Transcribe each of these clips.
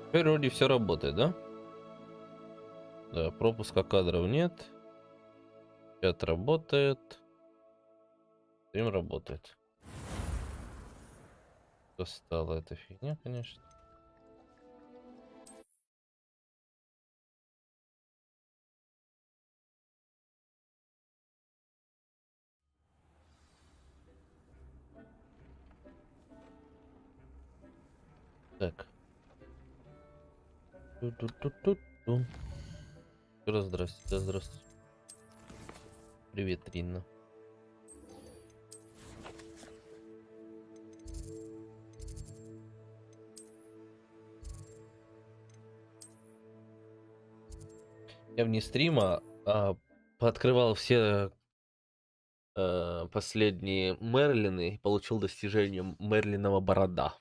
Теперь вроде все работает, да? Да, пропуска кадров нет. Чат работает. Стрим работает. Достала эта фигня, конечно. Так. Ту-ту-ту-ту-ту. Здравствуйте, да, здравствуйте. Привет, Ринна. Я вне стрима пооткрывал все последние Мерлины и получил достижение Мерлинова борода.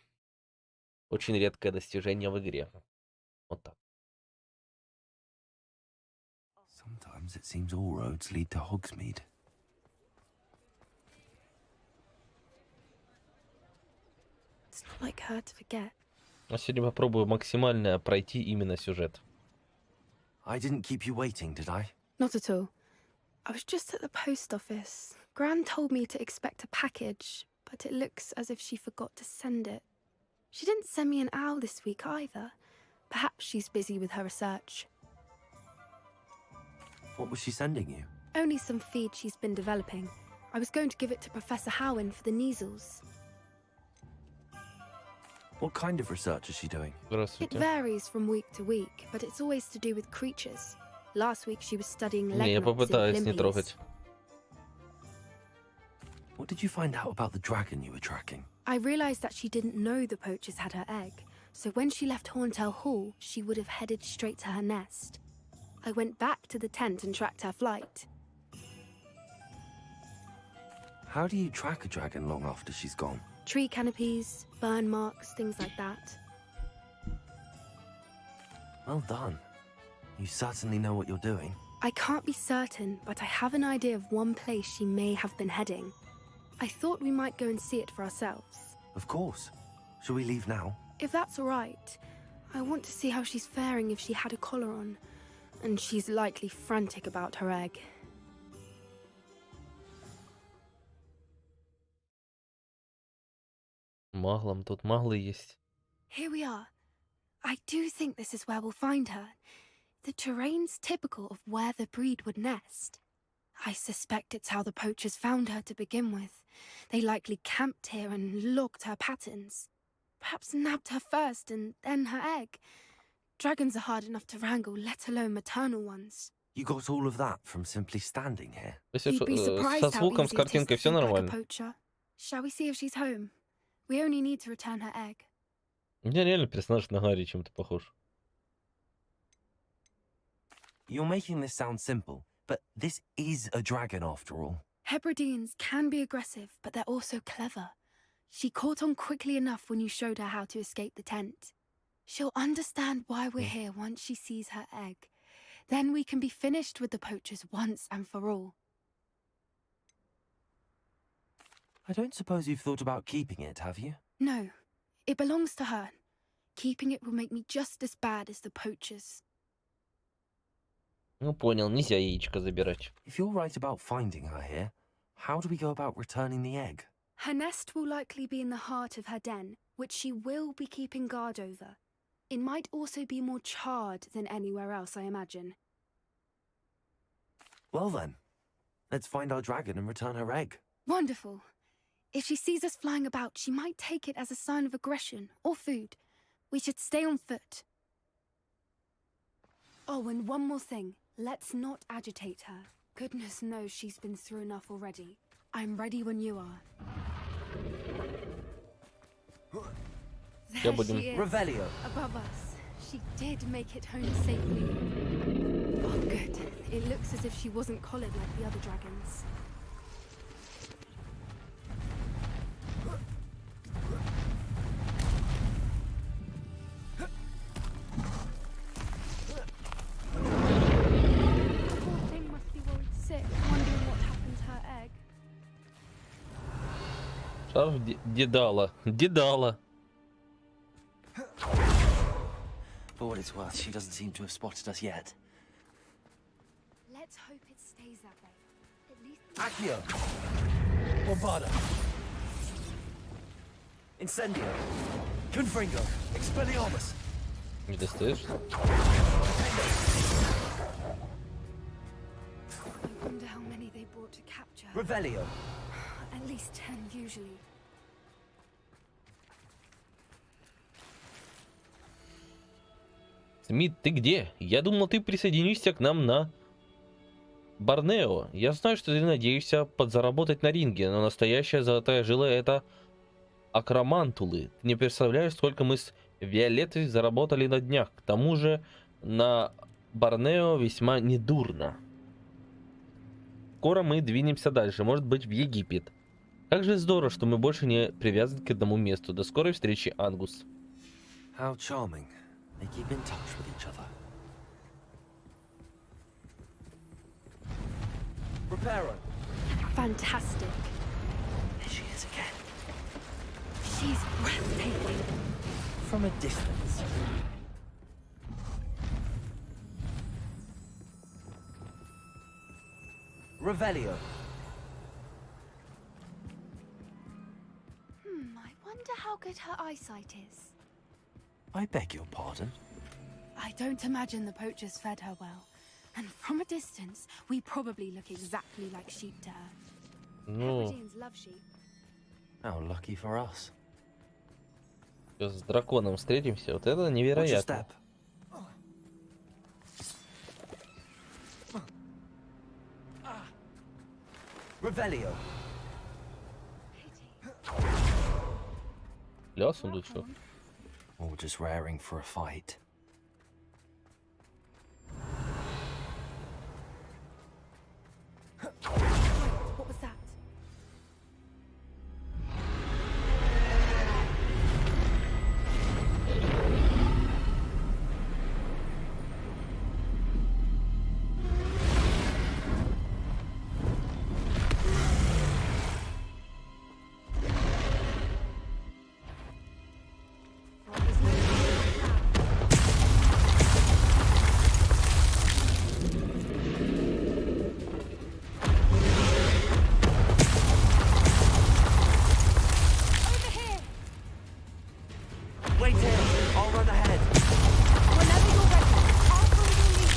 Очень редкое достижение в игре. Вот так. Sometimes it seems all roads lead to Hogsmeade. It's not like her to forget. А сегодня попробую максимально пройти именно сюжет. I didn't keep you waiting, did I? Not at all. I was just at the post office. Gran told me to expect a package, but it looks as if she forgot to send it. She didn't send me an owl this week either. Perhaps she's busy with her research. What was she sending you? Only some feed she's been developing. I was going to give it to Professor Howin for the measles. What kind of research is she doing? It Здравствуйте. varies from week to week, but it's always to do with creatures. Last week she was studying Не, я legnoids попытаюсь and не limpies. трогать. What did you find out about the dragon you were tracking? I realized that she didn't know the poachers had her egg, so when she left Horntail Hall, she would have headed straight to her nest. I went back to the tent and tracked her flight. How do you track a dragon long after she's gone? Tree canopies, burn marks, things like that. Well done. You certainly know what you're doing. I can't be certain, but I have an idea of one place she may have been heading. I thought we might go and see it for ourselves. Of course. Shall we leave now? If that's all right, I want to see how she's faring if she had a collar on. And she's likely frantic about her egg. Маглом, тут маглы есть. Here we are. I do think this is where we'll find her. The terrain's typical of where the breed would nest. I suspect it's how the poachers found her to begin with. They likely camped here and logged her patterns. Perhaps nabbed her first and then her egg. Dragons are hard enough to wrangle, let alone maternal ones. You got all of that from simply standing here. Если You'd be со surprised how звуком, с easy it is to картинкой все think like a нормально. poacher. Shall we see if she's home? We only need to return her egg. У меня реально персонаж на Гарри чем-то похож. You're making this sound simple, but this is a dragon after all. Hebrideans can be aggressive, but they're also clever. She caught on quickly enough when you showed her how to escape the tent. She'll understand why we're here once she sees her egg. Then we can be finished with the poachers once and for all. I don't suppose you've thought about keeping it, have you? No, it belongs to her. Keeping it will make me just as bad as the poachers. Ну понял, нельзя яичко забирать. If you're right about finding her here, how do we go about returning the egg? Her nest will likely be in the heart of her den, which she will be keeping guard over. It might also be more charred than anywhere else, I imagine. Well then, let's find our dragon and return her egg. Wonderful. If she sees us flying about, she might take it as a sign of aggression or food. We should stay on foot. Oh, and one more thing. Let's not agitate her. Goodness knows she's been through enough already. I'm ready when you are. There будем- she is, Revelio. above us. She did make it home safely. Oh, good. It looks as if she wasn't collared like the other dragons. The poor thing must be worried sick, wondering what happened to her egg. Шарф Дедала. Дедала. For what it's worth, she doesn't seem to have spotted us yet. Let's hope it stays that way. At least... Accio! Bombarda! Incendio! Confringo! Expelliarmus! Не достаешь? I wonder how many they brought to capture. Revelio! At least 10 usually. Смит, ты где? Я думал, ты присоединишься к нам на Борнео. Я знаю, что ты надеешься подзаработать на ринге, но настоящая золотая жила — это акромантулы. Ты не представляешь, сколько мы с Виолеттой заработали на днях. К тому же на Борнео весьма недурно. Скоро мы двинемся дальше, может быть, в Египет. Как же здорово, что мы больше не привязаны к одному месту. До скорой встречи, Ангус. How charming. They keep in touch with each other. Reparo! Fantastic. There she is again. She's breathtaking. From a distance. Revelio. I wonder how good her eyesight is. I beg your pardon? I don't imagine the poachers fed her well. And from a distance, we probably look exactly like sheep to her. Ну, Hebrideans love sheep. How lucky for us. с драконом встретимся. Вот это Watch your невероятно. step. Revelio. Ляс он тут что? Or just raring for a fight. What was that? Well, there's no time now. Over here! Wait here! I'll run ahead. Whenever you're ready, I'll follow your lead.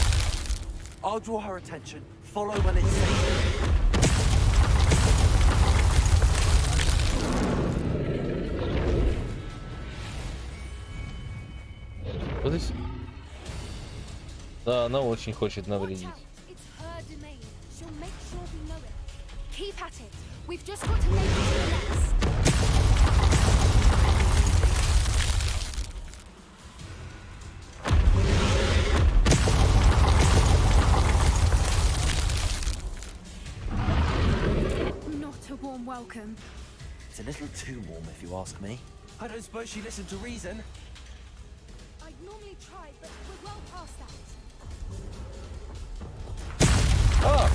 I'll draw her attention. Follow when it's safe. Вот здесь. Да, она очень хочет Watch навредить. out. It's her domain. She'll make sure we know it. Keep at it. We've just got to make it to the nest. Not a warm welcome. It's a little too warm if you ask me. I don't suppose she listened to reason. I'd normally try, but we're well past that. А!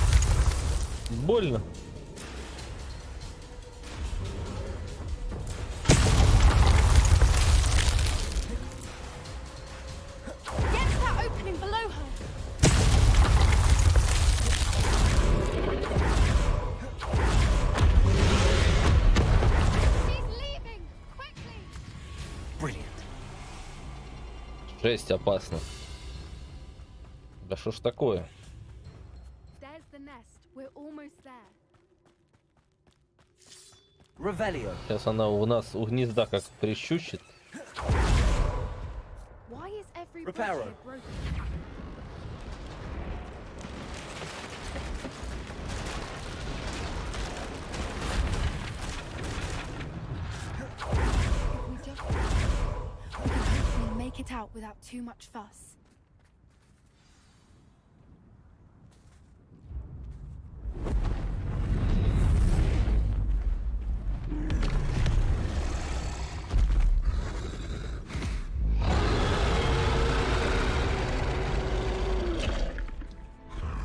Больно. Get to that opening below her. She's leaving! Quickly! Brilliant. Жесть, опасно. Да что ж такое? There's the nest. We're almost there. Revelio. Сейчас она у нас у гнезда как прищучит. Why is every Reparo. bridge here broken? If we just we can hopefully make it out without too much fuss.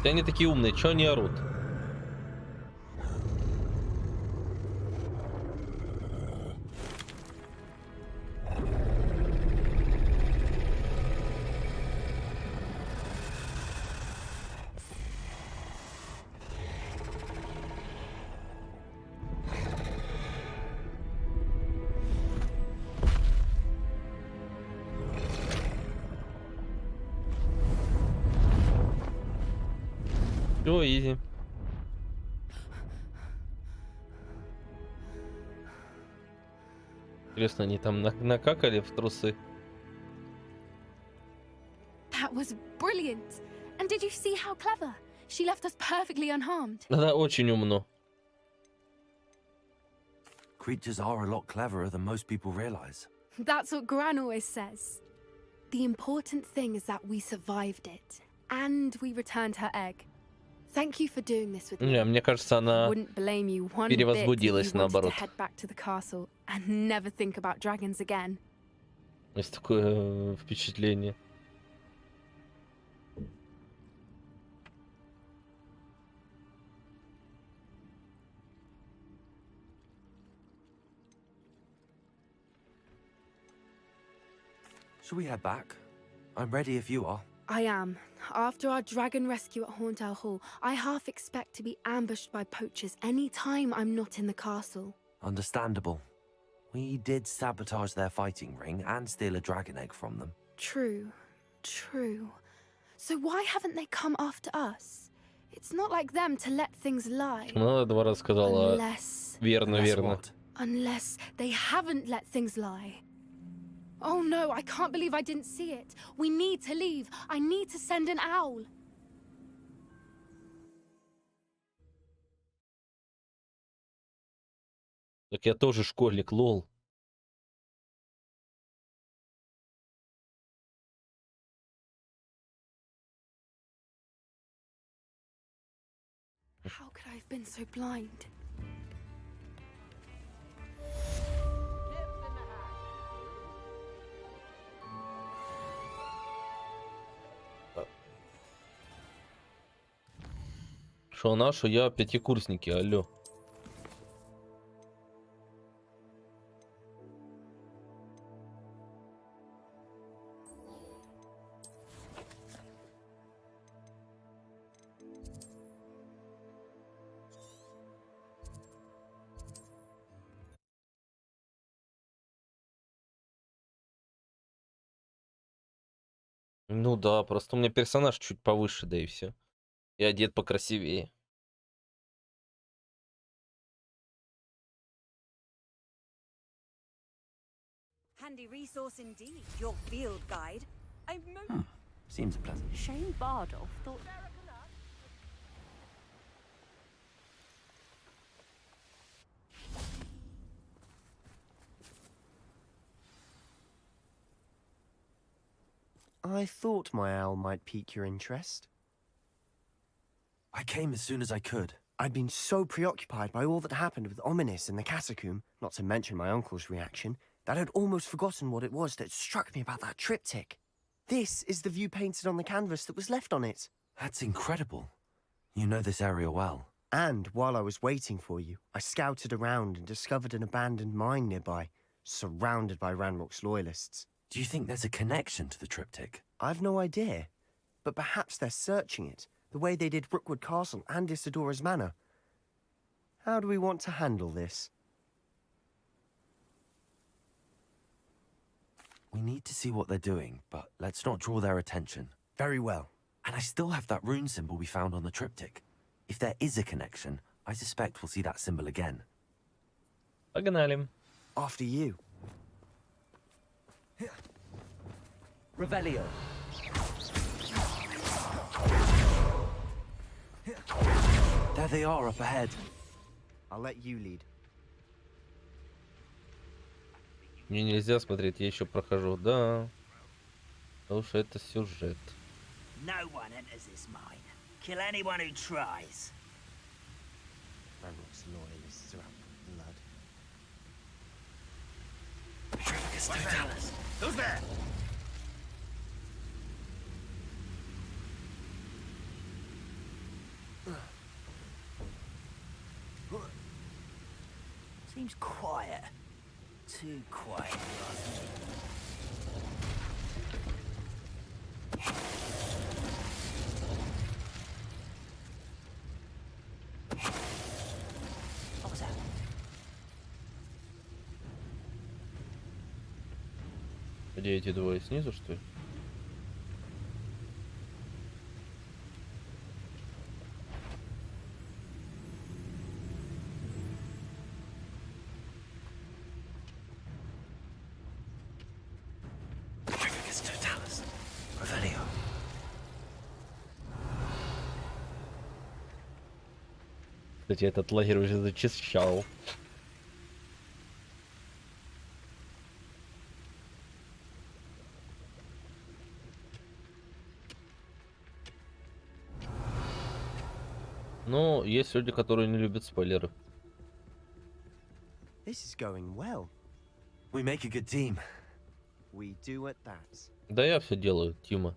И они такие умные, чё они орут? Все, изи. Интересно, они там накакали в трусы? That was brilliant. And did you see how clever? She left us perfectly unharmed. Да, очень умно. Creatures are a lot cleverer than most people realize. That's what Gran always says. The important thing is that we survived it. And we returned her egg. Thank you for doing this with me. Не, мне кажется, она Wouldn't blame you one bit if you перевозбудилась, wanted to наоборот. head back to the castle and never think about dragons again. Есть такое впечатление. Shall we head back? I'm ready if you are. I am. After our dragon rescue at Hauntel Hall, I half expect to be ambushed by poachers any time I'm not in the castle. Understandable. We did sabotage their fighting ring and steal a dragon egg from them. True. True. So why haven't they come after us? It's not like them to let things lie. Она 2 раза сказала верно, Unless верно. what? Unless they haven't let things lie. Oh no, I can't believe I didn't see it. We need to leave. I need to send an owl. Так я тоже школьник, лол. How could I have been so blind? Шо она, шо я, пятикурсники, алло. Ну да, просто у меня персонаж чуть повыше, да и все. И одет покрасивее. Handy resource indeed, your field guide. I'm Seems pleasant. Shane Bardolph thought. I thought my owl might pique your interest. I came as soon as I could. I'd been so preoccupied by all that happened with Ominis in the catacomb, not to mention my uncle's reaction, that I'd almost forgotten what it was that struck me about that triptych. This is the view painted on the canvas that was left on it. That's incredible. You know this area well. And while I was waiting for you, I scouted around and discovered an abandoned mine nearby, surrounded by Ranrock's loyalists. Do you think there's a connection to the triptych? I've no idea, but perhaps they're searching it, the way they did Rookwood Castle and Isidora's Manor. How do we want to handle this? We need to see what they're doing, but let's not draw their attention. Very well. And I still have that rune symbol we found on the triptych. If there is a connection, I suspect we'll see that symbol again. Погнали. After you. Revelio. There they are up ahead. I'll let you lead. Мне нельзя смотреть, я еще прохожу. Да. Потому что это сюжет. No one enters this mine. Kill anyone who tries. Ranrock's loyalists are out for blood. Tell us. Who's there? Seems quiet. Too quiet. What was that? Где эти двое? Снизу, что ли? Кстати, этот лагерь уже зачищал. Но есть люди, которые не любят спойлеры. This is going well. We make a good team. We do at that. Да я все делаю, Тима.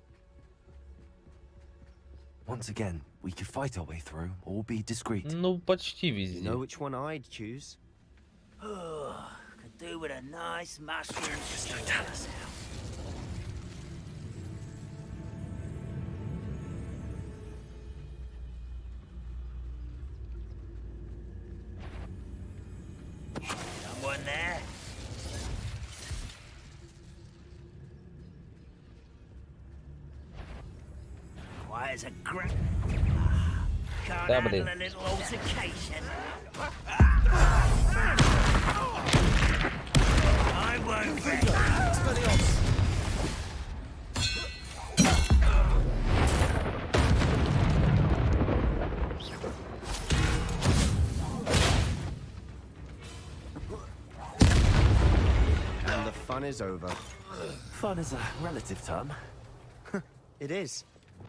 Once again, we could fight our way through or be discreet. Ну, почти You везде. know which one I'd choose? Could do with a nice mushroom stew. Someone there? Quiet as a grip. Can't Да, handle блин. a little altercation. I won't be. And the fun is over. Fun is a relative term. It is.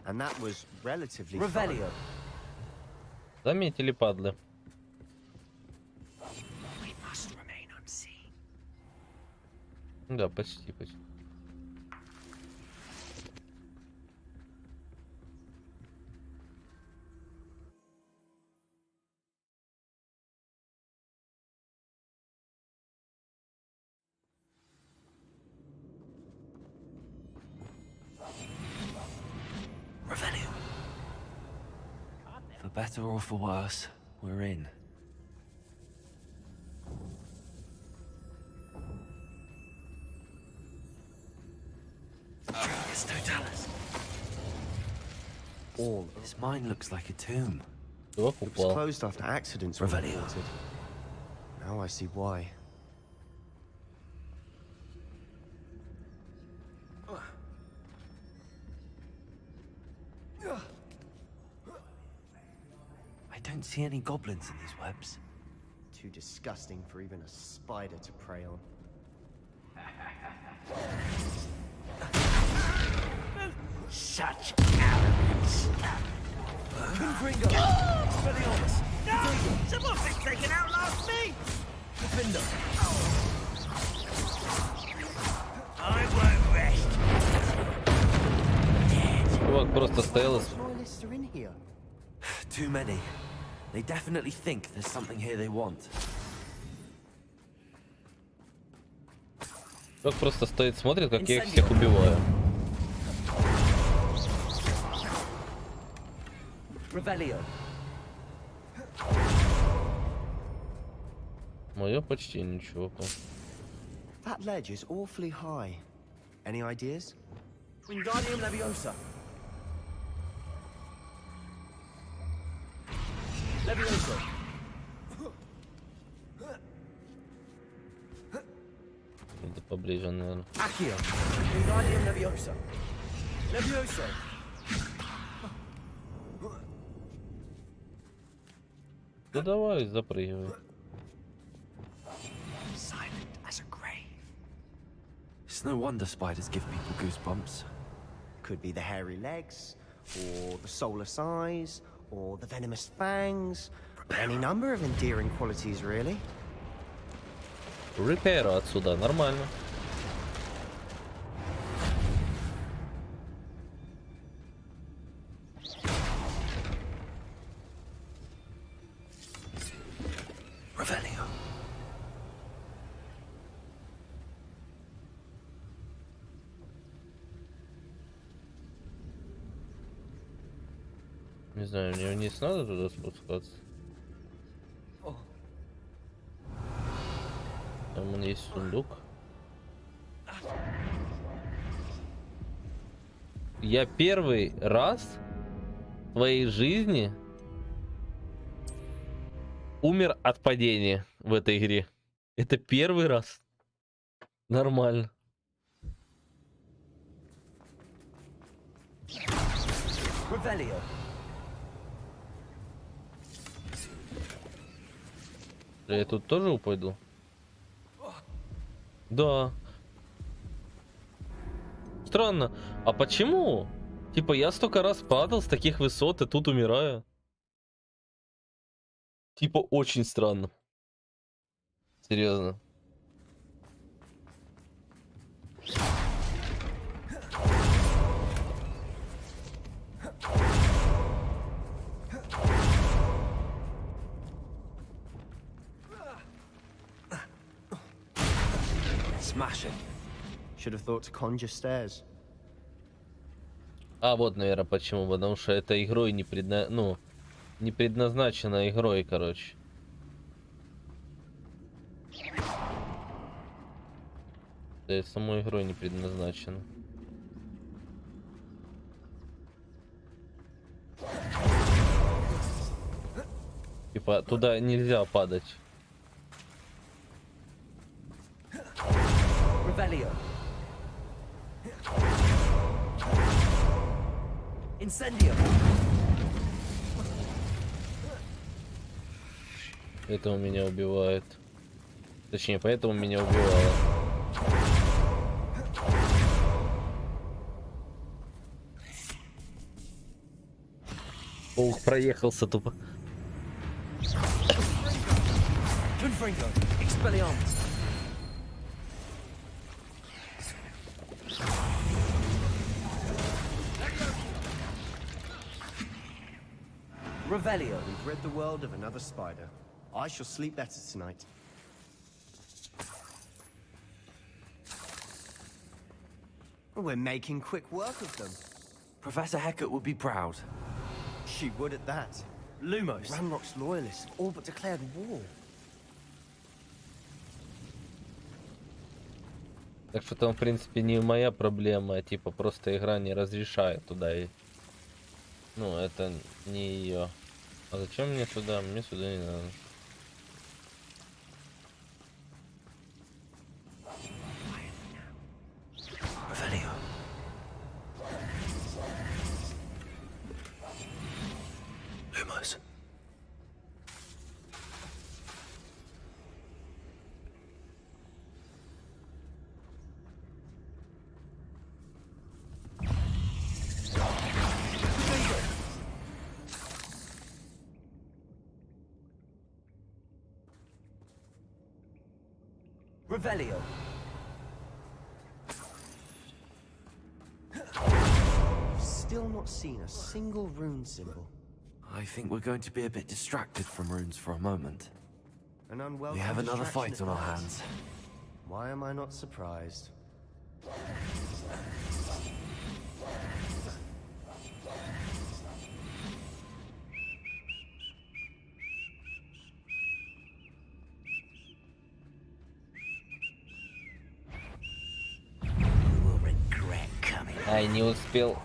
And that was relatively fun. Revelio. Заметили, падлы. We must remain unseen. Да, почти, почти. Revelio. For better or for worse, we're in. All. This mine looks like a tomb. Чувак It was упал. closed after accidents were Revelio. reported. Now I see why. I don't see any goblins in these webs. Too disgusting for even a spider to prey on. Such arrogance. No! Someone thinks they can outlast me! I won't rest. Чувак просто стоял и Royalists are in here. Too many. They definitely think there's something here they want. чувак просто стоит, смотрит, как я их всех убиваю. Revelio. Мое почтение, чуваку. That ledge is awfully high. Any ideas? Wingardium Leviosa. Leviosa. Это поближе, наверное. Accio. Wingardium Leviosa. Leviosa. Да давай, запрыгивай. Silent as a grave. It's no wonder spiders give people goosebumps. Could be the hairy legs, or the soulless eyes, or the venomous fangs. Any number of endearing qualities, really. Репера отсюда, нормально. Revelio. Не знаю, мне вниз надо туда спускаться. Там вон есть сундук. Я первый раз в своей жизни умер от падения в этой игре. Это первый раз. Нормально. Revelio. Я тут тоже упаду? Да. Странно. А почему? Типа я столько раз падал с таких высот и тут умираю. Типа очень странно. Серьезно. Smash it. Should have thought to conjure stairs. А вот, наверное, почему. Потому что это игрой не не предназначена игрой, короче. Да и самой игрой не предназначена. Типа туда нельзя падать. Revelio. Incendio. Поэтому меня убивает. Точнее, поэтому меня убивало. Паук проехался тупо. Confringo. Expelliarmus. Revelio. We've rid the world of another spider. I shall sleep better tonight. We're making quick work of them. Professor Hecat would be proud. She would at that. Lumos. Ranrock's loyalists have all but declared war. Так что там, в принципе, не моя проблема, а типа просто игра не разрешает туда и... Ну, это не ее. А зачем мне сюда? Мне сюда не надо. Revelio. Lumos. Revelio. Still not seen a single rune symbol. I think we're going to be a bit distracted from runes for a moment. An unwelcome We have another distraction fight on our at last. hands. Why am I not surprised? You will regret coming. Ай, не успел.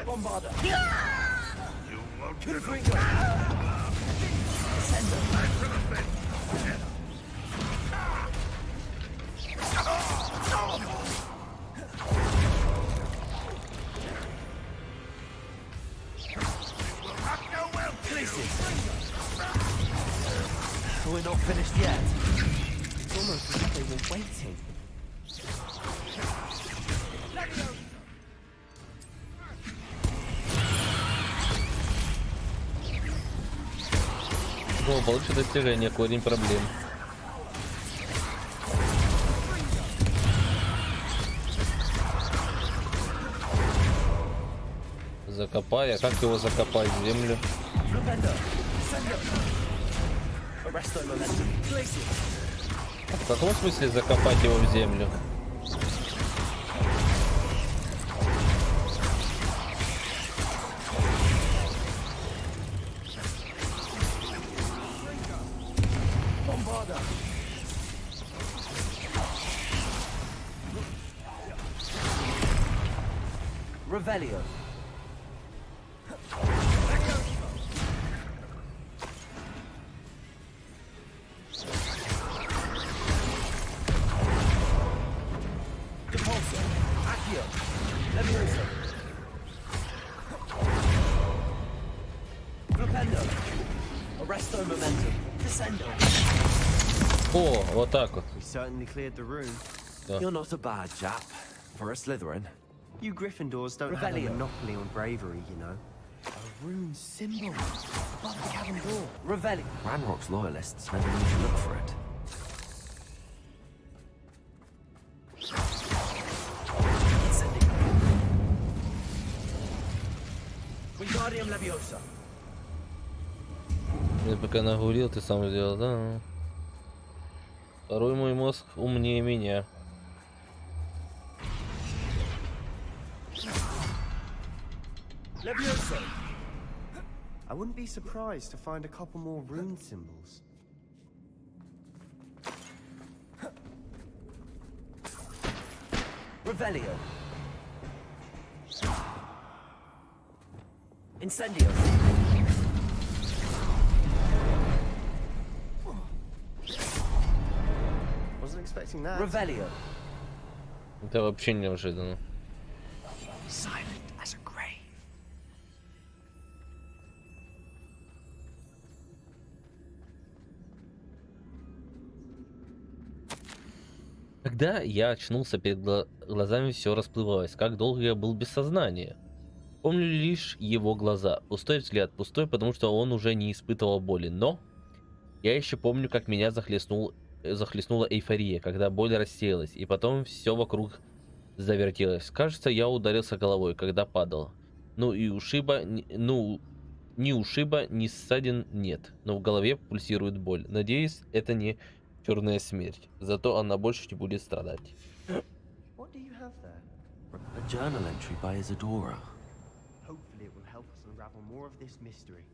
Bombarda. We're not finished yet. It's almost as if they were waiting. Ну, получше достижение, корень проблем. Закопай, а как его закопать в землю? В каком смысле закопать его в землю? Revelio. Depulso. Accio. Levioso. Flipendo. Arresto momentum. Descendo. О, вот так вот. We certainly cleared the room. Да. You're not a bad chap for a Slytherin. You Gryffindors don't have a monopoly on bravery, you know. A rune symbol above the cabin door. Revelli. Ranrock's loyalists never need to look for it. Wingardium Leviosa. Я пока нагулил, ты сам сделал, да? Второй мой мозг умнее меня. Leviosa. I wouldn't be surprised to find a couple more rune symbols. Revelio. Incendio. Wasn't expecting that. Revelio. Это вообще неожиданно. Silent as a grave. Когда я очнулся, перед глазами все расплывалось, как долго я был без сознания. Помню лишь его глаза, пустой взгляд, пустой, потому что он уже не испытывал боли, но я еще помню, как меня захлестнула эйфория, когда боль рассеялась, и потом все вокруг завертелось. Кажется, я ударился головой, когда падал. Ну и ушиба, ни ушиба, ни ссадин нет, но в голове пульсирует боль. Надеюсь, это не черная смерть, зато она больше не будет страдать. What do you have there? A journal entry by Isadora. Hopefully it will help us unravel more of this mystery.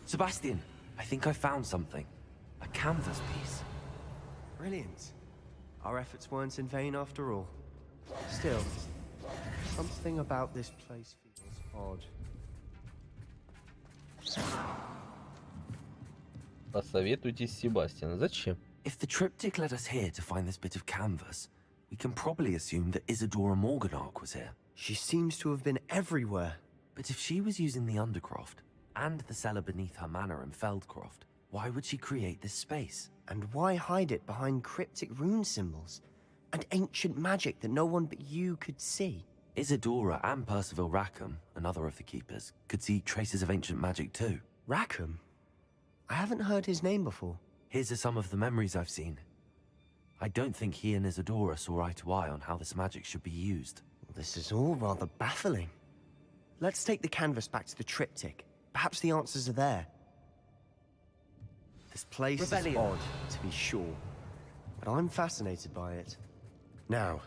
Sebastian, I think I found something. A canvas piece. Brilliant. Our efforts weren't in vain after all. Still, something about this place feels odd. Посоветуйтесь с Себастьяном. Зачем? If the triptych led us here to find this bit of canvas, we can probably assume that Isadora Morganach was here. She seems to have been everywhere. But if she was using the Undercroft and the cellar beneath her manor in Feldcroft, why would she create this space? And why hide it behind cryptic rune symbols and ancient magic that no one but you could see? Isadora and Percival Rackham, another of the keepers, could see traces of ancient magic too. Rackham? I haven't heard his name before. Here are some of the memories I've seen. I don't think he and Isadora saw eye to eye on how this magic should be used. This is all rather baffling. Let's take the canvas back to the triptych. Perhaps the answers are there. This place is odd, to be sure, but I'm fascinated by it. Now.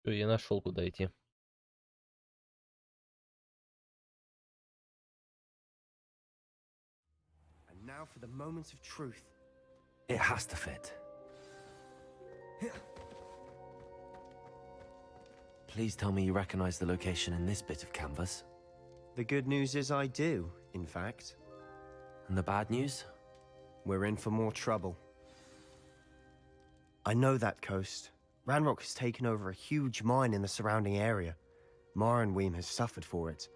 Я нашел, куда идти. And now for the moment of truth. It has to fit. Please tell me you recognize the location in this bit of canvas. The good news is I do, in fact. And the bad news? We're in for more trouble. I know that coast. Ranrock has taken over a huge mine in the surrounding area. Marenweem has suffered for it.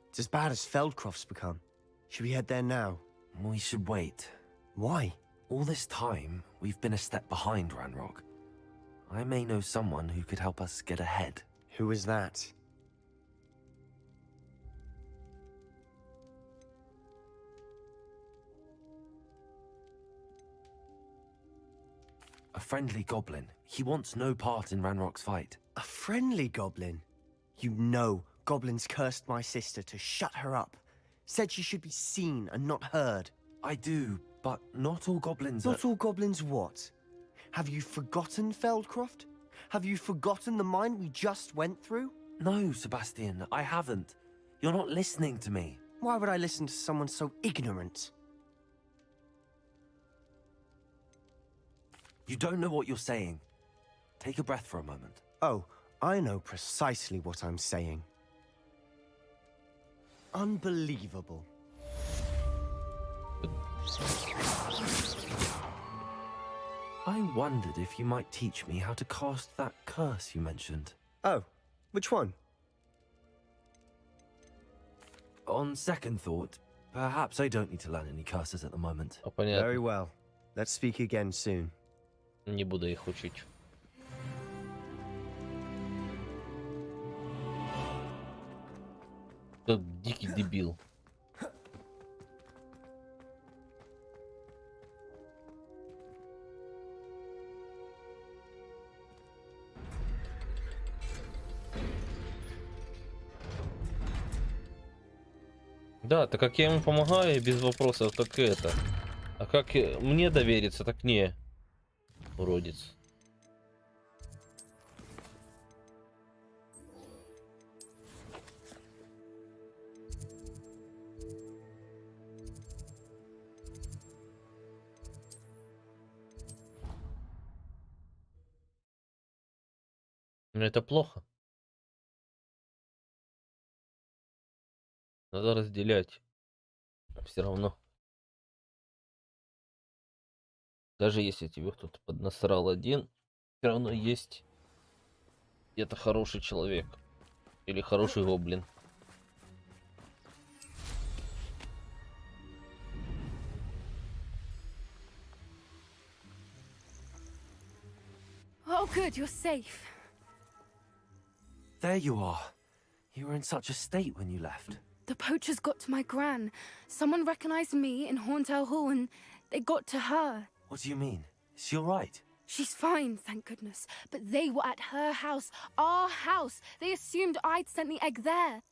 It's as bad as Feldcroft's become. Should we head there now? We should wait. Why? All this time, we've been a step behind Ranrock. I may know someone who could help us get ahead. Who is that? A friendly goblin. He wants no part in Ranrock's fight. A friendly goblin? You know goblins cursed my sister to shut her up. Said she should be seen and not heard. I do, but not all goblins Not all goblins what? Have you forgotten Feldcroft? Have you forgotten the mine we just went through? No, Sebastian, I haven't. You're not listening to me. Why would I listen to someone so ignorant? You don't know what you're saying. Take a breath for a moment. Oh, I know precisely what I'm saying. Unbelievable. I wondered if you might teach me how to cast that curse you mentioned. Oh, which one? On second thought, perhaps I don't need to learn any curses at the moment. Very Понятно. well. Let's speak again soon. Не буду их учить. Тот дикий дебил. Да, так как я ему помогаю без вопросов, так это. А как мне довериться, так не. Уродец. Но это плохо. Надо разделять. Все равно. Даже если тебе кто-то поднасрал один, все равно есть где-то хороший человек. Или хороший гоблин. Oh, good, you're safe. There you are. You were in such a state when you left. The poachers got to my gran. Someone recognized me in Horntail Hall and they got to her. What do you mean? Is she all right? She's fine, thank goodness. But they were at her house, our house. They assumed I'd sent the egg there.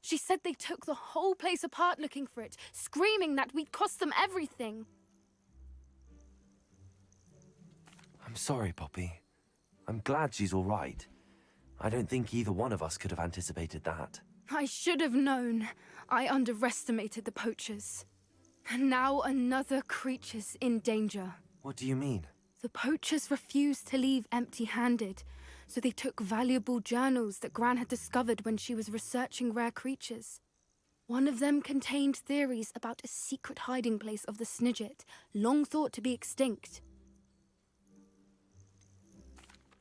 She said they took the whole place apart looking for it, screaming that we'd cost them everything. I'm sorry, Poppy. I'm glad she's all right. I don't think either one of us could have anticipated that. I should have known. I underestimated the poachers. And now another creature's in danger. What do you mean? The poachers refused to leave empty-handed, so they took valuable journals that Gran had discovered when she was researching rare creatures. One of them contained theories about a secret hiding place of the Snidget, long thought to be extinct.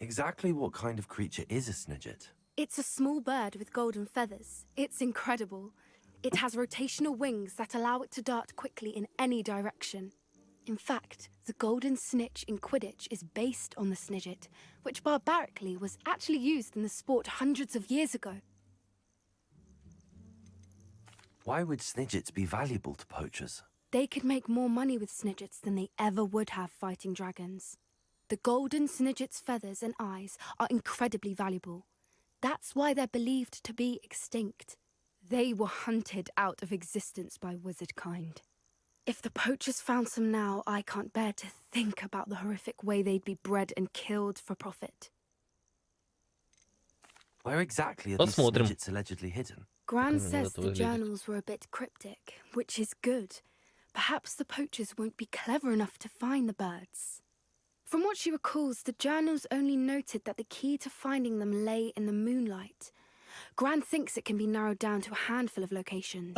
Exactly what kind of creature is a Snidget? It's a small bird with golden feathers. It's incredible. It has rotational wings that allow it to dart quickly in any direction. In fact, the golden snitch in Quidditch is based on the Snidget, which barbarically was actually used in the sport hundreds of years ago. Why would Snidgets be valuable to poachers? They could make more money with Snidgets than they ever would have fighting dragons. The golden Snidget's feathers and eyes are incredibly valuable. That's why they're believed to be extinct. They were hunted out of existence by wizard kind. If the poachers found some now, I can't bear to think about the horrific way they'd be bred and killed for profit. Where exactly are these Посмотрим. Snidgets allegedly hidden? Gran Как says это the выглядит? journals were a bit cryptic, which is good. Perhaps the poachers won't be clever enough to find the birds. From what she recalls, the journals only noted that the key to finding them lay in the moonlight. Gran thinks it can be narrowed down to a handful of locations.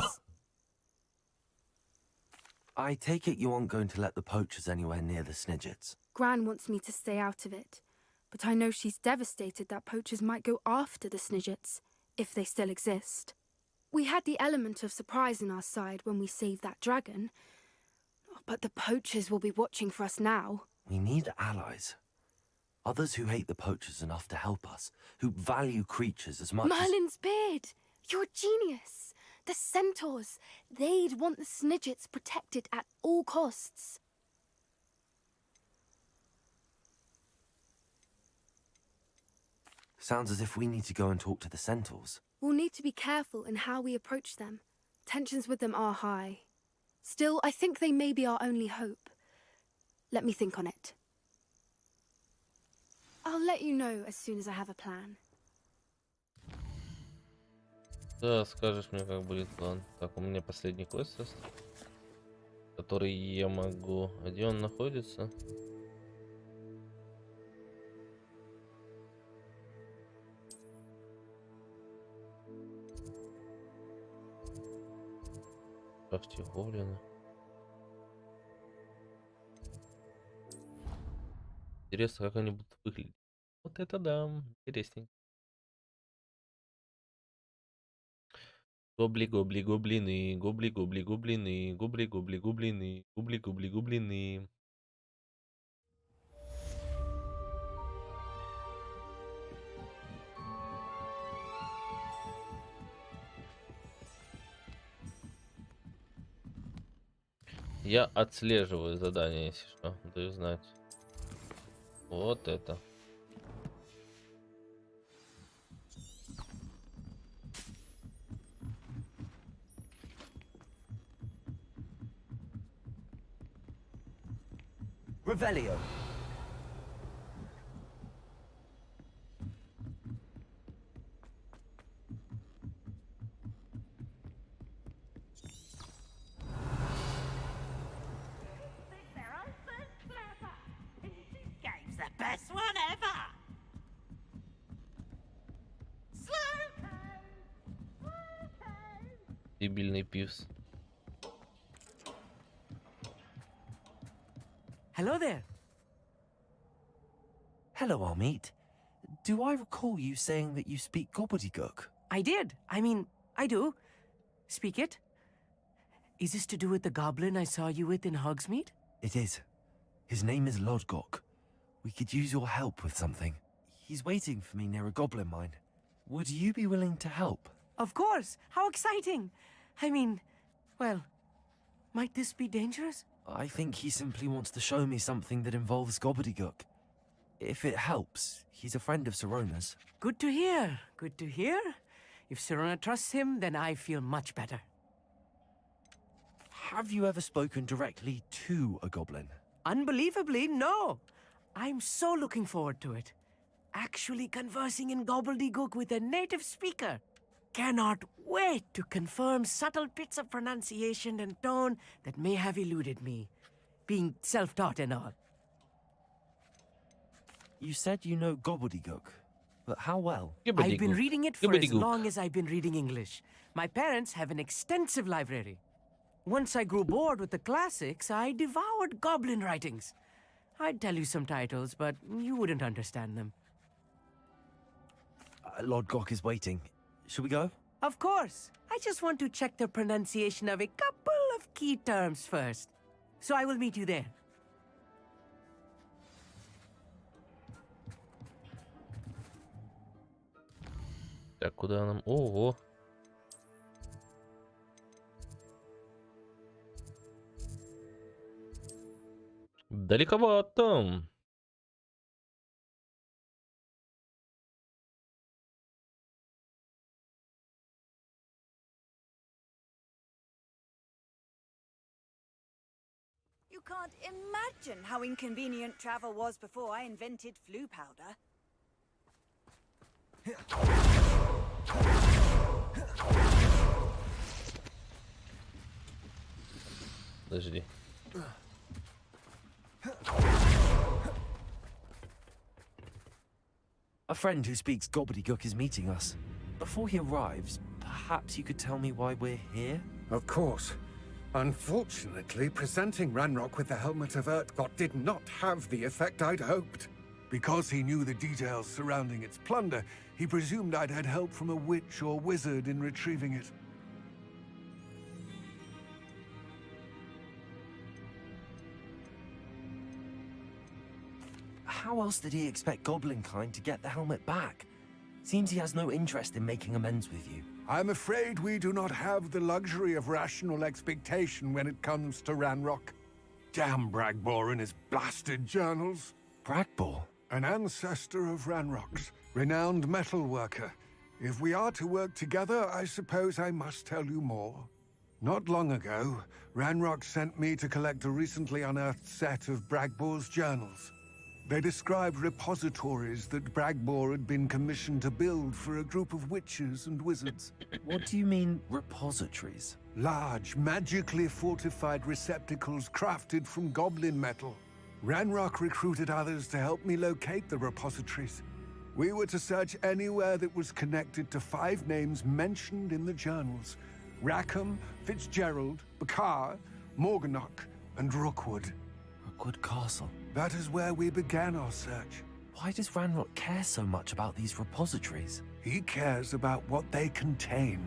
I take it you aren't going to let the poachers anywhere near the Snidgets. Gran wants me to stay out of it, but I know she's devastated that poachers might go after the Snidgets, if they still exist. We had the element of surprise on our side when we saved that dragon, but the poachers will be watching for us now. We need allies. Others who hate the poachers enough to help us, who value creatures as much as... Merlin's beard! You're a genius! The centaurs! They'd want the Snidgets protected at all costs. Sounds as if we need to go and talk to the centaurs. We'll need to be careful in how we approach them. Tensions with them are high. Still, I think they may be our only hope. Let me think on it. I'll let you know as soon as I have a plan. Да, скажешь мне, как будет план. Так, у меня последний квест, который я могу... А где он находится? Шахте Гоблина. Интересно, как они будут выглядеть. Вот это да, интересненько. Гобли-гобли-гоблины, гобли-гобли-гоблины, гобли-гобли-гоблины, гобли-гобли-гоблины. Я отслеживаю задание, если что, даю знать. Вот это. Revelio. Game's the best one ever. Дебильный пивс. Hello there. Hello, Armeet. Do I recall you saying that you speak gobbledygook? I did. I mean, I do. Speak it. Is this to do with the goblin I saw you with in Hogsmeade? It is. His name is Lodgok. We could use your help with something. He's waiting for me near a goblin mine. Would you be willing to help? Of course. How exciting. I mean, well, might this be dangerous? I think he simply wants to show me something that involves gobbledygook. If it helps, he's a friend of Sirona's. Good to hear. Good to hear. If Sirona trusts him, then I feel much better. Have you ever spoken directly to a goblin? Unbelievably, no. I'm so looking forward to it. Actually conversing in gobbledygook with a native speaker. Cannot wait to confirm subtle bits of pronunciation and tone that may have eluded me, being self-taught and all. You said you know gobbledygook, but how well? I've been reading it for as Gobbledygook. long as I've been reading English. My parents have an extensive library. Once I grew bored with the classics, I devoured goblin writings. I'd tell you some titles, but you wouldn't understand them. Lodgok is waiting. Should we go? Of course. I just want to check the pronunciation of a couple of key terms first. So I will meet you there. Так, куда нам? Ого. Далековато. You can't imagine how inconvenient travel was before I invented flu powder. Подожди. A friend who speaks gobbledygook is meeting us. Before he arrives, perhaps you could tell me why we're here? Of course. Unfortunately, presenting Ranrock with the helmet of Urtkot did not have the effect I'd hoped. Because he knew the details surrounding its plunder, he presumed I'd had help from a witch or wizard in retrieving it. How else did he expect Goblinkind to get the helmet back? Seems he has no interest in making amends with you. I'm afraid we do not have the luxury of rational expectation when it comes to Ranrock. Damn Bragbor and his blasted journals. Bragbor? An ancestor of Ranrock's, renowned metal worker. If we are to work together, I suppose I must tell you more. Not long ago, Ranrock sent me to collect a recently unearthed set of Bragbor's journals. They described repositories that Bragbor had been commissioned to build for a group of witches and wizards. What do you mean, repositories? Large, magically fortified receptacles crafted from goblin metal. Ranrock recruited others to help me locate the repositories. We were to search anywhere that was connected to 5 names mentioned in the journals: Rackham, Fitzgerald, Bakar, Morganach, and Rookwood. Rookwood Castle. That is where we began our search. Why does Ranrock care so much about these repositories? He cares about what they contain.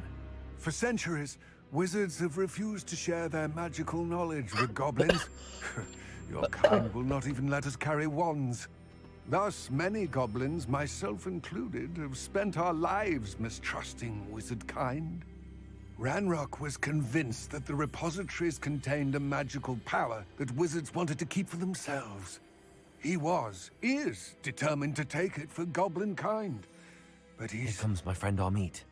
For centuries, wizards have refused to share their magical knowledge with goblins. Your kind will not even let us carry wands. Thus, many goblins, myself included, have spent our lives mistrusting wizard kind. Ranrock was convinced that the repositories contained a magical power that wizards wanted to keep for themselves. He is determined to take it for goblin kind. But Here he's... comes my friend Amit.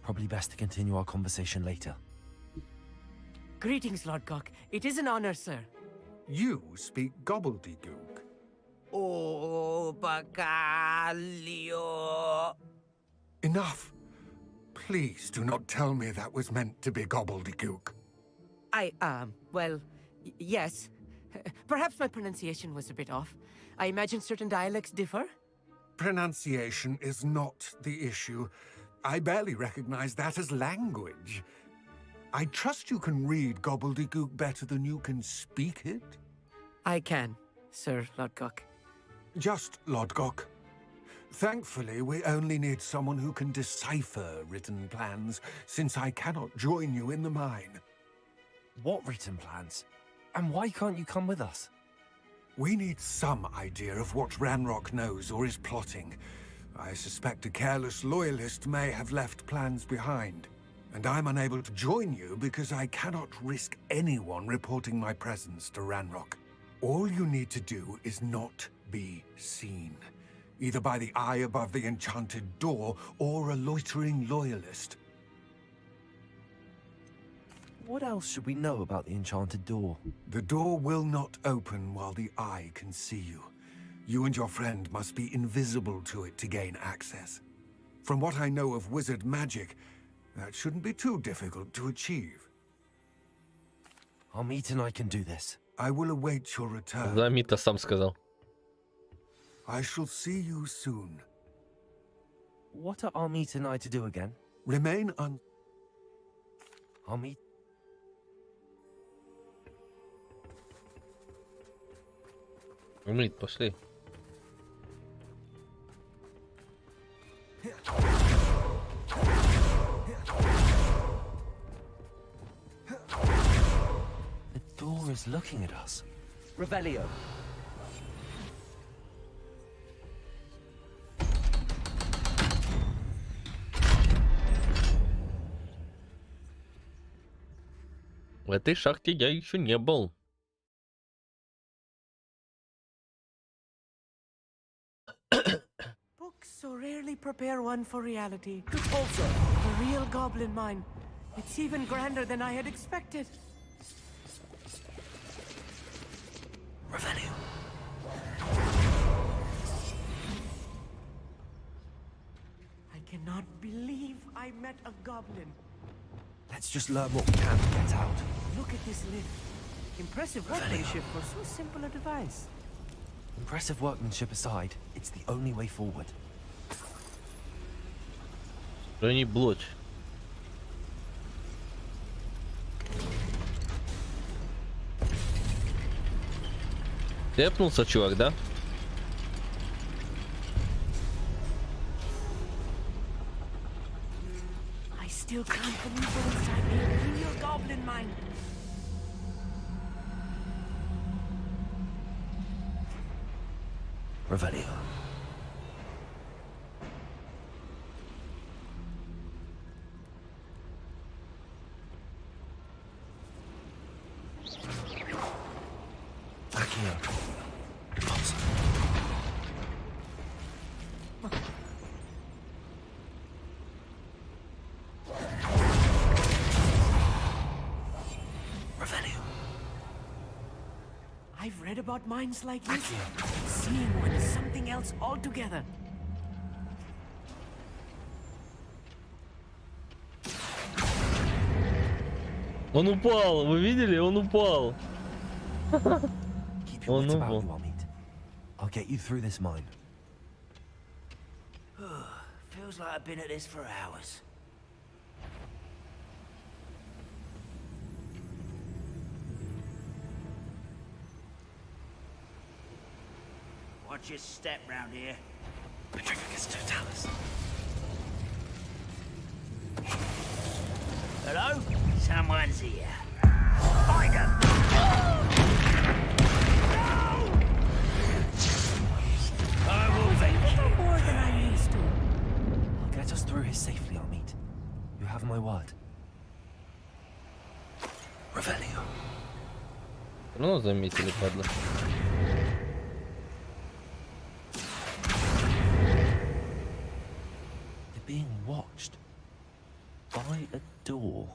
Probably best to continue our conversation later. Greetings, Lord Cock. It is an honor, sir. You speak gobbledygook. Oh, bacalio. Enough. Please do not tell me that was meant to be gobbledygook. Well, yes. Perhaps my pronunciation was a bit off. I imagine certain dialects differ. Pronunciation is not the issue. I barely recognize that as language. I trust you can read gobbledygook better than you can speak it? I can, Sir Lodgok. Just Lodgok. Thankfully, we only need someone who can decipher written plans, since I cannot join you in the mine. What written plans? And why can't you come with us? We need some idea of what Ranrock knows or is plotting. I suspect a careless loyalist may have left plans behind. And I'm unable to join you because I cannot risk anyone reporting my presence to Ranrock. All you need to do is not be seen. Either by the eye above the enchanted door, or a loitering loyalist. What else should we know about the enchanted door? The door will not open while the eye can see you. You and your friend must be invisible to it to gain access. From what I know of wizard magic, that shouldn't be too difficult to achieve. Amit and I can do this. I will await your return. Замита сам сказал. I shall see you soon. What are Amit and I to do again? Remain Amit? Умрит, пошли. The door is looking at us. Revelio. В этой шахте я еще не был. Books so rarely prepare one for reality. Also, the real goblin mine. It's even grander than I had expected. Revelio. I cannot believe I met a goblin. Let's just learn what we can to get out. Look at this lift. Impressive workmanship for so simple a device. Impressive workmanship aside, it's the only way forward. Бронеблоч. Тэпнулся, чувак, да? I still can't believe we're inside a real goblin mine. Revelio. Accio. Awesome. Revelio. I've read about mines like this. Seeing one is something else altogether. Он упал, вы видели? Он упал. Keep your Oh, wits no. about you, Amit. I'll get you through this mine. Feels like I've been at this for hours. Watch your step round here. Petrificus totalis. Hello? Someone's here. Find him! I will avenge you. More than I'm used to. I'll get us through here safely, Amit. You have my word. Revelio. Ну, заметили, падла. They're being watched by a door.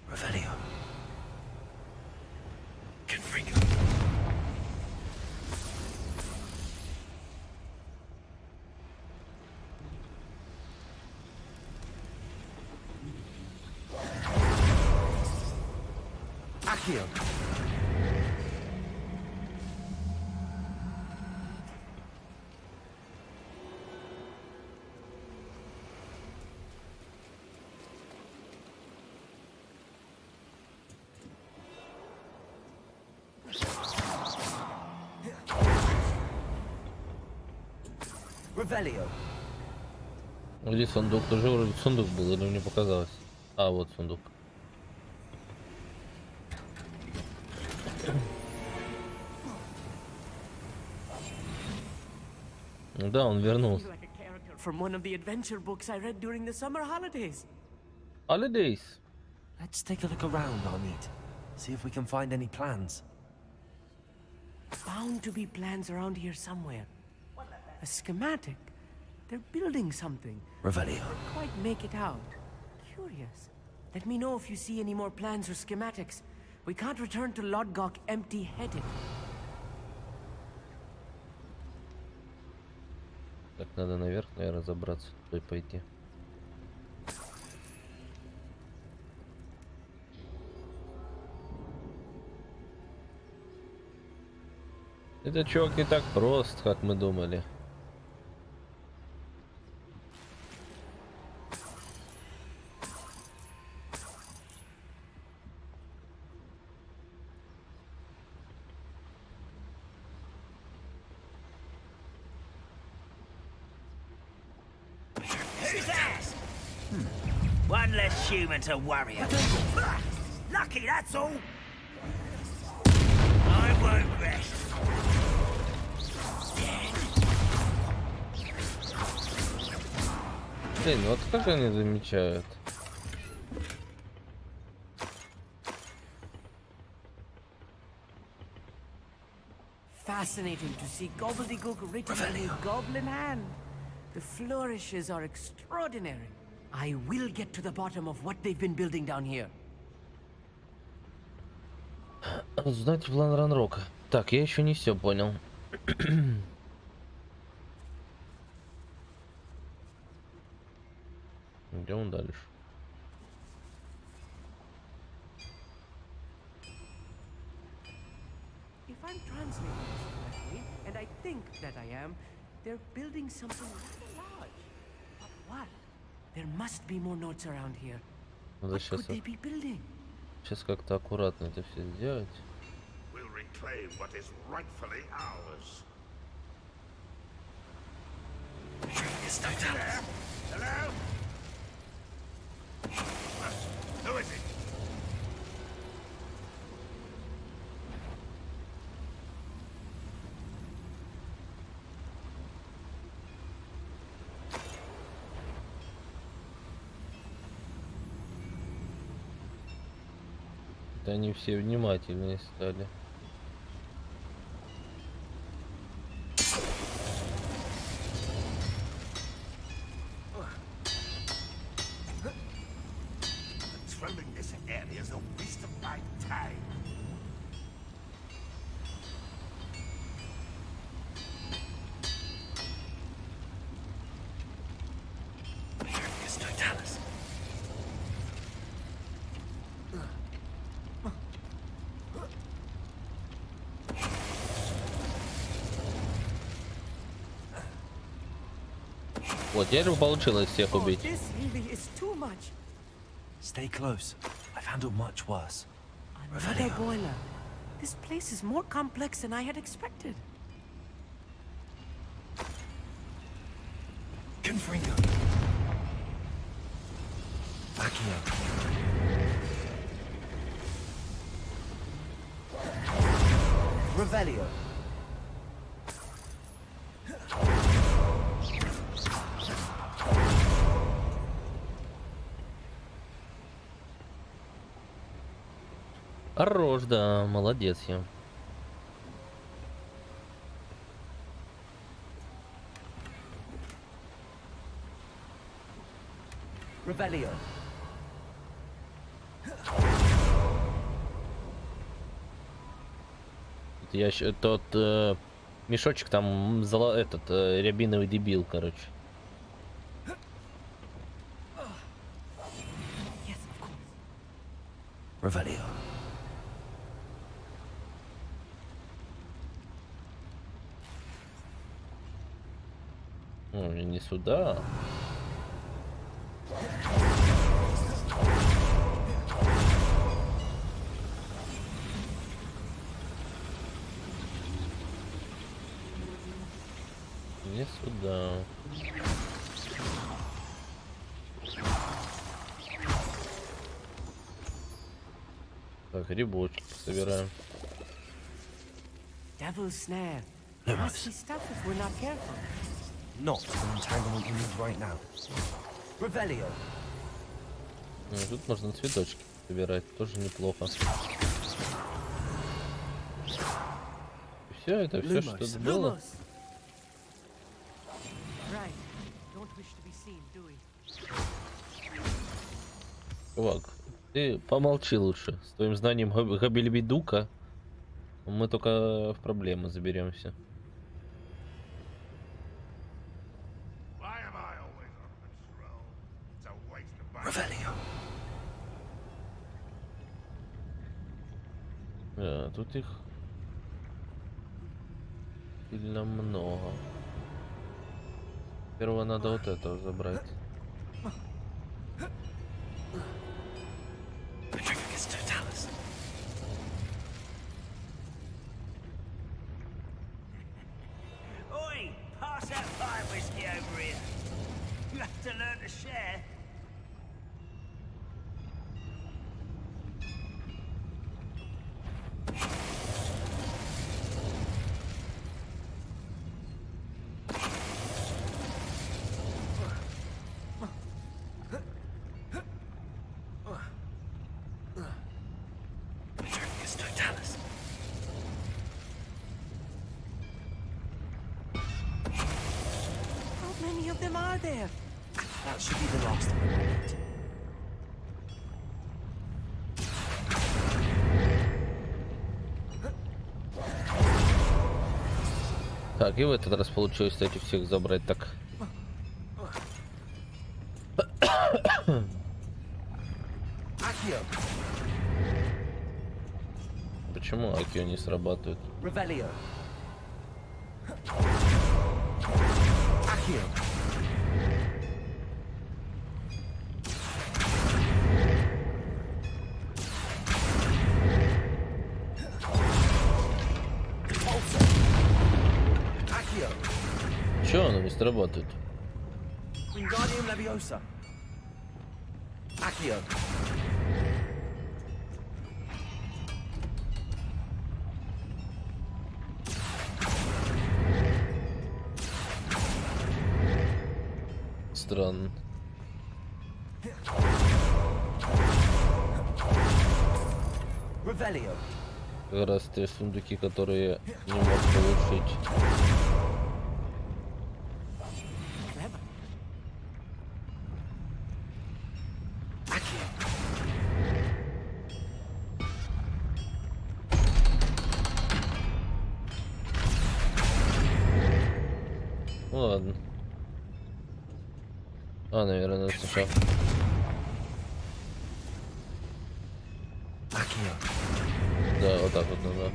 Revelio. Confringo. Accio. Revelio. Где сундук? Уже вроде сундук был, или мне показалось? А, вот сундук. Да, он вернулся. Like a character from one of the adventure books I read during the summer holidays. Holidays. Let's take a look around, Amit. See if we can find any plans. Bound to be plans around here somewhere. A schematic. They're building something. Revelio. Can't quite make it out. Curious. Let me know if you see any more plans or schematics. We can't return to Lodgok empty-headed. Так, надо наверх, наверное, разобраться, туда и пойти. Этот чувак не так прост, как мы думали. Who's that? One less human to worry about. Lucky, that's all. I won't rest. Блин, вот как они замечают? Fascinating to see gobbledygook written in a goblin hand. The flourishes are extraordinary. I will get to the bottom of what they've been building down here. Узнать план Ранрока. Так, я еще не все понял. Идем дальше. If I'm translating this correctly, and I think that I am, they're building something really large. But what? There must be more notes around here. Надо What could they be building? сейчас как-то аккуратно это все сделать. We'll reclaim what is rightfully ours. Hello? Who is it? Это они все внимательные стали. Patrolling this area is a waste of my time. Вот, теперь получилось всех Oh, убить. this really is too much. Stay close. I've handled much worse. Another boiler. This place is more complex than I had expected. Confringo. Accio. Revelio. Хорош, да, молодец я. Revelio. Тот мешочек там этот рябиновый дебил, короче. Revelio. Ой, не сюда. Не сюда. Так, грибочки собираем. Devil's snare. No, Nasty stuff if we're not careful. Not the entanglement you need right now. Revelio. Ну, тут можно цветочки собирать, тоже неплохо. Все, это все, что тут было. Right. Don't wish to be seen, do we? Чувак, ты помолчи лучше. С твоим знанием габельбидука мы только в проблемы заберемся. Why am I always on patrol? It's a waste of my Revelio. Тут их сильно много. Первого надо вот этого забрать. Oi, pass that fire whiskey over here. You have to learn to share. How many of them are there? That should be the last of them. Так, и в этот раз получилось, кстати, всех забрать так. Почему Акио не срабатывает? Revelio. Accio. Accio. Чё оно не срабатывает? Wingardium Leviosa. Accio. Странно. Revelio. Как раз те сундуки, которые не мог получить. Clever. Accio. Ну ладно. Наверное, надо сначала. Accio. Да, вот так вот надо.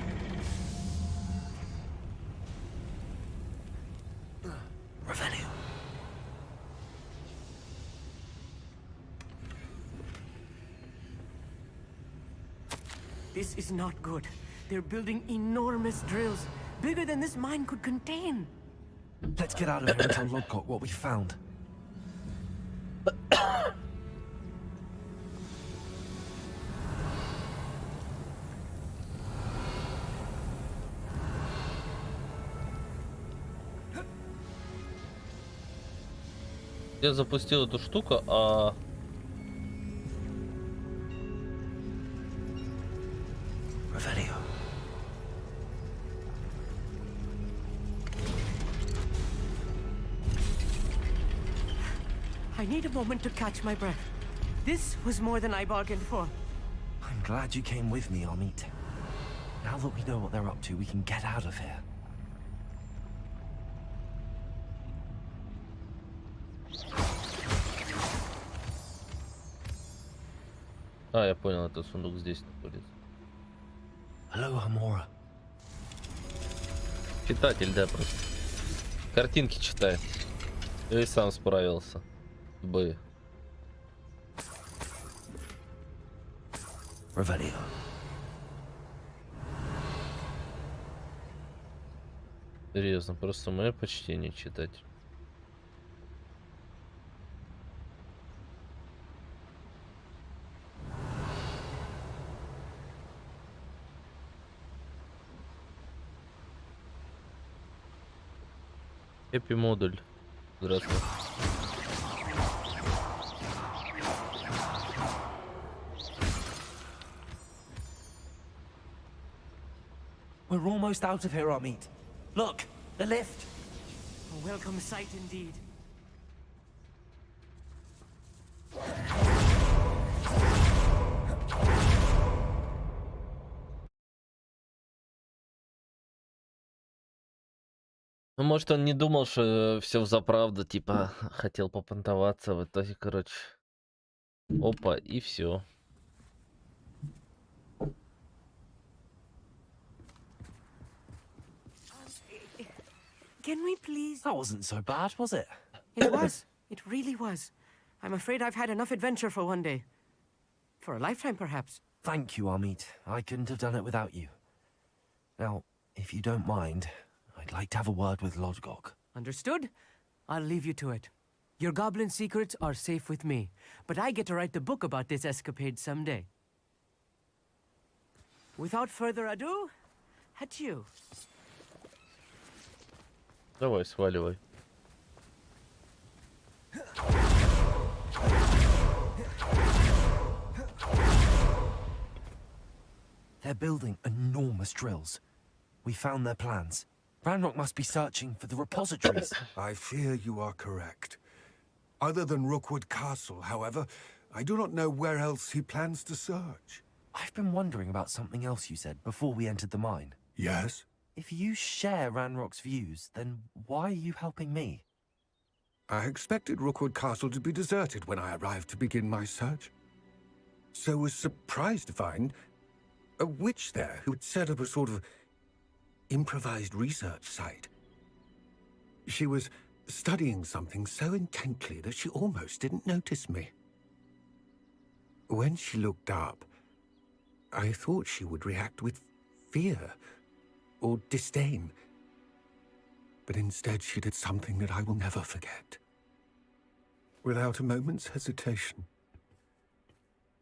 Revelio. This is not good. They're building enormous drills, bigger than this mine could contain. Let's get out of here and tell Lodgok what we found. Я запустил эту штуку, а... Revelio. I need a moment to catch my breath. This was more than I bargained for. I'm glad you came with me, Amit. Now that we know what they're up to, we can get out of here. А, я понял, это сундук здесь находится. Hello, Hamora. Читатель, да, просто. Картинки читает. Я и сам справился. Бы. Revelio. Серьезно, просто мое почтение читать. Эпи-модуль. Здравствуй. We're almost out of here, Amit. Look, the lift. A welcome sight indeed. Ну, может, он не думал, что все взаправду, типа, хотел попонтоваться, в итоге, короче. Опа, и все. Can we please? That wasn't so bad, was it? It was. It really was. I'm afraid I've had enough adventure for one day. For a lifetime, perhaps. Thank you, Amit. I couldn't have done it without you. Now, if you don't mind, I'd like to have a word with Lodgok. Understood? I'll leave you to it. Your goblin secrets are safe with me, but I get to write the book about this escapade someday. Without further ado, adieu. Давай, сваливай. They're building enormous drills. We found their plans. Ranrock must be searching for the repositories. I fear you are correct. Other than Rookwood Castle, however, I do not know where else he plans to search. I've been wondering about something else you said before we entered the mine. Yes? If you share Ranrock's views, then why are you helping me? I expected Rookwood Castle to be deserted when I arrived to begin my search. So was surprised to find a witch there who had set up a sort of improvised research site. She was studying something so intently that she almost didn't notice me. When she looked up, I thought she would react with fear or disdain. But instead she did something that I will never forget. Without a moment's hesitation,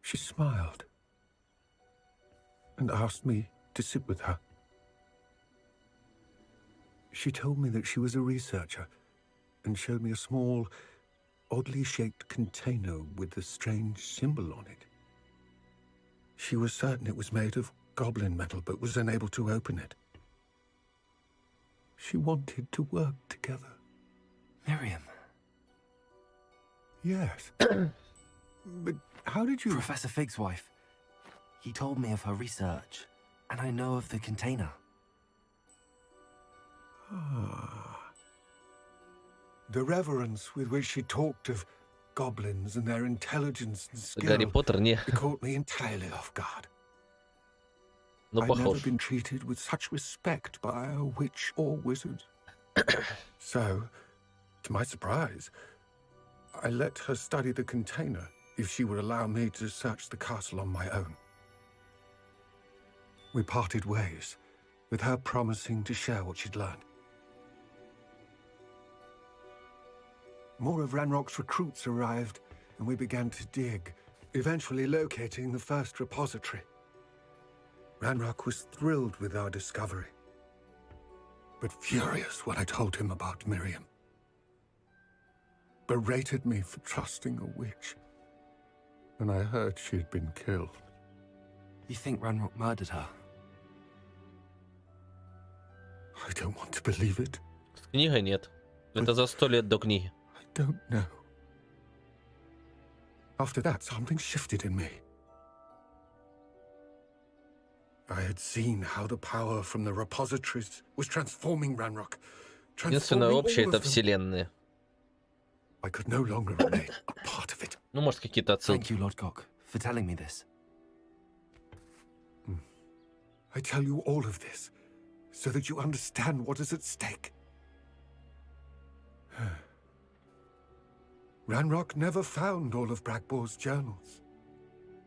she smiled and asked me to sit with her. She told me that she was a researcher and showed me a small, oddly shaped container with a strange symbol on it. She was certain it was made of goblin metal, but was unable to open it. She wanted to work together. Miriam. Yes. But how did you... Professor Fig's wife. He told me of her research, and I know of the container. Ah. The reverence with which she talked of goblins and their intelligence and skill Гарри Поттер не. caught me entirely off guard. Ну, I've never похож. been treated with such respect by a witch or wizard. So, to my surprise, I let her study the container if she would allow me to search the castle on my own. We parted ways, with her promising to share what she'd learned. More of Ranrock's recruits arrived, and we began to dig, eventually locating the first repository. Ranrock was thrilled with our discovery, but furious when I told him about Miriam. Berated me for trusting a witch, and I heard she had been killed. You think Ranrock murdered her? I don't want to believe it. С книгой нет. Это за 100 лет до книги. I don't know. After that, something shifted in me. I had seen how the power from the repositories was transforming Ranrock. Единственное общее — это вселенные. I could no longer remain a part of it. Ну, может, какие-то Thank отсылки. you, Lodgok, for telling me this. I tell you all of this so that you understand what is at stake. Ranrock never found all of Bragbor's journals,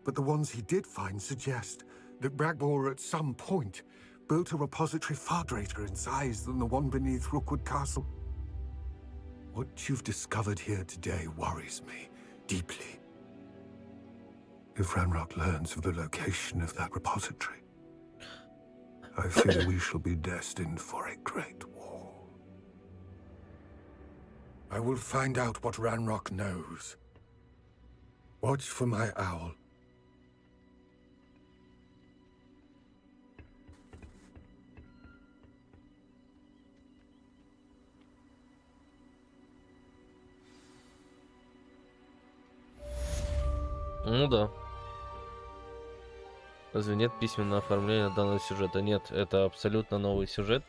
but the ones he did find suggest that Bragbor at some point built a repository far greater in size than the one beneath Rookwood Castle. What you've discovered here today worries me deeply. If Ranrock learns of the location of that repository, I fear we shall be destined for a great war. I will find out what Ranrock knows. Watch for my owl. Ну да. Разве нет письменного оформления данного сюжета? Нет, это абсолютно новый сюжет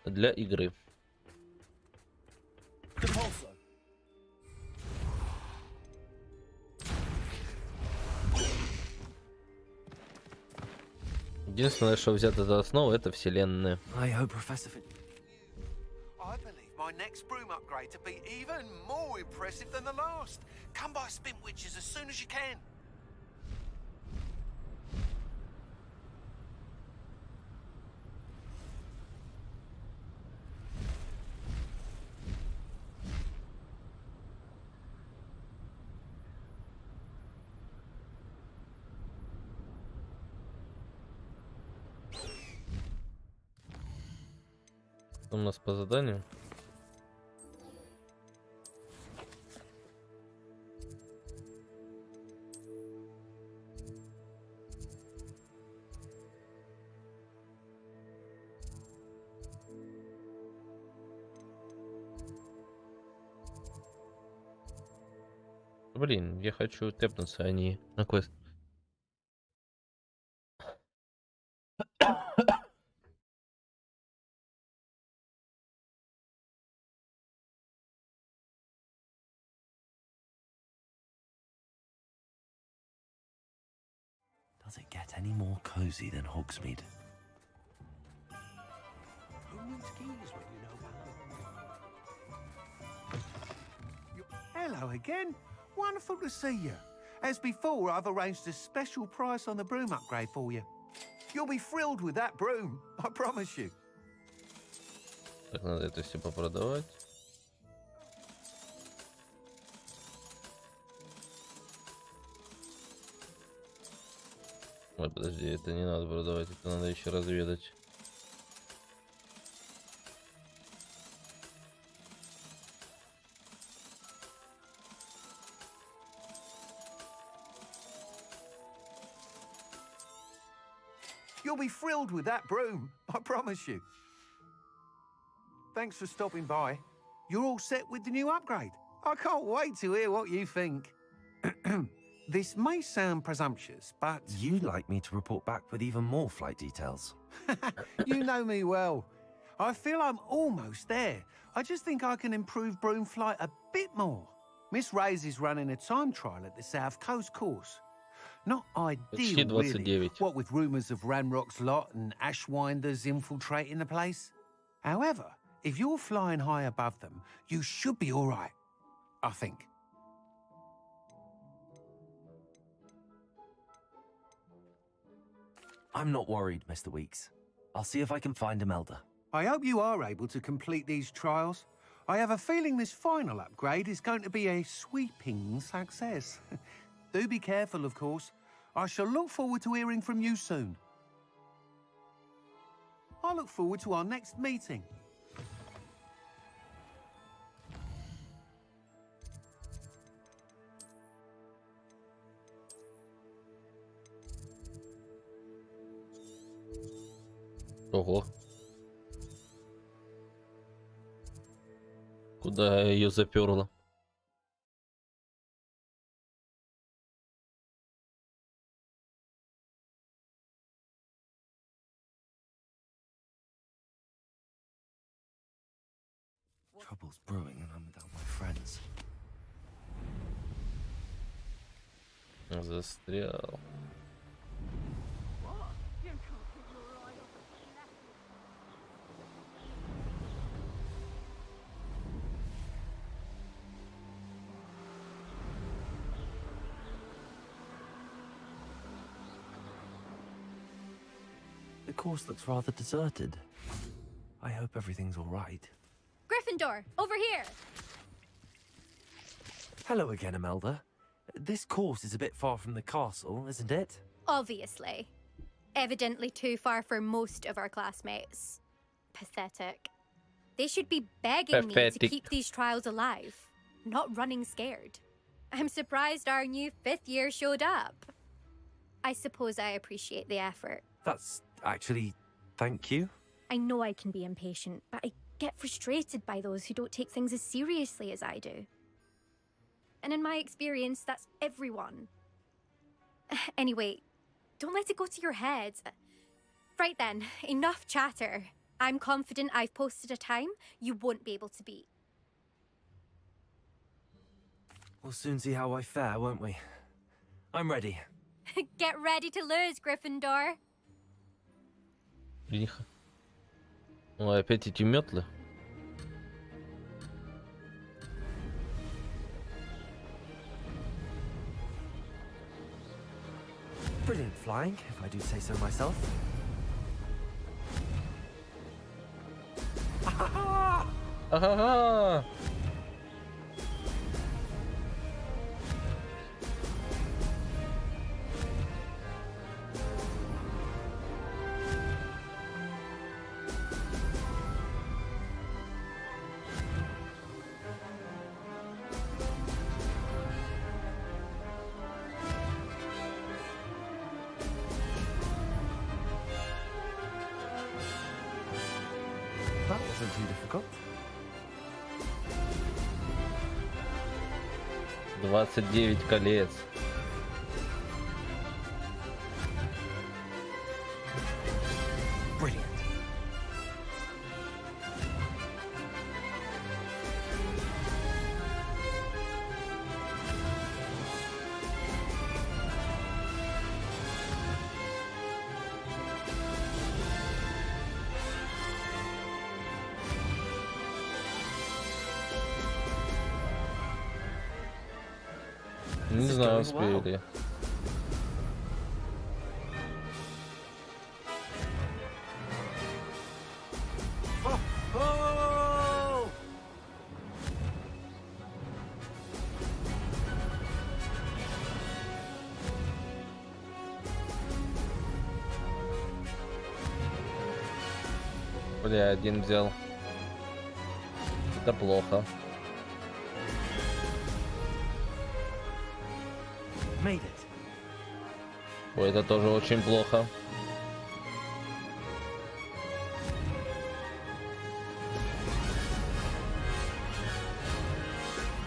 для игры. Единственное, что взято за основу, это вселенная. I hope Professor I believe my next broom upgrade to be even more impressive than the last. Come by Spin Witches as soon as you can. Что у нас по заданию? Блин, я хочу тэпнуться, а не на квест. Does it get any more cozy than Hogsmeade? Hello again. Wonderful to see you. As before, I've arranged a special price on the broom upgrade for you. You'll be thrilled with that broom, I promise you. Так, надо это все попродавать. Ой, подожди, это не надо продавать, это надо еще разведать. You'll be thrilled with that broom, I promise you. Thanks for stopping by. You're all set with the new upgrade. I can't wait to hear what you think. This may sound presumptuous, but... You'd like me to report back with even more flight details. You know me well. I feel I'm almost there. I just think I can improve broom flight a bit more. Miss Ray's is running a time trial at the South Coast course. Not ideal, really, what with rumours of Ranrock's lot and Ashwinders infiltrating the place. However, if you're flying high above them, you should be all right, I think. I'm not worried, Mr. Weeks. I'll see if I can find Imelda. I hope you are able to complete these trials. I have a feeling this final upgrade is going to be a sweeping success. Do be careful, of course. I shall look forward to hearing from you soon. I look forward to our next meeting. Ого. Куда ее заперло? Trouble's brewing and I'm without my friends. Застрял. The course looks rather deserted. I hope everything's all right. Gryffindor, over here! Hello again, Imelda. This course is a bit far from the castle, isn't it? Obviously. Evidently too far for most of our classmates. Pathetic. They should be begging me to keep these trials alive, not running scared. I'm surprised our new 5th year showed up. I suppose I appreciate the effort. That's actually... thank you. I know I can be impatient, but I get frustrated by those who don't take things as seriously as I do. And in my experience, that's everyone. Anyway, don't let it go to your head. Right then, enough chatter. I'm confident I've posted a time you won't be able to beat. We'll soon see how I fare, won't we? I'm ready. Get ready to lose, Gryffindor. Лихо. Ой, опять эти метлы. Brilliant flying, if I do say so myself. Ага. That wasn't too difficult. 29 колец. Brilliant. Не знаю, успею ли. Бля, один взял. Это плохо. Made it. Ой, это тоже очень плохо.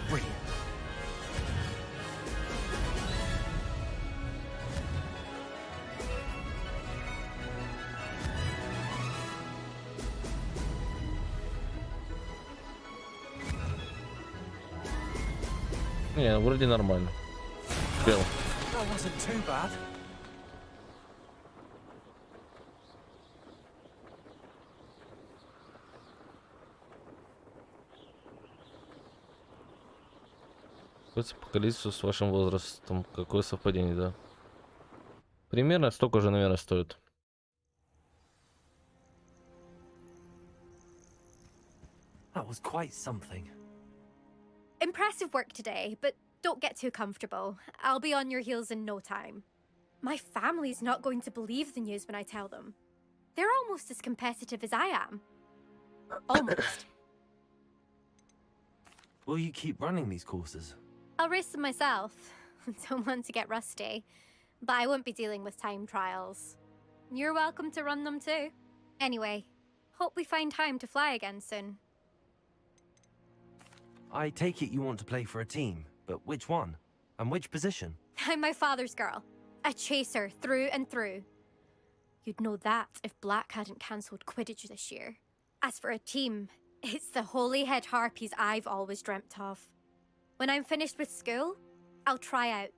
Brilliant. Не, вроде нормально. Успел. That wasn't too bad. По количеству с вашим возрастом. Какое совпадение, да? Примерно столько же, наверное, стоит. was quite something. Impressive work today, but don't get too comfortable. I'll be on your heels in no time. My family's not going to believe the news when I tell them. They're almost as competitive as I am. Almost. Will you keep running these courses? I'll race them myself. Don't want to get rusty. But I won't be dealing with time trials. You're welcome to run them too. Anyway, hope we find time to fly again soon. I take it you want to play for a team, but which one? And which position? I'm my father's girl. A chaser through and through. You'd know that if Black hadn't cancelled Quidditch this year. As for a team, it's the Holyhead Harpies I've always dreamt of. When I'm finished with school, I'll try out.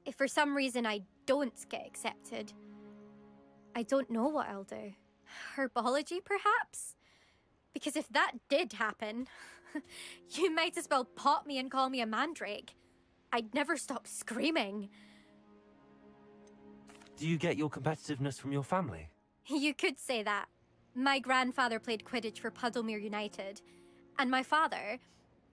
If for some reason I don't get accepted, I don't know what I'll do. Herbology, perhaps? Because if that did happen, you might as well pop me and call me a mandrake. I'd never stop screaming. Do you get your competitiveness from your family? You could say that. My grandfather played Quidditch for Puddlemere United. And my father,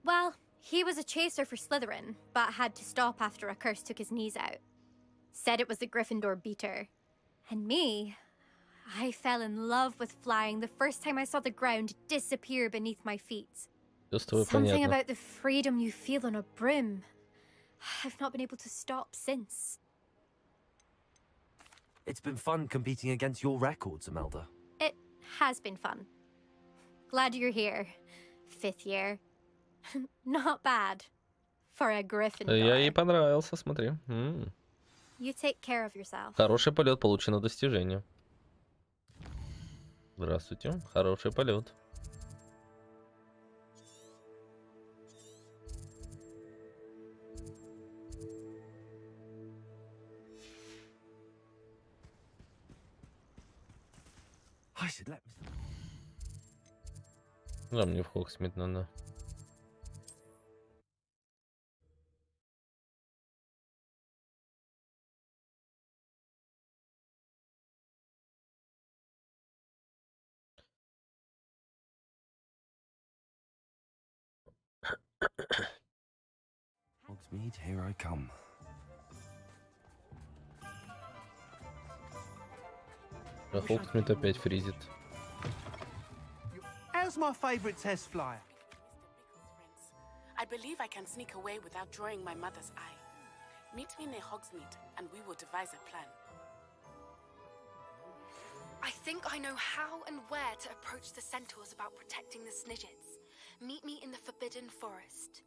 well, he was a chaser for Slytherin, but had to stop after a curse took his knees out. Said it was the Gryffindor beater. And me, I fell in love with flying the first time I saw the ground disappear beneath my feet. Something about the freedom you feel on a broom. I've not been able to stop since. It's been fun competing against your records, Imelda. It has been fun. Glad you're here. 5th year. Not bad. For a Gryffindor. Я ей понравился, смотри. You take care of yourself. Хороший полет, получено достижение. Здравствуйте, хороший полет. Да, мне в Хогсмит надо. Hogsmeade, here I come. А Хогсмит опять фризит. How's my favourite test flyer? I believe I can sneak away without drawing my mother's eye. Meet me near Hogsmeade, and we will devise a plan. I think I know how and where to approach the centaurs about protecting the Snidgets. Meet me in the Forbidden Forest.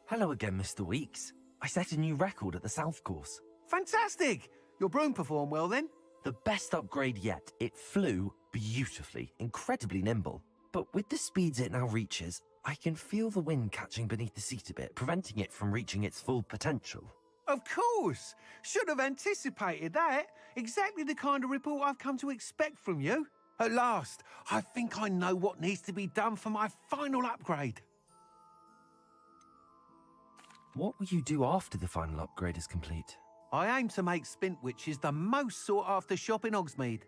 Hello again, Mr. Weeks. I set a new record at the South Course. Fantastic! Your broom performed well then? The best upgrade yet. It flew beautifully, incredibly nimble. But with the speeds it now reaches, I can feel the wind catching beneath the seat a bit, preventing it from reaching its full potential. Of course! Should have anticipated that. Exactly the kind of report I've come to expect from you. At last, I think I know what needs to be done for my final upgrade. What will you do after the final upgrade is complete? I aim to make Spintwitches the most sought-after shop in Hogsmeade.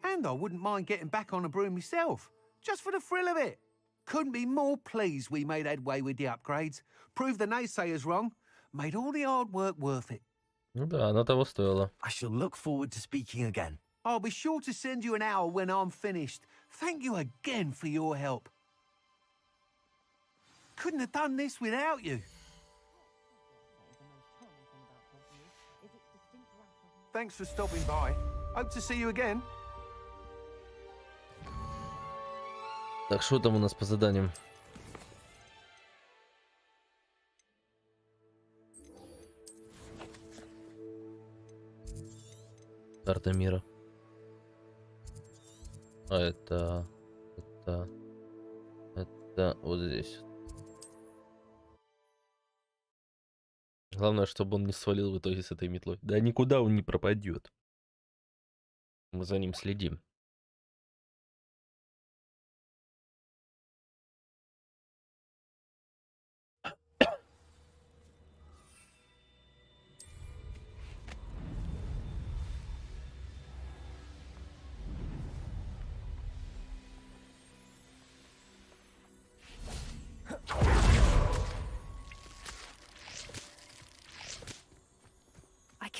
And I wouldn't mind getting back on a broom myself, just for the thrill of it. Couldn't be more pleased we made headway with the upgrades. Proved the naysayers wrong. Made all the hard work worth it. Ну да, оно того стоило. I shall look forward to speaking again. I'll be sure to send you an hour when I'm finished. Thank you again for your help. Couldn't have done this without you. Thanks for stopping by. Hope to see you again. Так, что там у нас по заданиям? Карта мира. А это вот здесь. Главное, чтобы он не свалил в итоге с этой метлой. Да никуда он не пропадет. Мы за ним следим.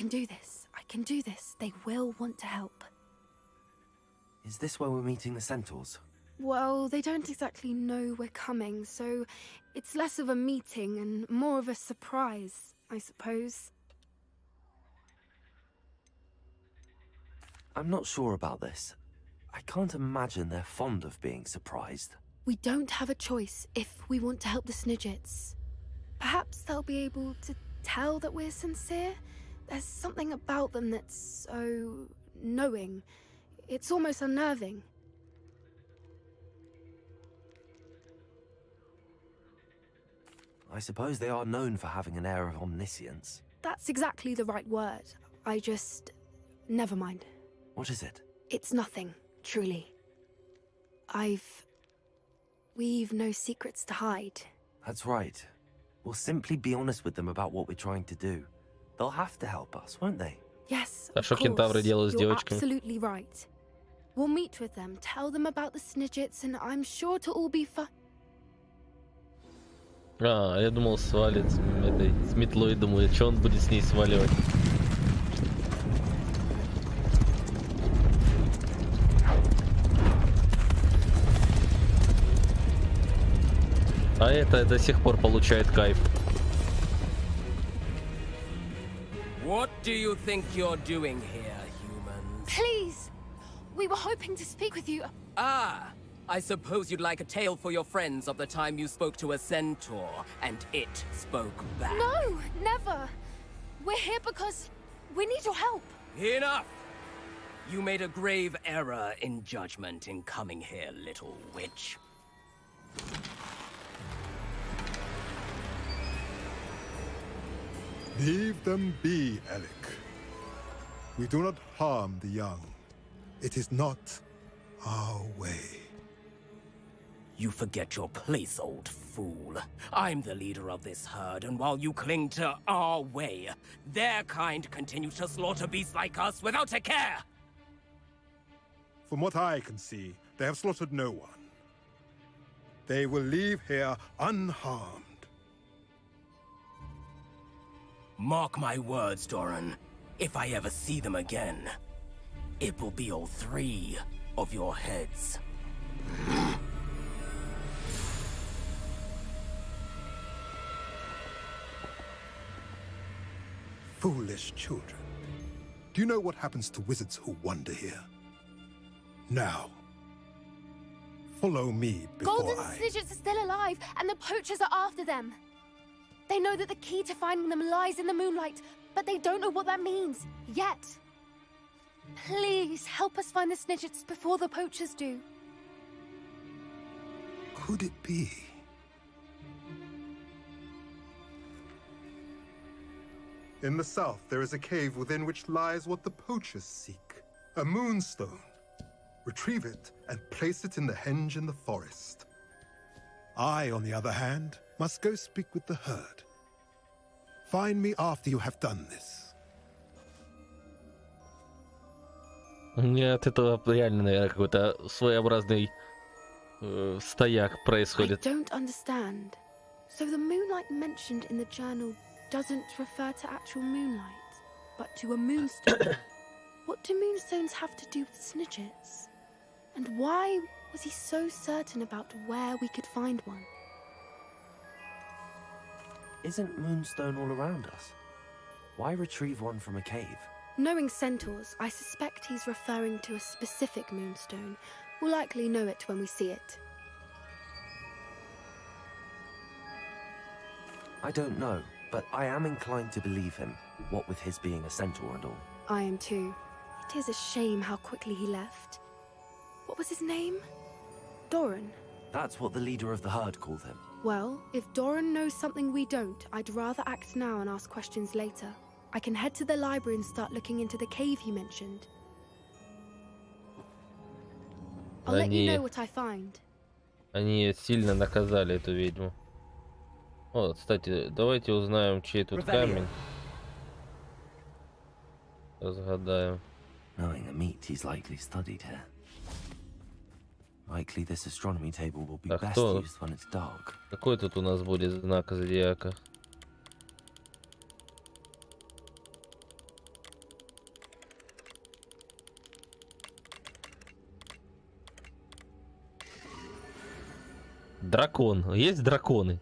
can do this. I can do this. They will want to help. Is this where we're meeting the centaurs? Well, they don't exactly know we're coming, so it's less of a meeting and more of a surprise, I suppose. I'm not sure about this. I can't imagine they're fond of being surprised. We don't have a choice if we want to help the Snidgets. Perhaps they'll be able to tell that we're sincere. There's something about them that's so knowing. It's almost unnerving. I suppose they are known for having an air of omniscience. That's exactly the right word. I just... never mind. What is it? It's nothing, truly. We've no secrets to hide. That's right. We'll simply be honest with them about what we're trying to do. They'll have to help us, won't they? Yes, А of что кентавры делают с course. You're девочками? absolutely right. We'll meet with them, tell them about the Snidgets, and I'm sure to all be fine. А, я думал, свалит с метлой, думаю, что он будет с ней сваливать. А это до сих пор получает кайф. What do you think you're doing here, humans? Please! We were hoping to speak with you. Ah, I suppose you'd like a tale for your friends of the time you spoke to a centaur, and it spoke back. No, never! We're here because we need your help. Enough! You made a grave error in judgment in coming here, little witch. Leave them be, Alec. We do not harm the young. It is not our way. You forget your place, old fool. I'm the leader of this herd, and while you cling to our way, their kind continue to slaughter beasts like us without a care! From what I can see, they have slaughtered no one. They will leave here unharmed. Mark my words, Doran. If I ever see them again, it will be all three of your heads. Foolish children. Do you know what happens to wizards who wander here? Now, follow me before Golden Snidgets are still alive, and the poachers are after them. They know that the key to finding them lies in the moonlight, but they don't know what that means, yet. Please, help us find the Snidgets before the poachers do. Could it be? In the south, there is a cave within which lies what the poachers seek. A moonstone. Retrieve it and place it in the henge in the forest. I, on the other hand, must go speak with the herd. Find me after you have done this. Нет, это реально, наверное, какой-то своеобразный стояк происходит. I don't understand. So the moonlight mentioned in the journal doesn't refer to actual moonlight, but to a moonstone. What do moonstones have to do with Snidgets? And why was he so certain about where we could find one? Isn't Moonstone all around us? Why retrieve one from a cave? Knowing centaurs, I suspect he's referring to a specific moonstone. We'll likely know it when we see it. I don't know, but I am inclined to believe him, what with his being a centaur and all. I am too. It is a shame how quickly he left. What was his name? Doran? That's what the leader of the herd called him. Well, if Doran knows something we don't, I'd rather act now and ask questions later. I can head to the library and start looking into the cave he mentioned. I'll let you know what I find. Они сильно наказали эту ведьму. Вот, кстати, давайте узнаем, чей тут камень. Разгадаем. Knowing the meat he's likely studied here. Likely this astronomy table will be best used when it's dark. Какой тут у нас будет знак зодиака? Дракон. Есть драконы.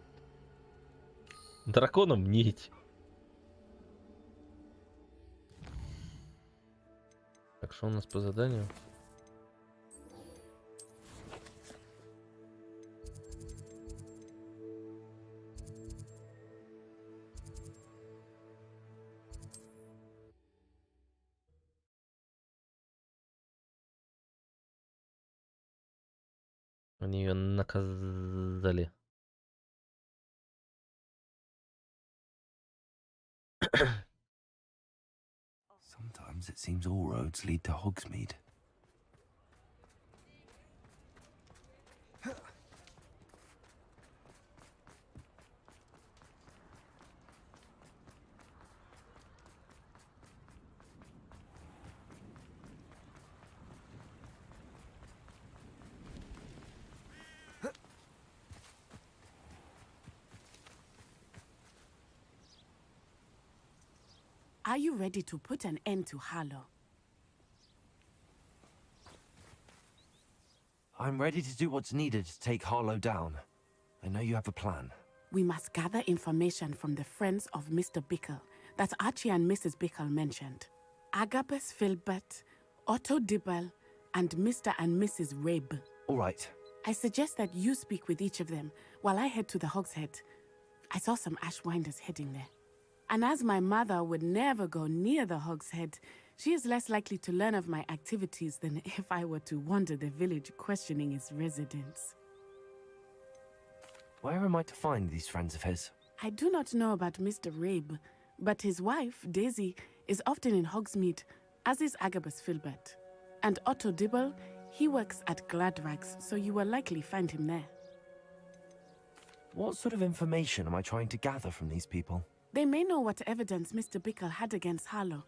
Драконом нить. Так, что у нас по заданию? Они ее наказали. Sometimes it seems all roads lead to Hogsmeade. Are you ready to put an end to Harlow? I'm ready to do what's needed to take Harlow down. I know you have a plan. We must gather information from the friends of Mr. Bickle that Archie and Mrs. Bickle mentioned. Agabus Filbert, Otto Dibble, and Mr. and Mrs. Rabe. All right. I suggest that you speak with each of them while I head to the Hogshead. I saw some Ashwinders heading there. And as my mother would never go near the Hogshead, she is less likely to learn of my activities than if I were to wander the village questioning its residents. Where am I to find these friends of his? I do not know about Mr. Rabe, but his wife, Daisy, is often in Hogsmeade, as is Agabus Filbert. And Otto Dibble, he works at Gladrags, so you will likely find him there. What sort of information am I trying to gather from these people? They may know what evidence Mr. Bickle had against Harlow,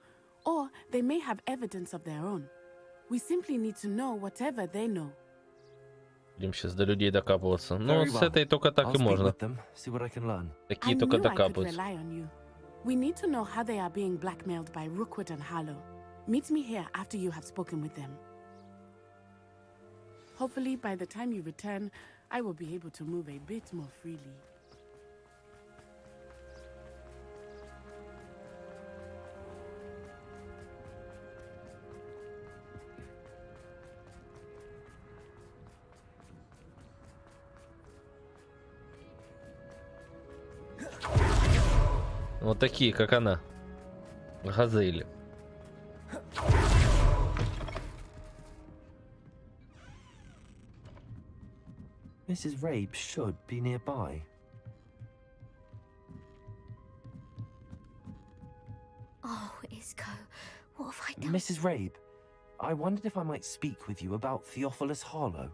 or they may have evidence of their own. We simply need to know whatever they know. Будем сейчас до людей докапываться. Ну, с этой только так и можно. Такие только докапываются. We need to know how they are being blackmailed by Rookwood and Harlow. Meet me here after you have spoken with them. Hopefully, by the time you return, I will be able to move a bit more freely. Вот такие, как она. Газели. Mrs. Rabe should be nearby. Oh, Isco, what have I done? Mrs. Rabe, I wondered if I might speak with you about Theophilus Harlow.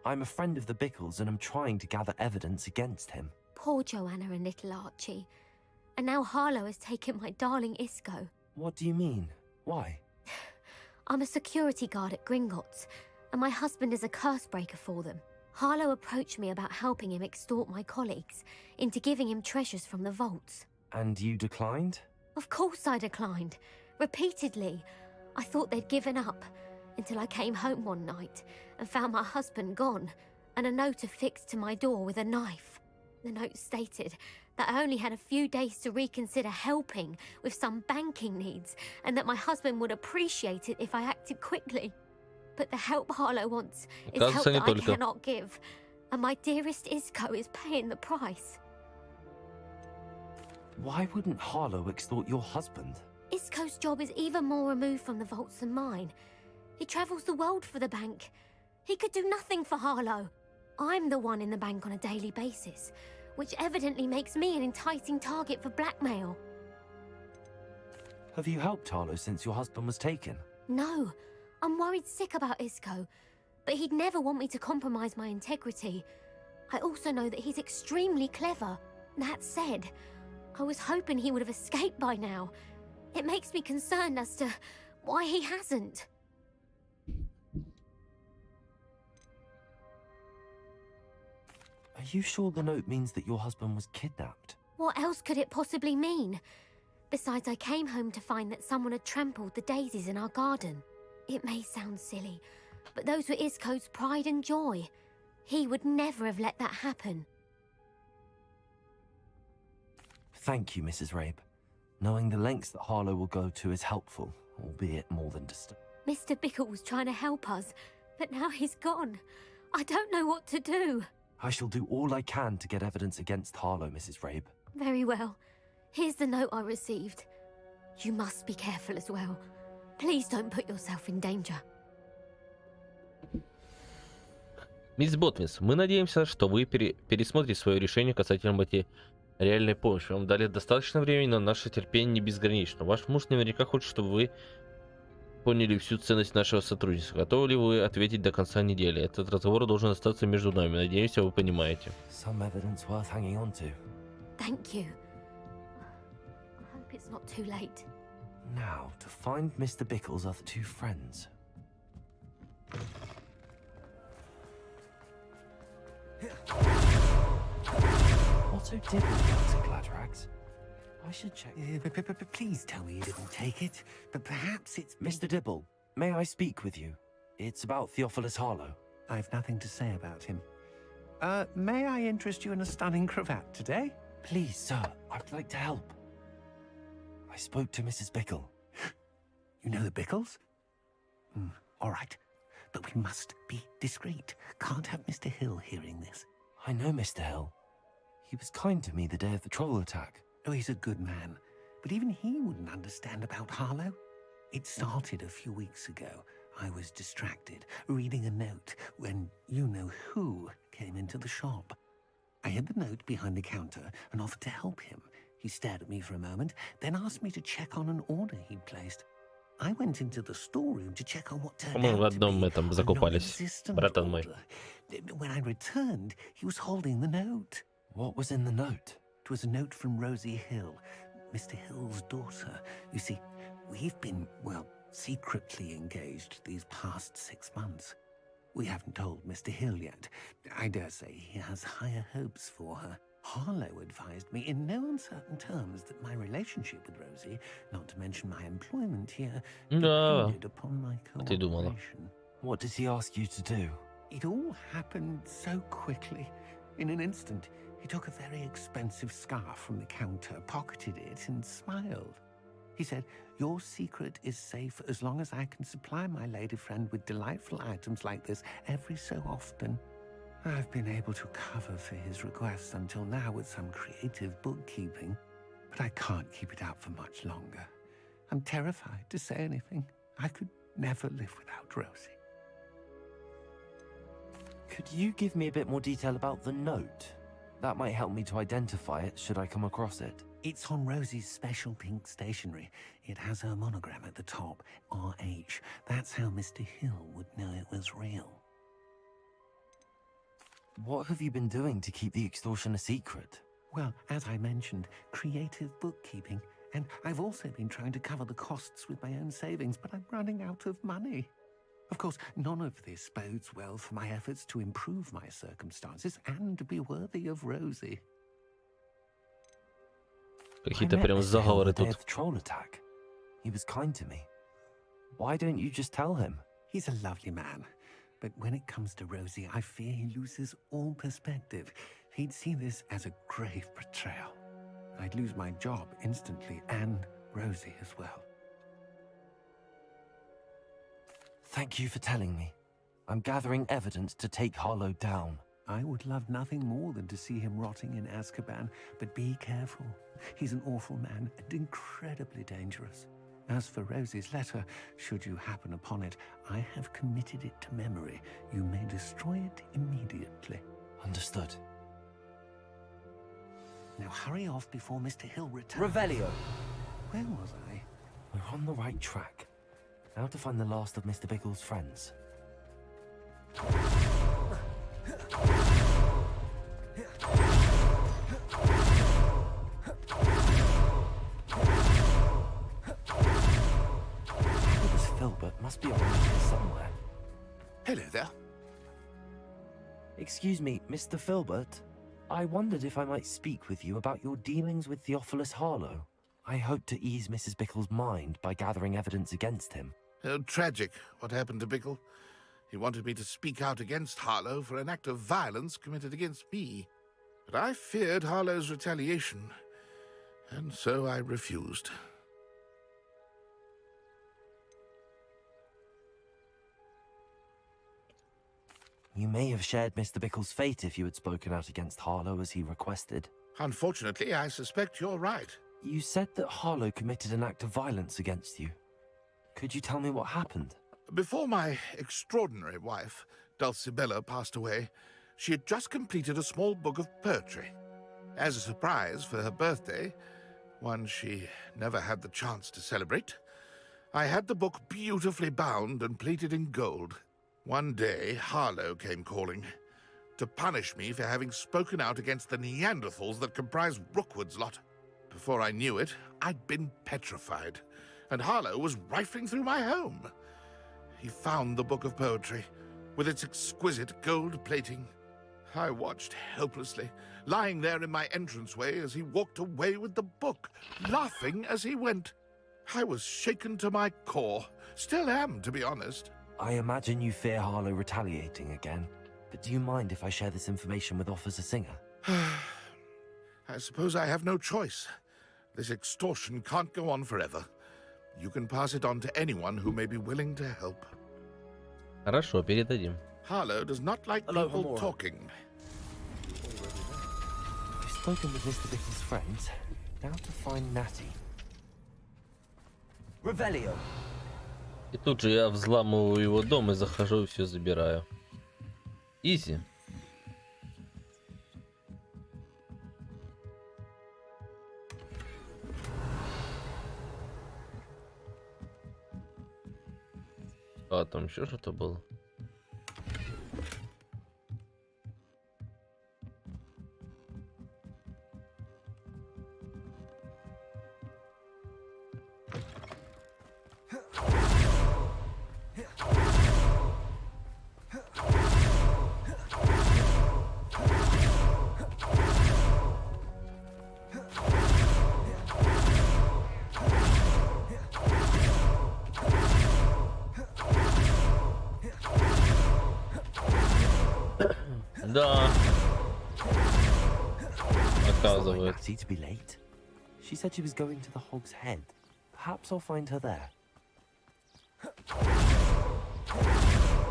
I'm a friend of the Bickles and I'm trying to gather evidence against him. Poor Joanna and little Archie. And now Harlow has taken my darling Isco. What do you mean? Why? I'm a security guard at Gringotts, and my husband is a curse breaker for them. Harlow approached me about helping him extort my colleagues into giving him treasures from the vaults. And you declined? Of course I declined. Repeatedly. I thought they'd given up, until I came home one night and found my husband gone, and a note affixed to my door with a knife. The note stated that I only had a few days to reconsider helping with some banking needs, and that my husband would appreciate it if I acted quickly. But the help Harlow wants is help that I cannot give, and my dearest Isco is paying the price. Why wouldn't Harlow extort your husband? Isco's job is even more removed from the vaults than mine. He travels the world for the bank. He could do nothing for Harlow. I'm the one in the bank on a daily basis, which evidently makes me an enticing target for blackmail. Have you helped Harlow since your husband was taken? No, I'm worried sick about Isco, but he'd never want me to compromise my integrity. I also know that he's extremely clever. That said, I was hoping he would have escaped by now. It makes me concerned as to why he hasn't. Are you sure the note means that your husband was kidnapped? What else could it possibly mean? Besides, I came home to find that someone had trampled the daisies in our garden. It may sound silly, but those were Isco's pride and joy. He would never have let that happen. Thank you, Mrs. Rabe. Knowing the lengths that Harlow will go to is helpful, albeit more than distant. Mr. Bickle was trying to help us, but now he's gone. I don't know what to do. I shall do all I can to get evidence against Harlow, Mrs. Rabe. Very well. Here's the note I received. You must be careful as well. Please don't put yourself in danger. Мисс Ботвинс, мы надеемся, что вы пересмотрите свое решение касательно материальной помощи. Вам дали достаточно времени, но наше терпение не безгранично. Ваш муж наверняка хочет, чтобы вы поняли всю ценность нашего сотрудничества. Готовы ли вы ответить до конца недели? Этот разговор должен остаться между нами. Надеюсь, вы понимаете. Some evidence worth hanging on to. Thank you. I hope it's not too late. Now, to find Mr. Bickle's other two friends. Otto did want to Gladrags. I should check. Please tell me you didn't take it. But perhaps it's... Mr. Dibble, may I speak with you? It's about Theophilus Harlow. I've nothing to say about him. May I interest you in a stunning cravat today? Please, sir, I'd like to help. I spoke to Mrs. Bickle. You know the Bickles? All right. But we must be discreet. Can't have Mr. Hill hearing this. I know Mr. Hill. He was kind to me the day of the troll attack. Oh, he's a good man. But even he wouldn't understand about Harlow. It started a few weeks ago. I was distracted, reading a note, when you-know-who came into the shop. I hid the note behind the counter and offered to help him. He stared at me for a moment, then asked me to check on an order he'd placed. I went into the storeroom to check on what turned out to be a non-existent order. When I returned, he was holding the note. What was in the note? It was a note from Rosie Hill, Mr. Hill's daughter. You see, we've been, well, secretly engaged these past 6 months. We haven't told Mr. Hill yet. I dare say he has higher hopes for her. Harlow advised me in no uncertain terms that my relationship with Rosie, not to mention my employment here, depended upon my cooperation. What did he ask you to do? It all happened so quickly. In an instant, he took a very expensive scarf from the counter, pocketed it, and smiled. He said, "Your secret is safe as long as I can supply my lady friend with delightful items like this every so often." I've been able to cover for his requests until now with some creative bookkeeping, but I can't keep it out for much longer. I'm terrified to say anything. I could never live without Rosie. Could you give me a bit more detail about the note? That might help me to identify it should I come across it. It's on Rosie's special pink stationery. It has her monogram at the top, RH. That's how Mr. Hill would know it was real. What have you been doing to keep the extortion a secret? Well, as I mentioned, creative bookkeeping. And I've also been trying to cover the costs with my own savings, but I'm running out of money. Of course, none of this bodes well for my efforts to improve my circumstances and to be worthy of Rosie. Какие-то прям заговоры тут. Troll attack. He was kind to me. Why don't you just tell him? He's a lovely man. But when it comes to Rosie, I fear he loses all perspective. He'd see this as a grave betrayal. I'd lose my job instantly, and Rosie as well. Thank you for telling me. I'm gathering evidence to take Harlow down. I would love nothing more than to see him rotting in Azkaban, but be careful. He's an awful man and incredibly dangerous. As for Rosie's letter, should you happen upon it, I have committed it to memory. You may destroy it immediately. Understood. Now hurry off before Mr. Hill returns. Revelio. Where was I? We're on the right track. Now to find the last of Mr. Bickle's friends. Filbert must be around here somewhere. Hello there. Excuse me, Mr. Filbert. I wondered if I might speak with you about your dealings with Theophilus Harlow. I hope to ease Mrs. Bickle's mind by gathering evidence against him. Tragic, what happened to Bickle. He wanted me to speak out against Harlow for an act of violence committed against me. But I feared Harlow's retaliation, and so I refused. You may have shared Mr. Bickle's fate if you had spoken out against Harlow as he requested. Unfortunately, I suspect you're right. You said that Harlow committed an act of violence against you. Could you tell me what happened? Before my extraordinary wife, Dulcibella, passed away, she had just completed a small book of poetry. As a surprise for her birthday, one she never had the chance to celebrate, I had the book beautifully bound and plated in gold. One day, Harlow came calling to punish me for having spoken out against the Neanderthals that comprise Rookwood's lot. Before I knew it, I'd been petrified, and Harlow was rifling through my home. He found the book of poetry, with its exquisite gold plating. I watched helplessly, lying there in my entranceway as he walked away with the book, laughing as he went. I was shaken to my core. Still am, to be honest. I imagine you fear Harlow retaliating again, but do you mind if I share this information with Officer Singer? I suppose I have no choice. This extortion can't go on forever. You can pass it on to anyone who may be willing to help. Хорошо, передадим. Harlow does not like people talking. I've spoken with Mr. Bickle's friends. Now to find Natty. Revelio. И тут же я взламываю его дом и захожу и все забираю. Изи. А там еще что-то было? Да. Оказывается. To be late. She said she was going to the Hog's Head. Perhaps I'll find her there.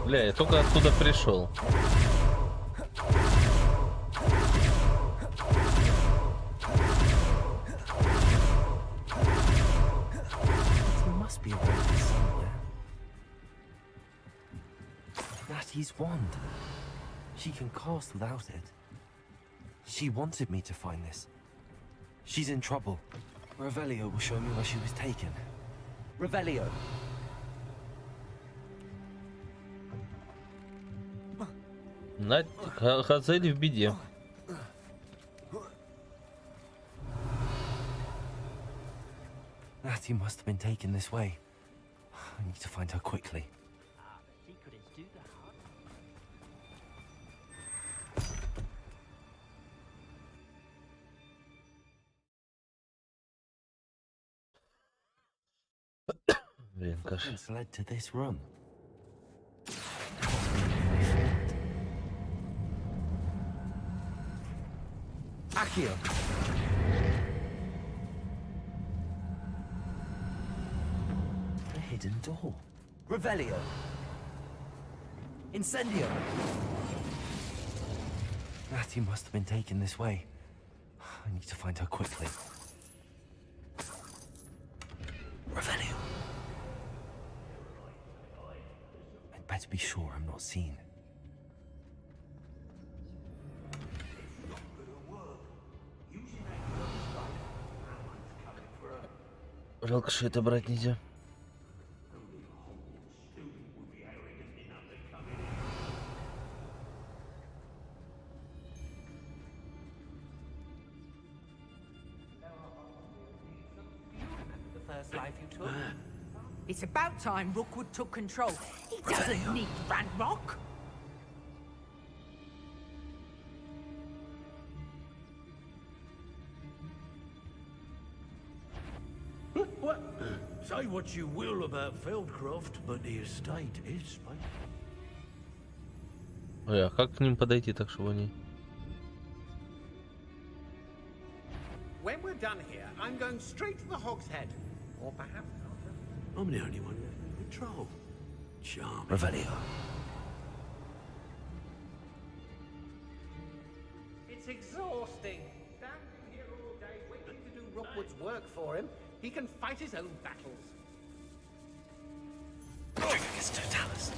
Бля, я только оттуда пришел. He must be around here somewhere. Natty's wand. She can cast without it. She wanted me to find this. She's in trouble. Revelio will show me where she was taken. Revelio. Хазель в беде. Natty must have been taken this way. I need to find her quickly. Блин, каша. It's led to this room. Accio. A hidden door. Revelio. Incendio. Natty must have been taken this way. I need to find her quickly. Revelio. I'd better be sure I'm not seen. Жалко, что это брать нельзя. It's about time Rookwood took control. He doesn't need Ranrock. What? Say what you will about Feldcroft, but the estate is spacious. Ой, а как к ним подойти так, чтобы они... When we're done here, I'm going straight to the Hog's Head. Or perhaps after. I'm the only one left in patrol. Charming. Revelio. It's exhausting. Standing here all day waiting to do Rookwood's work for him. He can fight his own battles. Dricus Totalis.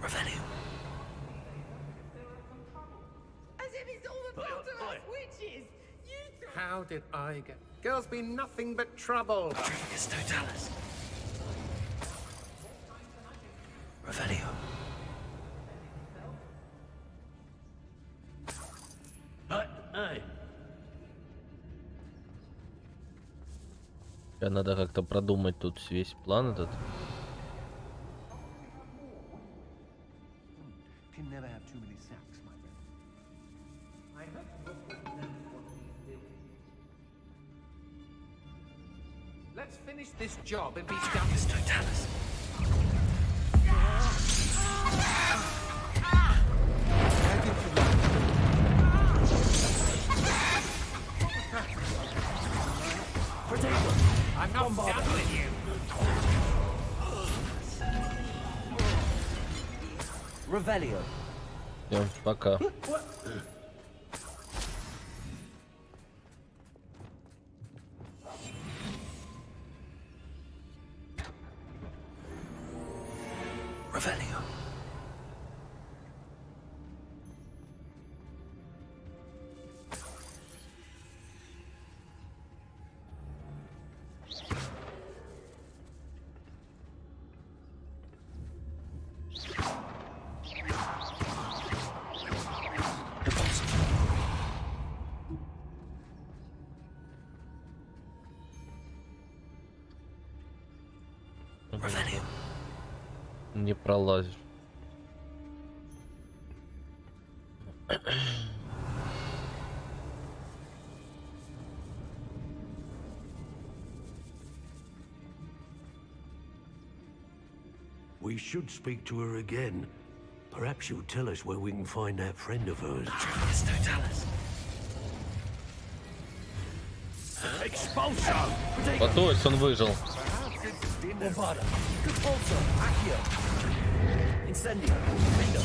Revelio. As if it's all about us witches. You How did I get... Girls be nothing but trouble. Dricus Totalis. Revelio. Hey. Надо как-то продумать тут весь план этот. Can never have too many sacks, my friend. I hope Rookwood knows what he's doing. Let's finish this job and be done with Totalis. I'm not done with you. Revelio. Всем пока. Revelio. Не пролазишь. We should speak to her again. Perhaps she'll tell us where we can find that friend of hers. Expulso! Потось он выжил. Bombarda. Repulso. Accio. Incendio. Rindo.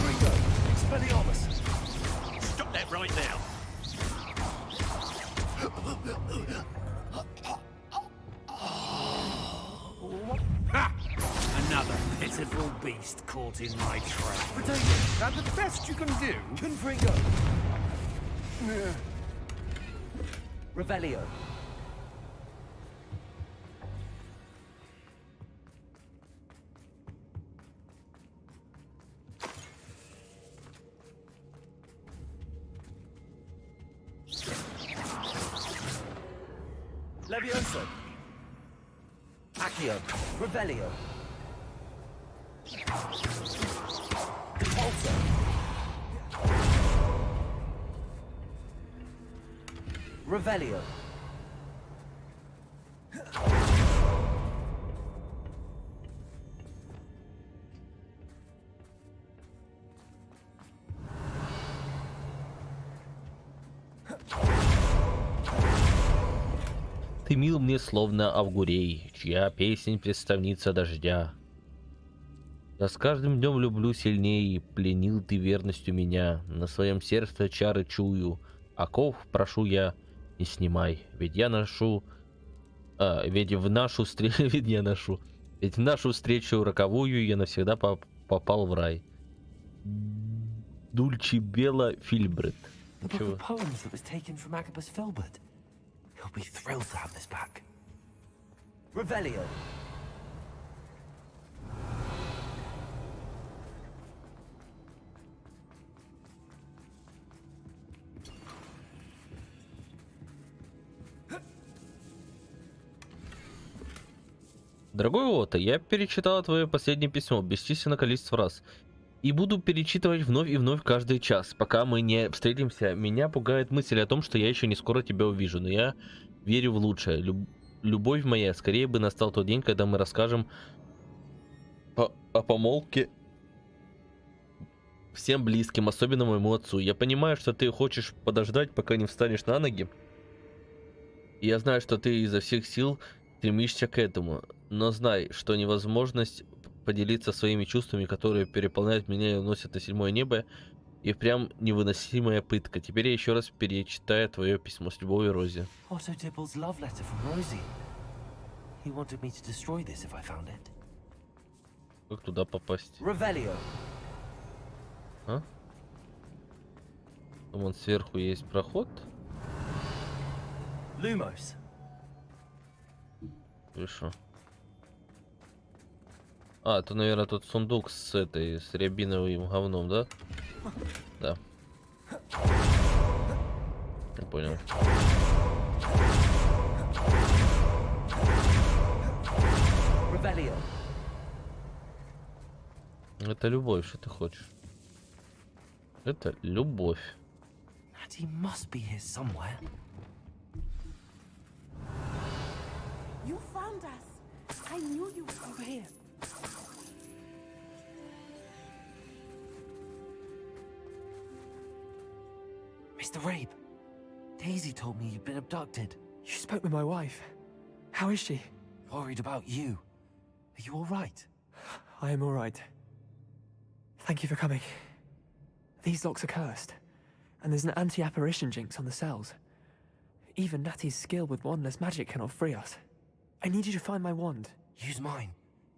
Rindo. Expelliarmus. Stop that right now! Ha! Another pitiful beast caught in my trap. Now the best you can do... Confringo. Revelio. Levioso. Accio. Revelio. Repulso. Revelio. Ты мил мне словно Авгурей, чья песнь представница дождя. Я с каждым днем люблю сильней, пленил ты верностью меня, на своем сердце чары чую, оков прошу я, не снимай, ведь я ношу, ведь в нашу встречу роковую я навсегда попал в рай. Дульчи Бела Фильбред. The book of poems that was taken from Agabus Filbert. He'll be thrilled to have this back. Revelio. Дорогой Ота, я перечитал твое последнее письмо бесчисленное количество раз. И буду перечитывать вновь и вновь каждый час, пока мы не встретимся. Меня пугает мысль о том, что я еще не скоро тебя увижу, но я верю в лучшее. Любовь моя, скорее бы настал тот день, когда мы расскажем о помолвке всем близким, особенно моему отцу. Я понимаю, что ты хочешь подождать, пока не встанешь на ноги. И я знаю, что ты изо всех сил стремишься к этому. Но знай, что невозможность поделиться своими чувствами, которые переполняют меня и уносят на седьмое небо, и прям невыносимая пытка. Теперь я еще раз перечитаю твое письмо с любовью, Рози. Otto Dibble's love letter from Rosie. He wanted me to destroy this if I found it. Как туда попасть? Revelio. А? Вон сверху есть проход. Lumos. Хорошо. А, это, наверное, тот сундук с этой, с рябиновым говном, да? Да. Я понял. Revelio. Это любовь, что ты хочешь? Это любовь. Natty must be here somewhere. You found us. I knew you were here. Mr. Rabe, Daisy told me you'd been abducted. You spoke with my wife. How is she? Worried about you. Are you all right? I am all right. Thank you for coming. These locks are cursed, and there's an anti-apparition jinx on the cells. Even Natty's skill with wandless magic cannot free us. I need you to find my wand. Use mine.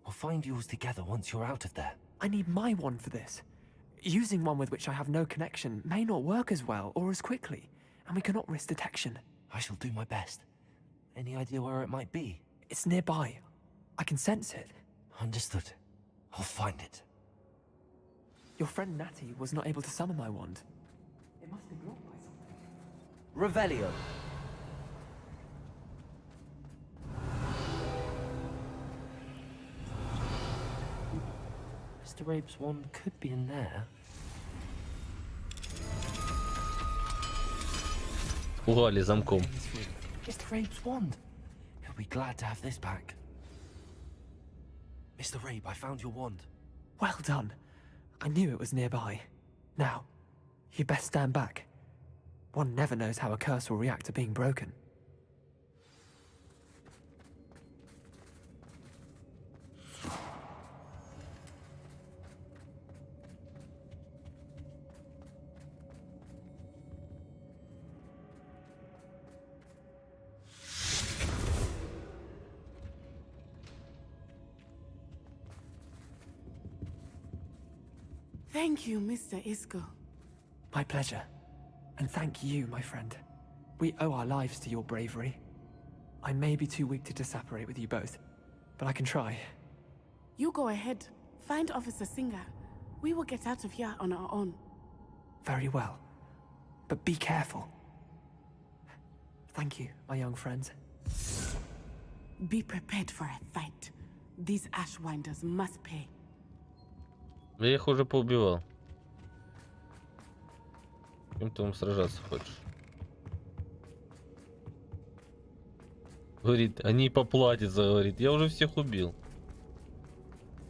We'll find yours together once you're out of there. I need my wand for this. Using one with which I have no connection may not work as well or as quickly, and we cannot risk detection. I shall do my best. Any idea where it might be? It's nearby. I can sense it. Understood. I'll find it. Your friend Natty was not able to summon my wand. It must be blocked by something. Revelio. Mr. Rabe's wand could be in there. Пугали замком. Mr. Rabe's wand. He'll be glad to have this back. Mr. Rabe, I found your wand. Well done. I knew it was nearby. Now, you best stand back. One never knows how a curse will react to being broken. Thank you, Mr. Isco. My pleasure. And thank you, my friend. We owe our lives to your bravery. I may be too weak to disapparate with you both, but I can try. You go ahead. Find Officer Singer. We will get out of here on our own. Very well. But be careful. Thank you, my young friends. Be prepared for a fight. These Ashwinders must pay. Я их уже поубивал. Кем ты там сражаться хочешь? Говорит, они поплатятся, говорит. Я уже всех убил.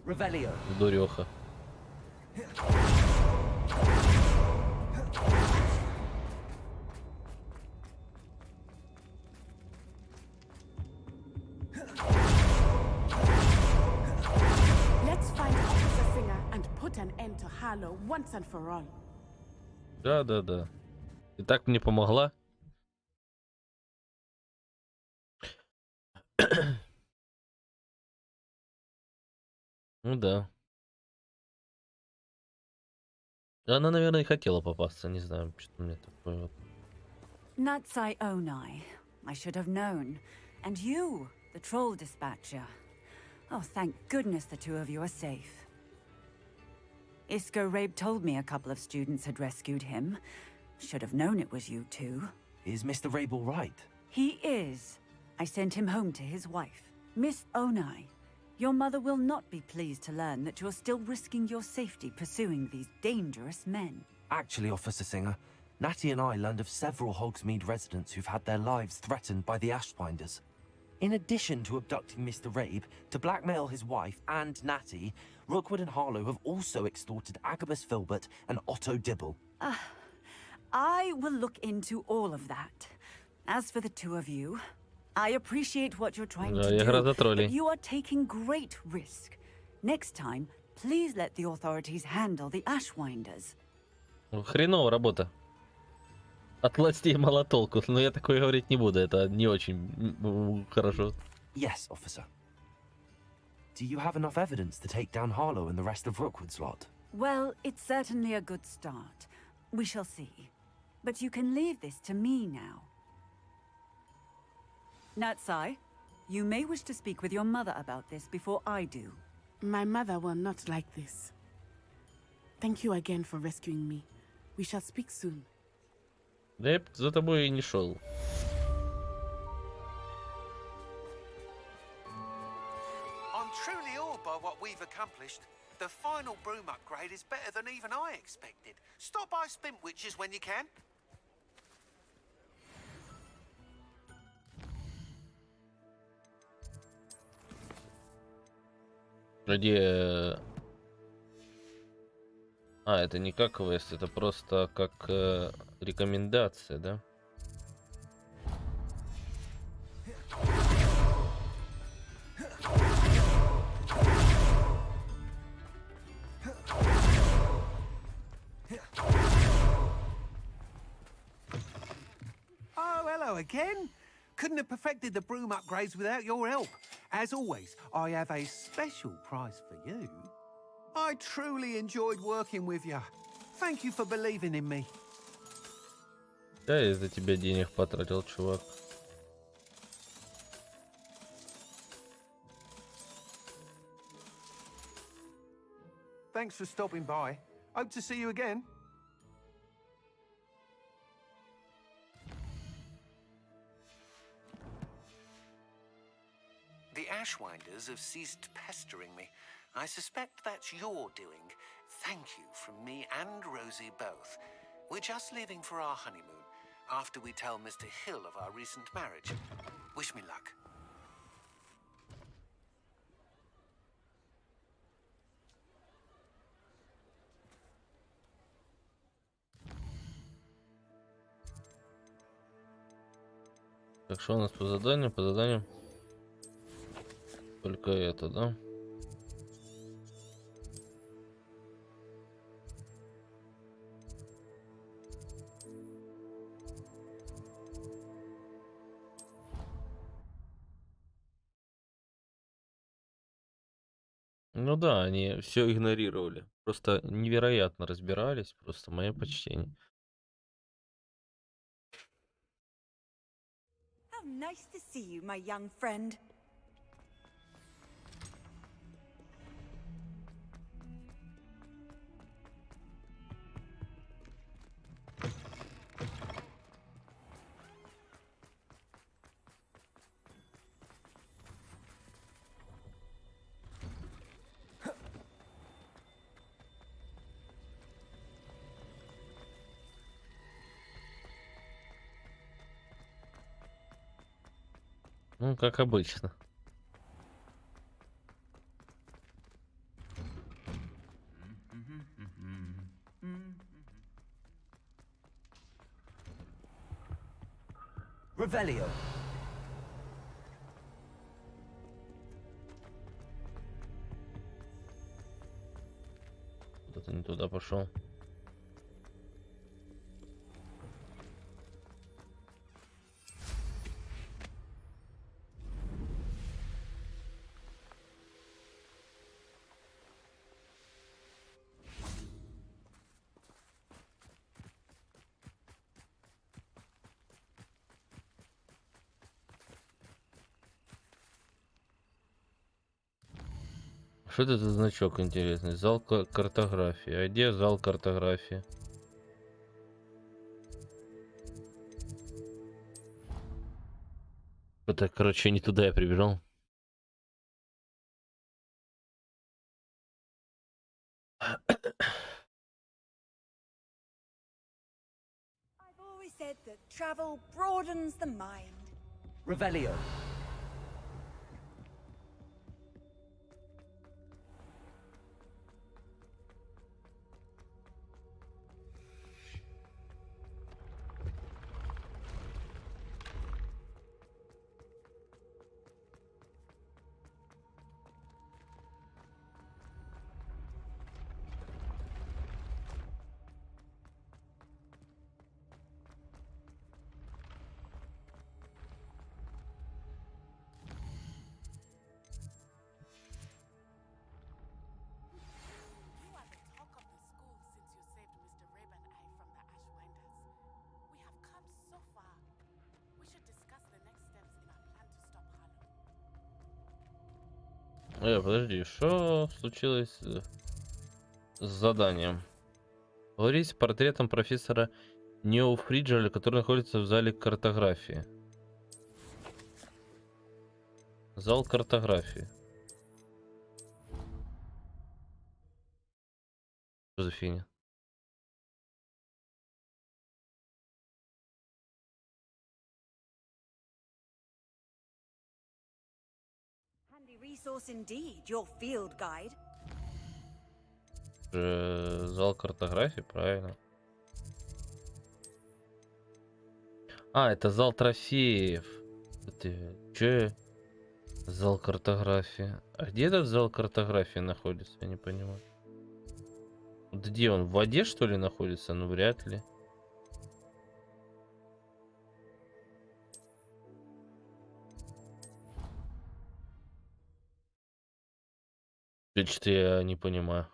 Revelio. Дуреха. Let's find Officer Singer and put an end to Harlow once and for all. Да. И так мне помогла. Ну да. Она, наверное, и хотела попасться, не знаю, что мне такое вот. Natsai Onai. I should have known. And you, the troll dispatcher. Oh, thank goodness the two of you are safe. Isco Rabe told me a couple of students had rescued him. Should have known it was you two. Is Mr. Rabe all right? He is. I sent him home to his wife. Miss Onai, your mother will not be pleased to learn that you're still risking your safety pursuing these dangerous men. Actually, Officer Singer, Natty and I learned of several Hogsmeade residents who've had their lives threatened by the Ashwinders. In addition to abducting Mr. Rabe to blackmail his wife and Natty, Rookwood and Harlow have also extorted Agabus Filbert and Otto Dibble. I will look into all of that. As for the two of you, I appreciate what you're trying to do, but you are taking great risk. Next time, please let the authorities handle the Ashwinders. Хреновая работа. От властей мало толку, но я такое говорить не буду, это не очень хорошо. Yes, officer. Do you have enough evidence to take down Harlow and the rest of Rookwood's lot? Well, it's certainly a good start. We shall see. But you can leave this to me now. Natsai, you may wish to speak with your mother about this before I do. My mother will not like this. Thank you again for rescuing me. We shall speak soon. Да я за тобой и не шел. I'm truly awed by what we've accomplished. The final broom upgrade is better than even I expected. Stop by Spintwitches when you can. Где... А, это не как квест, это просто как рекомендация, да? Oh, hello again. Couldn't have perfected the broom upgrades without your help. As always, I have a special prize for you. I truly enjoyed working with you. Thank you for believing in me. Да, я за тебя денег потратил, чувак. Thanks for stopping by. Hope to see you again. The Ashwinders have ceased pestering me. I suspect that's your doing. Thank you from me and Rosie both. We're just leaving for our honeymoon after we tell Mr. Hill of our recent marriage. Wish me luck. Так что у нас по заданию? По заданию только это, да? Ну да, они все игнорировали. Просто невероятно разбирались. Просто мое почтение. How nice to see you, my young friend. Ну, как обычно. Revelio. Куда-то не туда пошел. Что это за значок интересный? Зал картографии. А где зал картографии? Это, короче, не туда я прибежал. I've always said that travel broadens the mind. Revelio. Подожди, что случилось с заданием? Говорить с портретом профессора Неофриджеля, который находится в зале картографии. Зал картографии. Что за фигня? Resource indeed, your field guide. Зал картографии, правильно. А, это зал трофеев. Че? Зал картографии. А где этот зал картографии находится? Я не понимаю. Где он? В воде, что ли, находится? Ну, вряд ли. Что-то я не понимаю.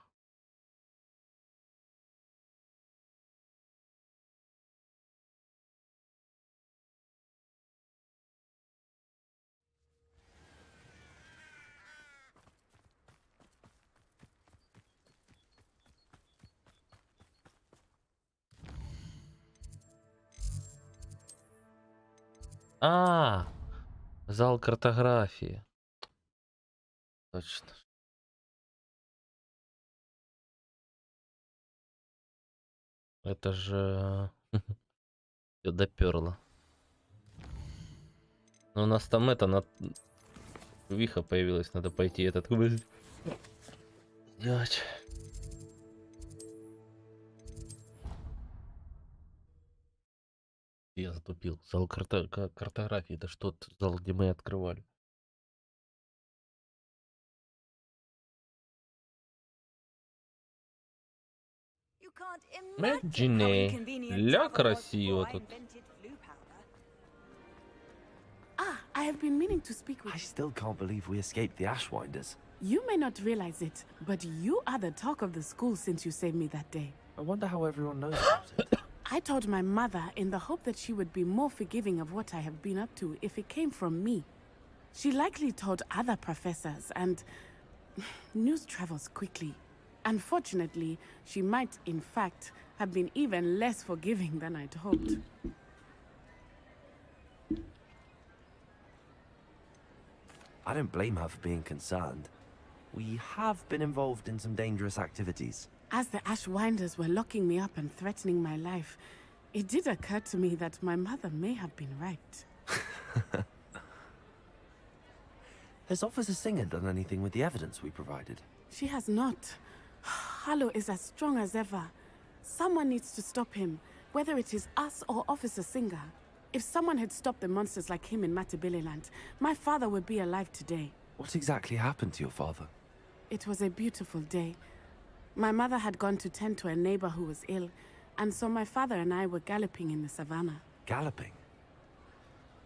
А, зал картографии. Точно. Это же все доперло. Но у нас там это виха появилась, надо пойти этот сделать. Я затупил. Зал картографии. Это что зал, где мы открывали. Мэджини. Ля красиво тут. I have been meaning to speak with I still can't believe we escaped the Ashwinders. you. May not realize it, but you are the talk of the school since you saved me that day. I wonder how everyone knows about it. I told my mother in the hope that she would be more forgiving of what I have been up to if it came from me. She likely told other professors, and news travels quickly. Unfortunately, she might, in fact, have been even less forgiving than I'd hoped. I don't blame her for being concerned. We have been involved in some dangerous activities. As the Ashwinders were locking me up and threatening my life, it did occur to me that my mother may have been right. Has Officer Singer done anything with the evidence we provided? She has not. Harlow is as strong as ever. Someone needs to stop him, whether it is us or Officer Singer. If someone had stopped the monsters like him in Matabeleland, my father would be alive today. What exactly happened to your father? It was a beautiful day. My mother had gone to tend to a neighbor who was ill, and so my father and I were galloping in the savannah. Galloping?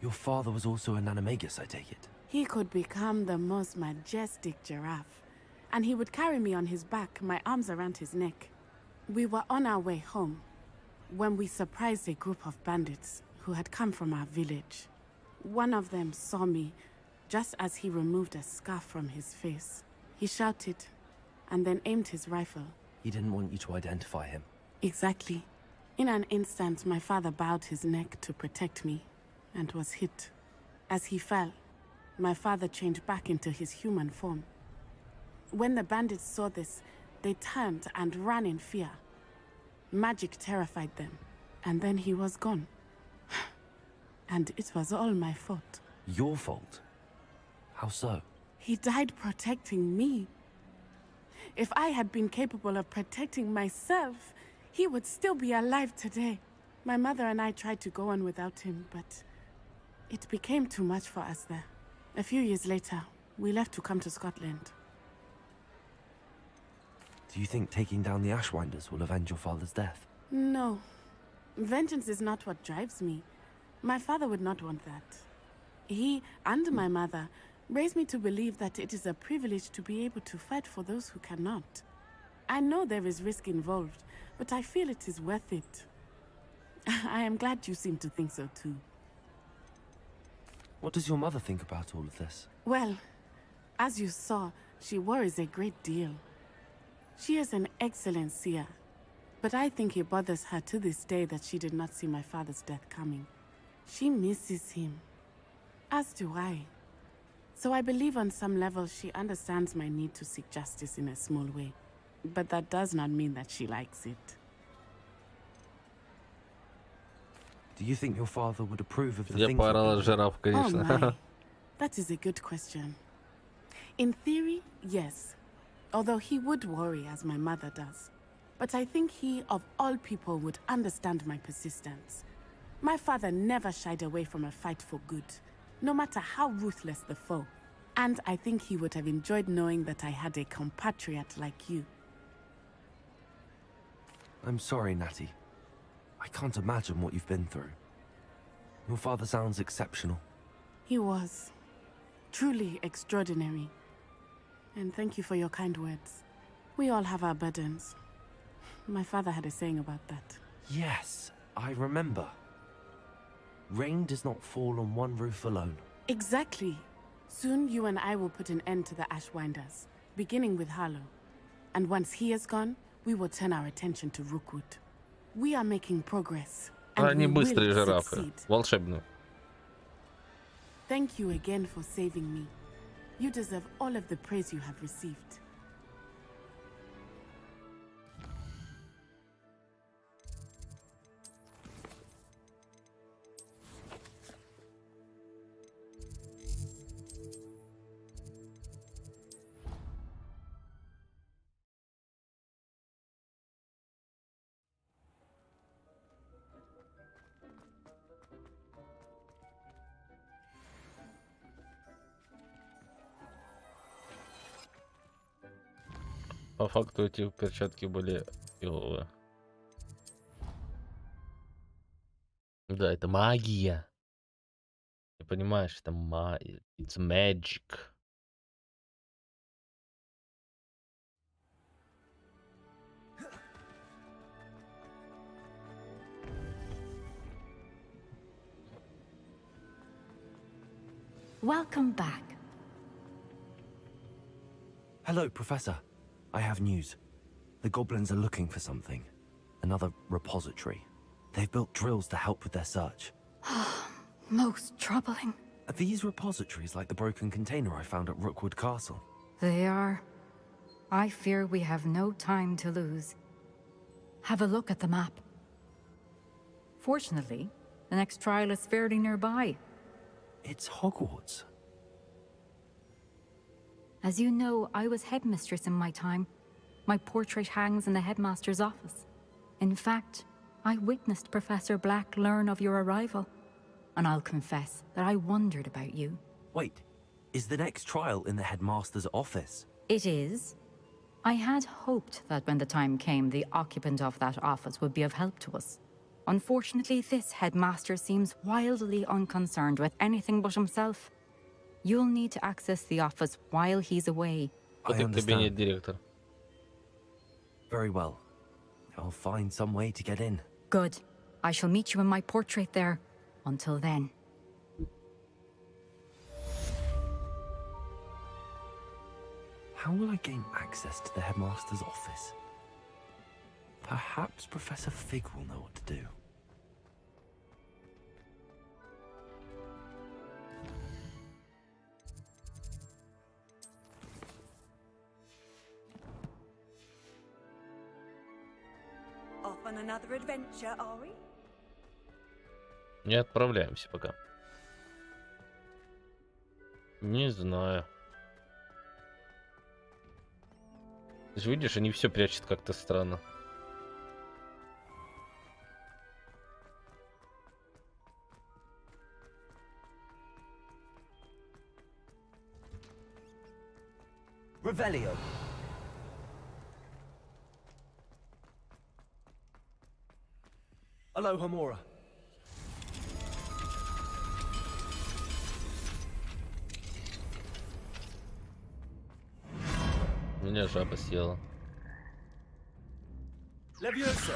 Your father was also an animagus, I take it? He could become the most majestic giraffe, and he would carry me on his back, my arms around his neck. We were on our way home when we surprised a group of bandits who had come from our village. One of them saw me just as he removed a scarf from his face. He shouted and then aimed his rifle. He didn't want you to identify him. Exactly. In an instant, my father bowed his neck to protect me and was hit. As he fell, my father changed back into his human form. When the bandits saw this, they turned and ran in fear. Magic terrified them, and then he was gone. And it was all my fault. Your fault? How so? He died protecting me. If I had been capable of protecting myself, he would still be alive today. My mother and I tried to go on without him, but it became too much for us there. A few years later, we left to come to Scotland. Do you think taking down the Ashwinders will avenge your father's death? No. Vengeance is not what drives me. My father would not want that. He and my mother raised me to believe that it is a privilege to be able to fight for those who cannot. I know there is risk involved, but I feel it is worth it. I am glad you seem to think so too. What does your mother think about all of this? Well, as you saw, she worries a great deal. She is an excellent seer, but I think it bothers her to this day that she did not see my father's death coming. She misses him, as do I. So I believe on some level she understands my need to seek justice in a small way. But that does not mean that she likes it. Do you think your father would approve of the Я things поорал that от жирафа, Oh конечно. my, that is a good question. In theory, yes. Although he would worry as my mother does. But I think he, of all people, would understand my persistence. My father never shied away from a fight for good, no matter how ruthless the foe. And I think he would have enjoyed knowing that I had a compatriot like you. I'm sorry, Natty. I can't imagine what you've been through. Your father sounds exceptional. He was. Truly extraordinary. And thank you for your kind words. We all have our burdens. My father had a saying about that. Yes, I remember. Rain does not fall on one roof alone. Exactly. Soon you and I will put an end to the Ashwinders, beginning with Harlow. And once he is gone, we will turn our attention to Rookwood. We are making progress. And Они we быстрые will жирафы. succeed. Волшебные. Thank you again for saving me. You deserve all of the praise you have received. По факту эти перчатки были фиговые. Да, это магия. Ты понимаешь, это магия. It's magic. Welcome back. Hello, Professor. I have news. The goblins are looking for something. Another repository. They've built drills to help with their search. Most troubling. Are these repositories like the broken container I found at Rookwood Castle? They are. I fear we have no time to lose. Have a look at the map. Fortunately, the next trial is fairly nearby. It's Hogwarts. As you know, I was headmistress in my time. My portrait hangs in the headmaster's office. In fact, I witnessed Professor Black learn of your arrival. And I'll confess that I wondered about you. Wait, is the next trial in the headmaster's office? It is. I had hoped that when the time came, the occupant of that office would be of help to us. Unfortunately, this headmaster seems wildly unconcerned with anything but himself. You'll need to access the office while he's away. I understand. Very well. I'll find some way to get in. Good. I shall meet you in my portrait there. Until then. How will I gain access to the headmaster's office? Perhaps Professor Fig will know what to do. Off on another adventure, are we? Не отправляемся пока. Не знаю. Ты же видишь, они все прячут как-то странно. Revelio. Aloha Mora. Меня жаба съела. Levioso.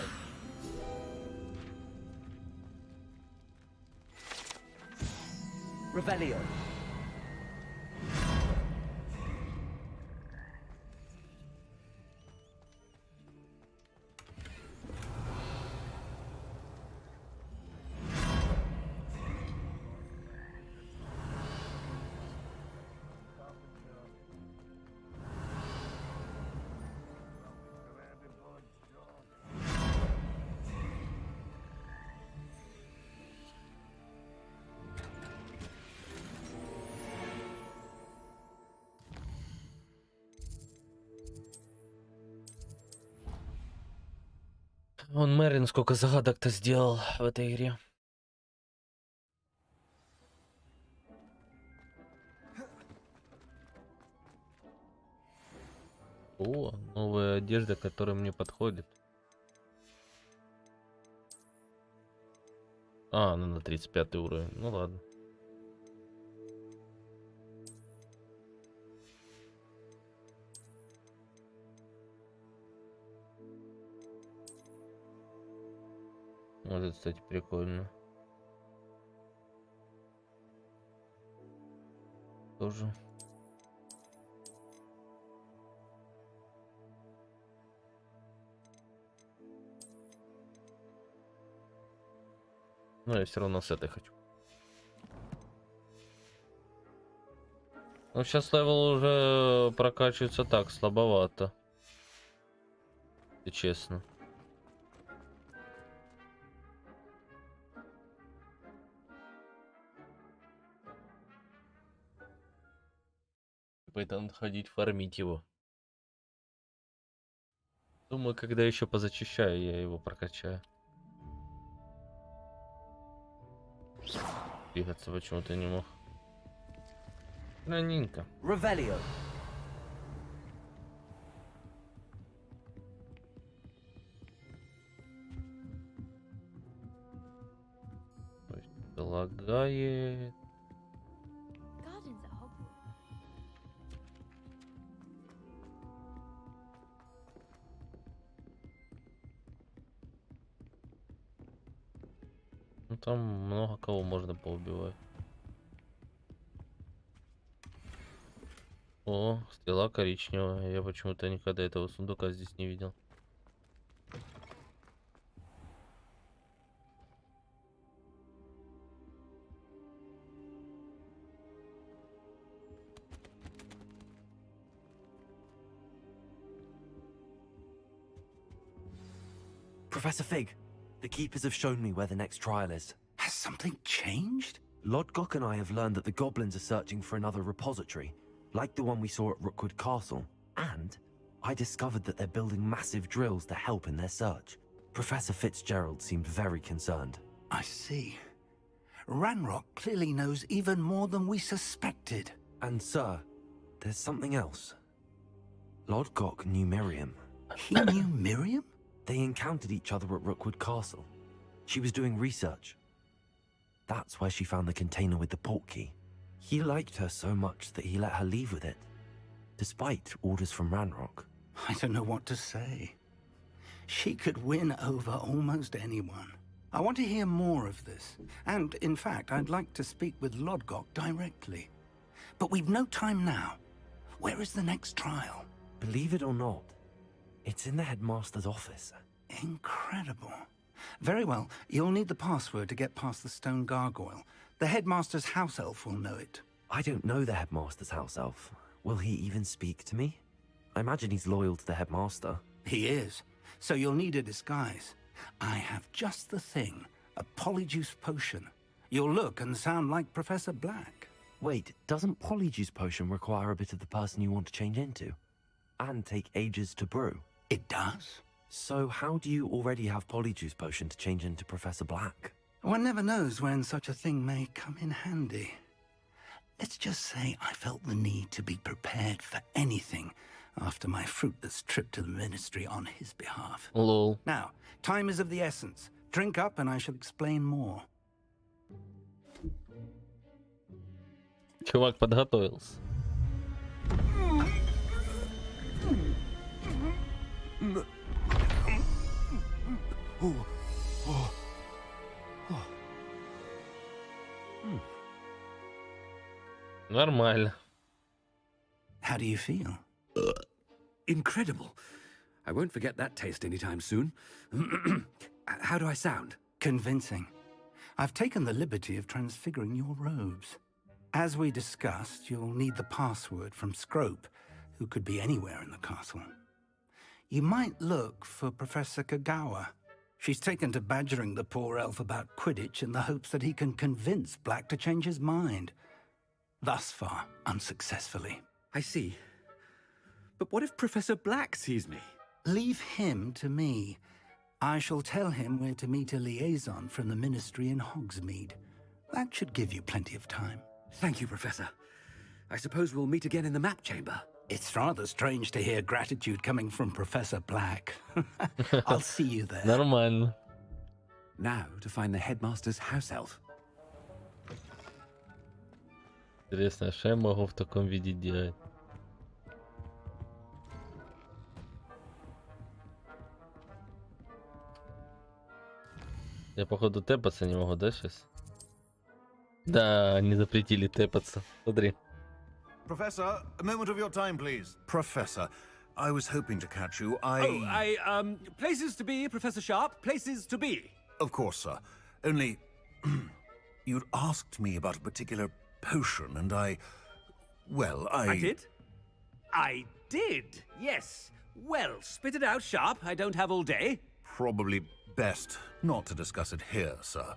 Revelio. Он Мэрин сколько загадок-то сделал в этой игре. О, новая одежда, которая мне подходит. А, она на 35 уровень. Ну ладно. Вот это, кстати, прикольно. Тоже. Но я все равно с этой хочу. Ну, сейчас левел уже прокачивается так, слабовато. Если честно. Поэтому надо ходить фармить его. Думаю, когда еще позачищаю, я его прокачаю. Двигаться почему-то не мог. Раненько. Revelio. Лагает. Ну там много кого можно поубивать. О, стрела коричневая. Я почему-то никогда этого сундука здесь не видел. Professor Fig, the keepers have shown me where the next trial is. Has something changed? Lodgok and I have learned that the goblins are searching for another repository, like the one we saw at Rookwood Castle. And I discovered that they're building massive drills to help in their search. Professor Fitzgerald seemed very concerned. I see. Ranrock clearly knows even more than we suspected. And sir, there's something else. Lodgok knew Miriam. He knew Miriam? They encountered each other at Rookwood Castle. She was doing research. That's where she found the container with the port key. He liked her so much that he let her leave with it, despite orders from Ranrock. I don't know what to say. She could win over almost anyone. I want to hear more of this. And, in fact, I'd like to speak with Lodgok directly. But we've no time now. Where is the next trial? Believe it or not, it's in the headmaster's office. Incredible. Very well. You'll need the password to get past the stone gargoyle. The headmaster's house elf will know it. I don't know the headmaster's house elf. Will he even speak to me? I imagine he's loyal to the headmaster. He is. So you'll need a disguise. I have just the thing. A polyjuice potion. You'll look and sound like Professor Black. Wait, doesn't polyjuice potion require a bit of the person you want to change into? And take ages to brew? It does. So how do you already have polyjuice potion to change into Professor Black? One never knows when such a thing may come in handy. Let's just say I felt the need to be prepared for anything after my fruitless trip to the ministry on his behalf. Lol. Now, time is of the essence. Drink up and I shall explain more. Чувак подготовился. Нормально. How do you feel? Incredible. I won't forget that taste anytime soon. How do I sound? Convincing. I've taken the liberty of transfiguring your robes. As we discussed, you'll need the password from Scrope, who could be anywhere in the castle. You might look for Professor Kagawa. She's taken to badgering the poor elf about Quidditch in the hopes that he can convince Black to change his mind. Thus far, unsuccessfully. I see. But what if Professor Black sees me? Leave him to me. I shall tell him where to meet a liaison from the Ministry in Hogsmeade. That should give you plenty of time. Thank you, Professor. I suppose we'll meet again in the map chamber. It's rather strange to hear gratitude coming from Professor Black. I'll see you there. Нормально. Now to find the headmaster's house elf. Интересно, что я могу в таком виде делать? Я походу тэпаться не могу, да, сейчас? Да, они запретили тэпаться. Смотри. Professor, a moment of your time, please. Professor, I was hoping to catch you. Places to be, Professor Sharp. Places to be. Of course, sir. Only, you'd asked me about a particular potion, and I did? I did, yes. Well, spit it out, Sharp. I don't have all day. Probably best not to discuss it here, sir.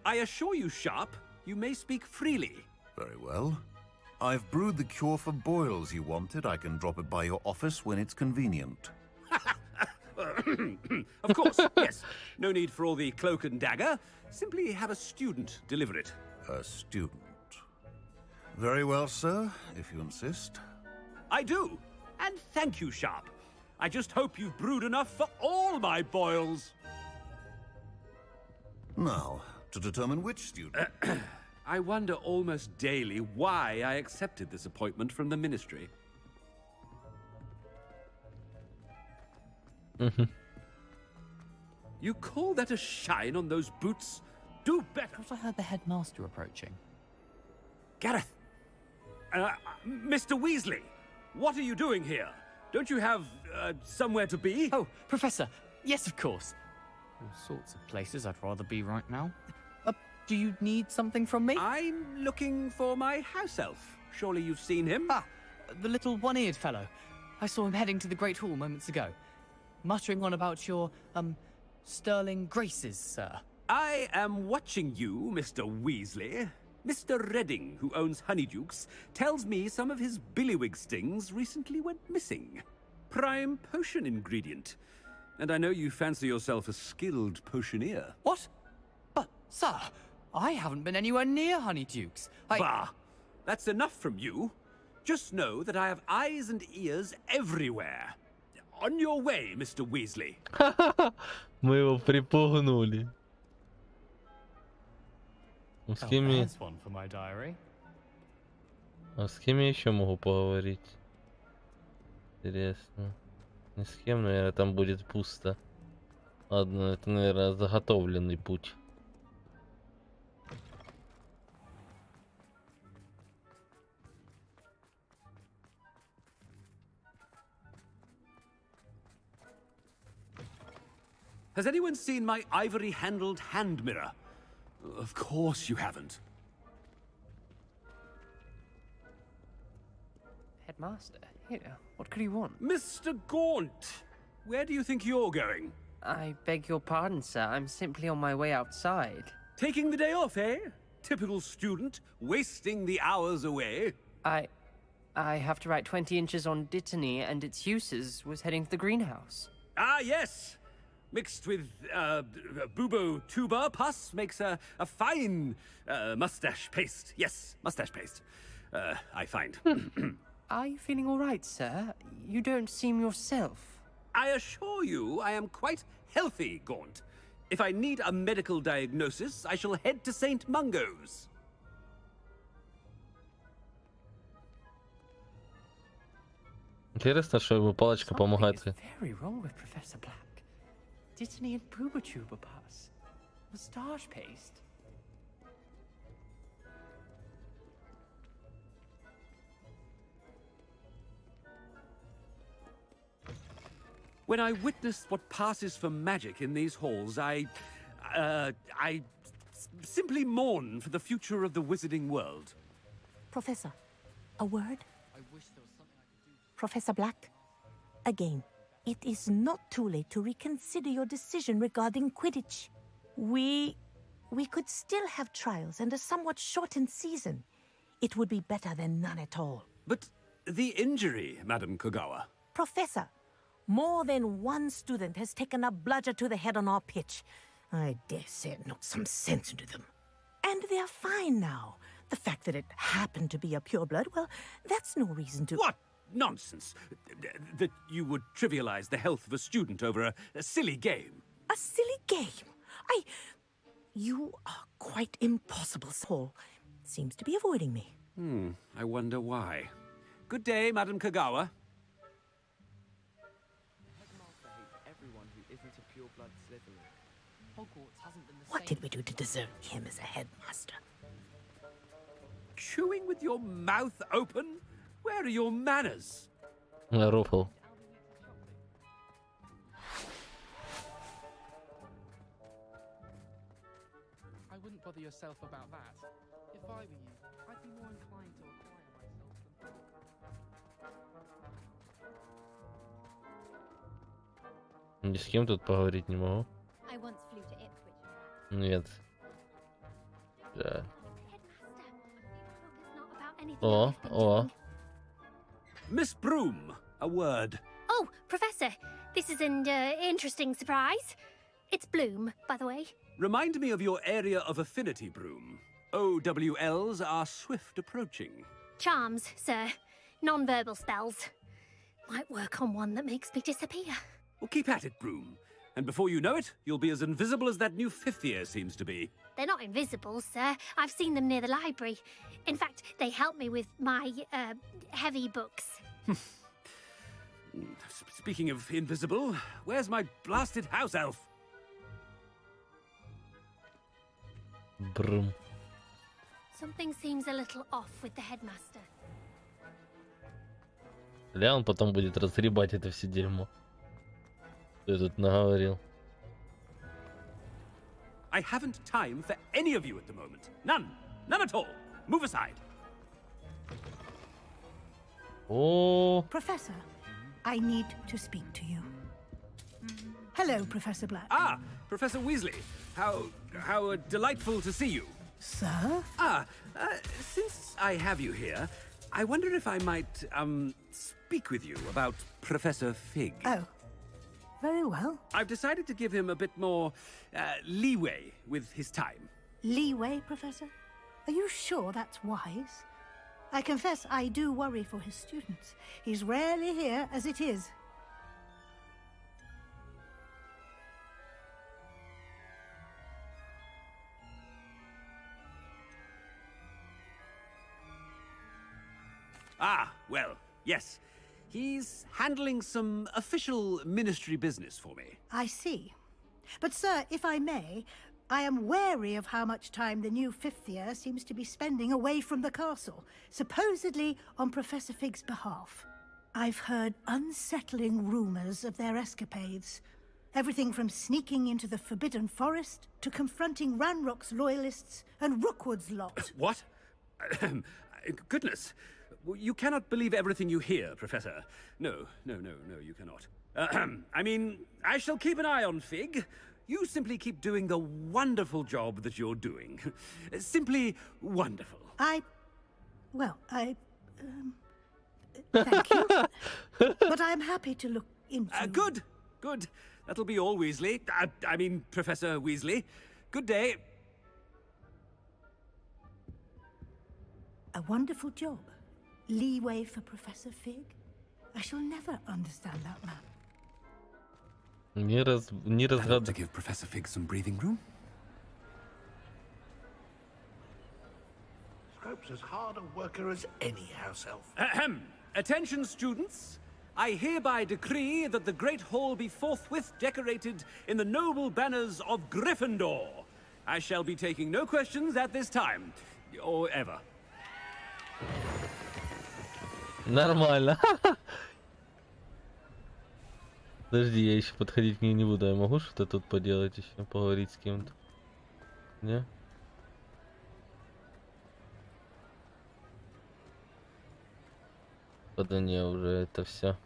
I assure you, Sharp, you may speak freely. Very well. I've brewed the cure for boils you wanted. I can drop it by your office when it's convenient. Of course, yes. No need for all the cloak and dagger. Simply have a student deliver it. A student. Very well, sir, if you insist. I do. And thank you, Sharp. I just hope you've brewed enough for all my boils. Now, to determine which student. I wonder almost daily why I accepted this appointment from the Ministry. You call that a shine on those boots? Do better. I heard the headmaster approaching. Gareth! Mr. Weasley, what are you doing here? Don't you have somewhere to be? Oh, Professor, yes, of course. All sorts of places I'd rather be right now. Do you need something from me? I'm looking for my house elf. Surely you've seen him? Ah, the little one-eared fellow. I saw him heading to the Great Hall moments ago. Muttering on about your, sterling graces, sir. I am watching you, Mr. Weasley. Mr. Redding, who owns Honeydukes, tells me some of his billywig stings recently went missing. Prime potion ingredient. And I know you fancy yourself a skilled potioneer. What? But, sir, I haven't been anywhere near Honeydukes. Bah! That's enough from you. Just know that I have eyes and ears everywhere. On your way, Mr. Weasley. Мы его припугнули. С кем я... А с кем я еще могу поговорить? Интересно. Ни с кем, наверное, там будет пусто. Ладно, это, наверное, заготовленный путь. Has anyone seen my ivory-handled hand mirror? Of course you haven't. Headmaster, here, what could you want? Mr. Gaunt, where do you think you're going? I beg your pardon, sir. I'm simply on my way outside. Taking the day off, eh? Typical student, wasting the hours away. I have to write 20 inches on Dittany and its uses. Was heading to the greenhouse. Ah, yes. Mixed with bubo tuber pus makes a fine mustache paste. Yes, mustache paste. I find. Are you feeling all right, sir? You don't seem yourself. I assure you I am quite healthy, Gaunt. If I need a medical diagnosis, I shall head to St. Mungo's. Интересно, что его палочка помогает. Very wrong with Professor Black. Dittany and Booba-Tuba pus. Moustache paste. When I witness what passes for magic in these halls, I simply mourn for the future of the wizarding world. Professor, a word? Professor Black, again. It is not too late to reconsider your decision regarding Quidditch. We we could still have trials and a somewhat shortened season. It would be better than none at all. But the injury, Madam Kogawa. Professor, more than one student has taken a bludger to the head on our pitch. I dare say it knocked some sense into them. And they're fine now. The fact that it happened to be a pureblood, well, that's no reason to... What nonsense! That you would trivialize the health of a student over a silly game. A silly game? You are quite impossible, Saul. Seems to be avoiding me. I wonder why. Good day, Madam Kogawa. What did we do to deserve him as a headmaster? Chewing with your mouth open? Where are your manners? Ruffle. I wouldn't bother yourself about that. If I were you, I'd be more inclined to acquire myself than... Ни с кем тут поговорить не могу. I once flew to Ipswich. Нет. Да. О. Miss Broom, a word. Oh, Professor, this is an interesting surprise. It's Bloom, by the way. Remind me of your area of affinity, Broom. OWLs are swift approaching. Charms, sir. Non-verbal spells. Might work on one that makes me disappear. Well, keep at it, Broom. And before you know it, you'll be as invisible as that new fifth year seems to be. They're not invisible, sir. I've seen them near the library. In fact, they help me with my, heavy books. Speaking of invisible, where's my blasted house elf? Brum. Something seems a little off with the headmaster. Ля, он потом будет разгребать это все дерьмо. Что я тут наговорил? I haven't time for any of you at the moment. None. None at all. Move aside. Oh. Professor, I need to speak to you. Hello, Professor Black. Ah, Professor Weasley. How delightful to see you. Sir? Since I have you here, I wonder if I might, speak with you about Professor Fig. Oh, very well. I've decided to give him a bit more, leeway with his time. Leeway, Professor? Are you sure that's wise? I confess I do worry for his students. He's rarely here as it is. Ah, well, yes. He's handling some official ministry business for me. I see. But, sir, if I may, I am wary of how much time the new fifth year seems to be spending away from the castle, supposedly on Professor Fig's behalf. I've heard unsettling rumors of their escapades. Everything from sneaking into the Forbidden Forest to confronting Ranrock's loyalists and Rookwood's lot. What? Goodness. You cannot believe everything you hear, Professor. No, you cannot. I mean, I shall keep an eye on Fig. You simply keep doing the wonderful job that you're doing. Simply wonderful. Thank you. But I'm happy to look into... Good. That'll be all, Weasley. I mean, Professor Weasley. Good day. A wonderful job. Leeway for Professor Fig? I shall never understand that man. I'd love to give Professor Fig some breathing room. Scrope's as hard a worker as any house elf. Attention, students. I hereby decree that the Great Hall be forthwith decorated in the noble banners of Gryffindor. I shall be taking no questions at this time. Or ever. Нормально. Подожди, я еще подходить к ней не буду. Я могу что-то тут поделать еще, поговорить с кем-то? Не? Да не, уже это все.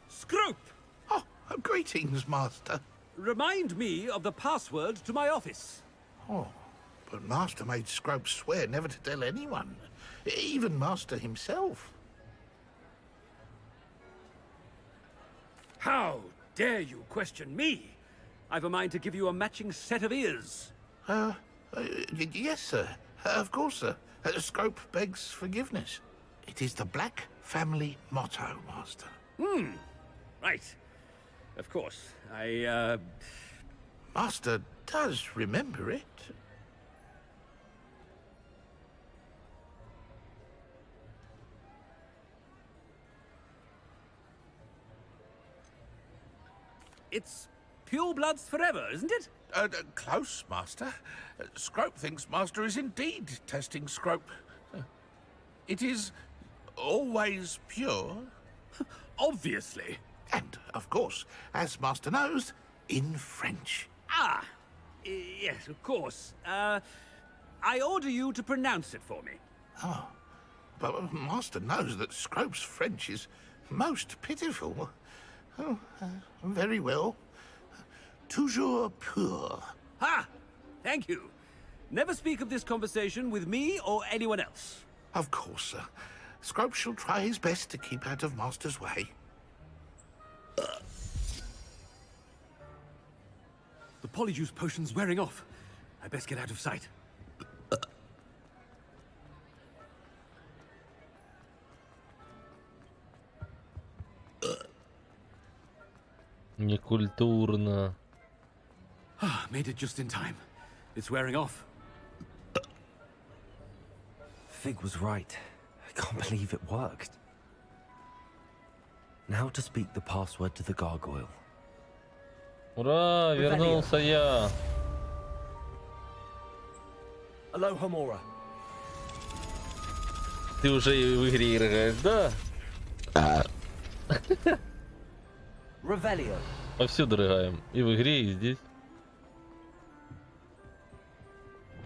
Scrope! Oh, greetings, Master. remind me of the password to my office. Oh, but Master made Scrope swear never to tell anyone, even Master himself. How dare you question me? I've a mind to give you a matching set of ears. Yes, sir. Of course, sir. Scrope begs forgiveness. It is the Black family motto, Master. Right. Of course. Master does remember it. It's pure bloods forever, isn't it? Close, Master. Scrope thinks Master is indeed testing Scrope. It is always pure. Obviously. And, of course, as Master knows, in French. Ah! Yes, of course. I order you to pronounce it for me. Oh, but Master knows that Scrope's French is most pitiful. Oh, very well. Toujours pur. Ha! Thank you. Never speak of this conversation with me or anyone else. Of course, sir. Scrope shall try his best to keep out of Master's way. The polyjuice potion's wearing off. I best get out of sight. Некультурно. Made it just in time. It's wearing off. Fig was right. I can't believe it worked. Now to speak the password to the gargoyle. Ура, вернулся я. Aloha Mora. Ты уже и в игре играешь, да? Revelio. Повсюду рыгаем. И в игре, и здесь.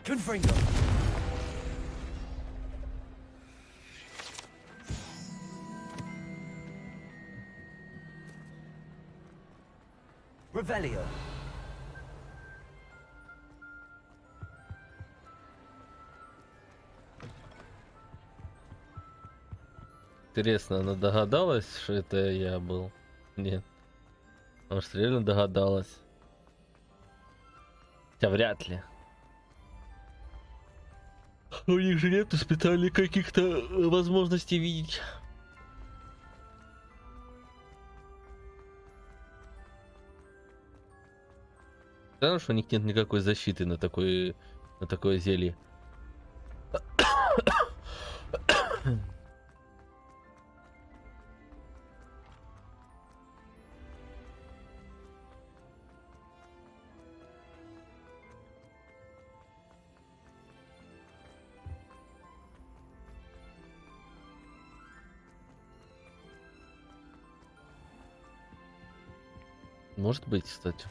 Confringo. Revelio. Интересно, она догадалась, что это я был? Нет. Может, реально догадалась? Хотя вряд ли. У них же нету специальных каких-то возможностей видеть. Потому что у них нет никакой защиты на такое зелье. Может быть, кстати.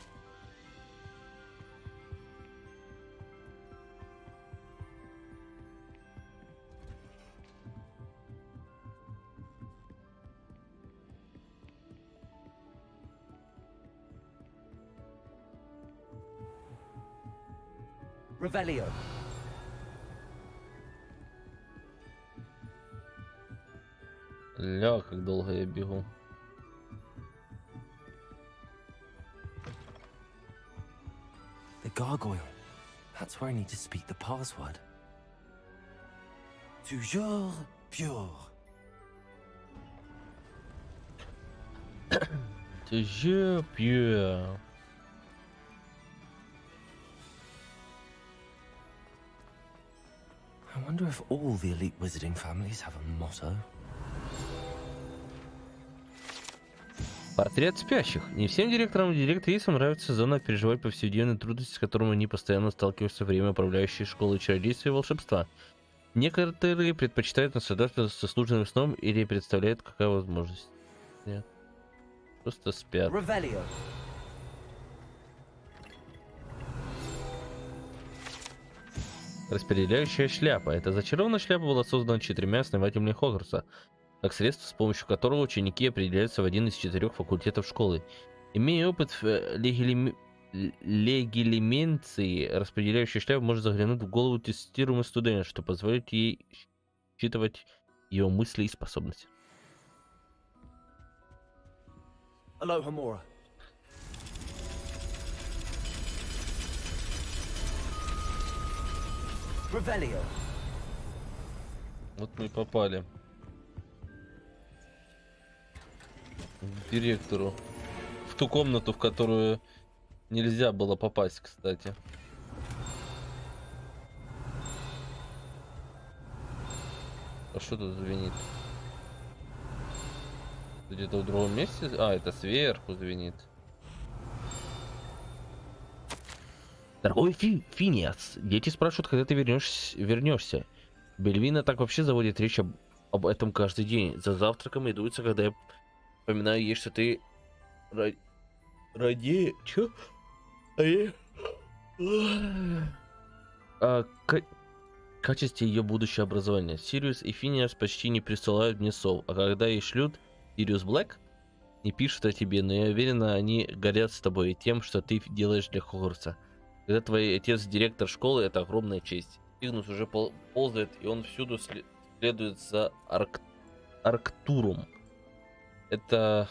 Revelio. Ля, как долго я бегу. The gargoyle. That's where I need to speak the password. Toujours pure. Toujours pure. I wonder if all the elite wizarding families have a motto. Портрет спящих. Не всем директорам и директрисам нравится заново переживать повседневные трудности, с которыми они постоянно сталкиваются во время управляющей школы чародейства и волшебства. Некоторые предпочитают наслаждаться заслуженным сном или представляют, какая возможность. Нет. Просто спят. Revelio. Распределяющая шляпа. Эта зачарованная шляпа была создана 4 основателями Хогвартса, как средство, с помощью которого ученики определяются в один из 4 факультетов школы. Имея опыт в легилименции, распределяющей шляпу, может заглянуть в голову тестируемой студента, что позволит ей считывать его мысли и способности. Aloha Mora. Revelio. Вот мы и попали к директору. В ту комнату, в которую нельзя было попасть, кстати. А что тут звенит? Где-то в другом месте? А, это сверху звенит. Дорогой Финиас, дети спрашивают, когда ты вернешься. Бельвина так вообще заводит речь об этом каждый день. За завтраком и дуется, когда я вспоминаю ей, что ты Чё? Качестве ее будущее образование. Сириус и Финиас почти не присылают мне сов, а когда ей шлют, Сириус Блэк не пишут о тебе, но я уверена, они горят с тобой и тем, что ты делаешь для Хогвартса. Когда твой отец директор школы, это огромная честь. Сигнус уже ползает, и он всюду следует за Арктуром. Это...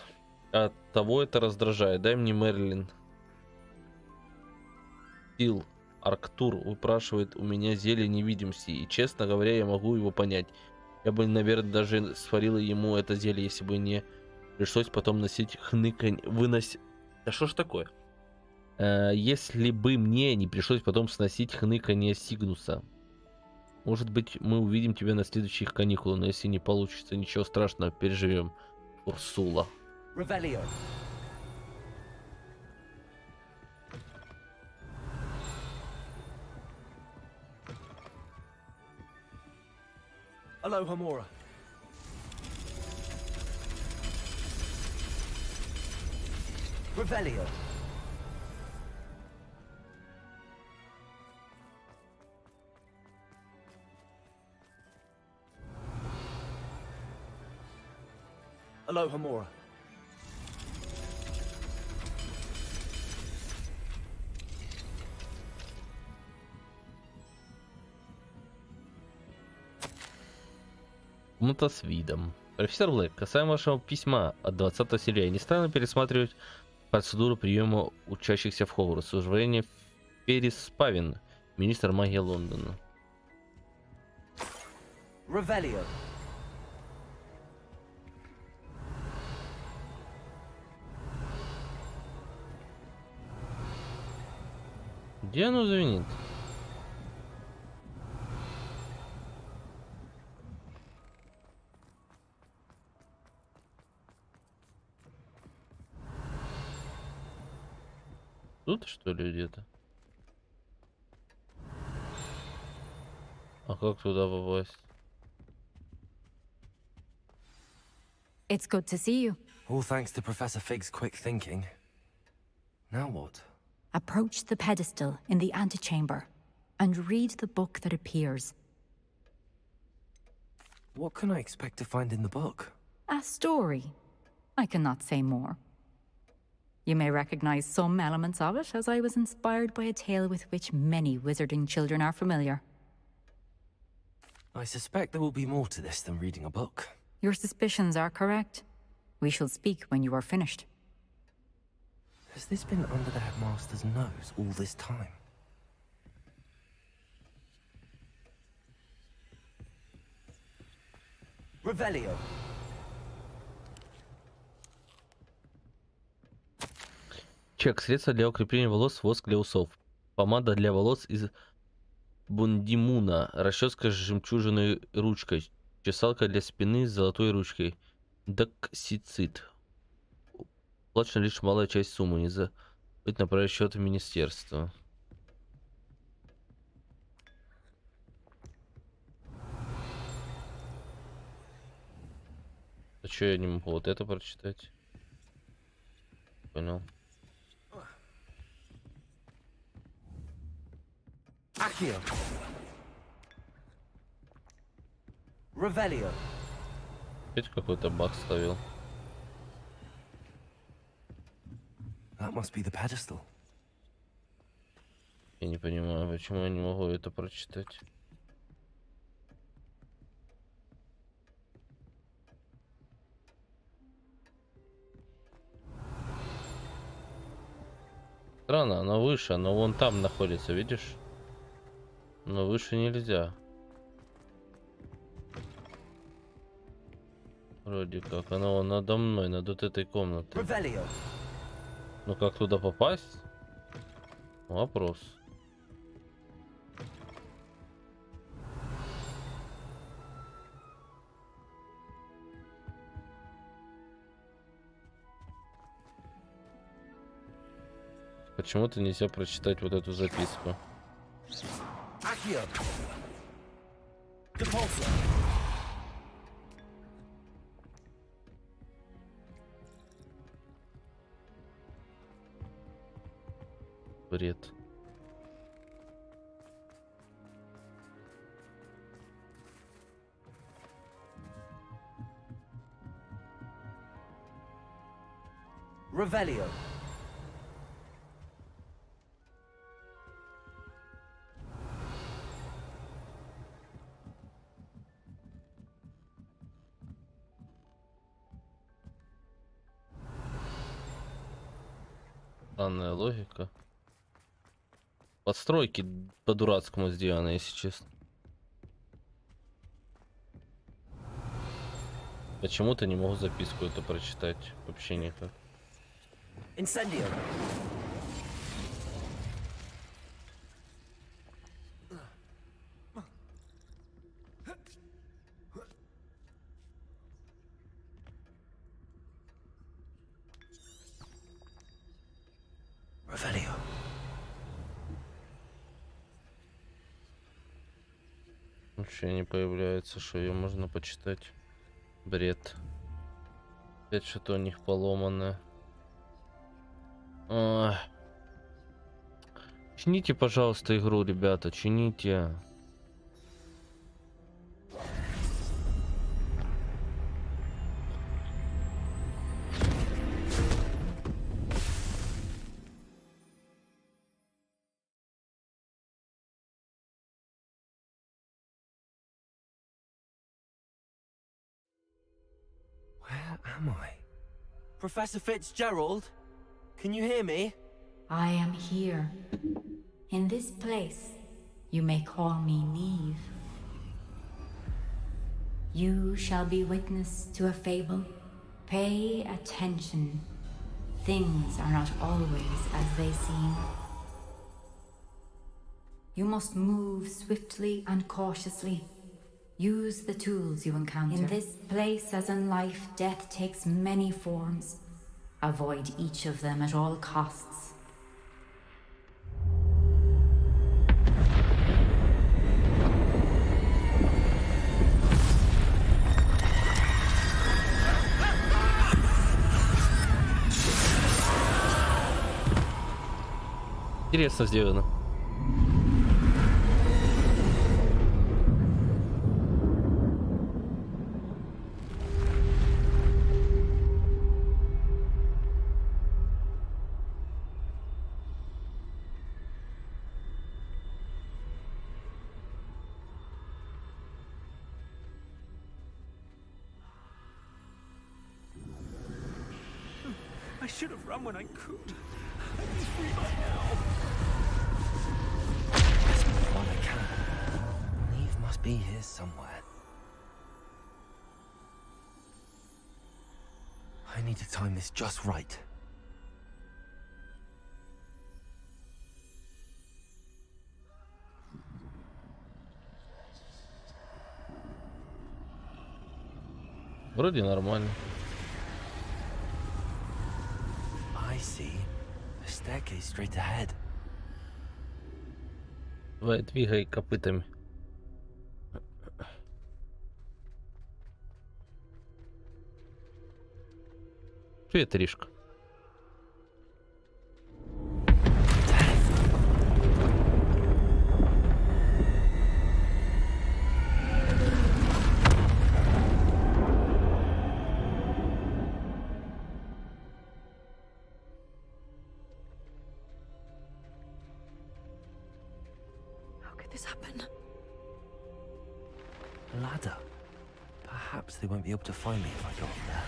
От того это раздражает. Дай мне Мерлин. Сил. Арктур выпрашивает у меня зелье невидимости, и, честно говоря, я могу его понять. Я бы, наверное, даже сварила ему это зелье, если бы не пришлось потом носить хныкань... Да что ж такое? Если бы мне не пришлось потом сносить хныканье Сигнуса. Может быть, мы увидим тебя на следующих каникулах, но если не получится, ничего страшного, переживем. Урсула. Revelio. Aloha Mora. Revelio. Aloha Mora. Комната с видом. Профессор Блэк, касаемо вашего письма от 20 сентября, не стану пересматривать процедуру приема учащихся в Хогвартс. Служение Переспавин, министр магии Лондона. Revelio. Где оно звенит? Тут что ли где-то? А как туда попасть? It's good to see you. All thanks to Professor Fig's quick thinking. Now what? Approach the pedestal in the antechamber and read the book that appears. What can I expect to find in the book? A story. I cannot say more. You may recognize some elements of it, as I was inspired by a tale with which many wizarding children are familiar. I suspect there will be more to this than reading a book. Your suspicions are correct. We shall speak when you are finished. Has this been under the headmaster's nose all this time? Revelio. Чек. Средство для укрепления волос, воск для усов. Помада для волос из бундимуна. Расческа с жемчужиной ручкой. Чесалка для спины с золотой ручкой. Доксицит. Оплачена лишь малая часть суммы. Не забыть направить счет в министерство. А что я не могу вот это прочитать? Понял. Accio. Revelio. Опять какой-то баг ставил. That must be the pedestal. Я не понимаю, почему я не могу это прочитать. Странно, она выше, она вон там находится, видишь? Но выше нельзя. Вроде как, она вон надо мной, над вот этой комнатой. Ну как туда попасть? Вопрос. Почему-то нельзя прочитать вот эту записку. Бред. Revelio. Странная логика. Подстройки по-дурацкому сделаны, если честно. Почему-то не могу записку эту прочитать. Вообще никак. Incendio. Revelio. Вообще не появляется, что ее можно почитать. Бред. Опять что-то у них поломанное. Чините, пожалуйста, игру, ребята, чините. Where am I? Professor Fitzgerald? Can you hear me? I am here. In this place, you may call me Neve. You shall be witness to a fable. Pay attention. Things are not always as they seem. You must move swiftly and cautiously. Use the tools you encounter. In this place, as in life, death takes many forms. Avoid each of them at all costs. Интересно сделано. I should have run when I could. I'd be free by now. While I can. Neve must be here somewhere. I need to time this just right. Вроде нормально. I see. A staircase straight ahead. Давай, двигай копытами. Привет, Ришка. this happen? A ladder. Perhaps they won't be able to find me if I go up there.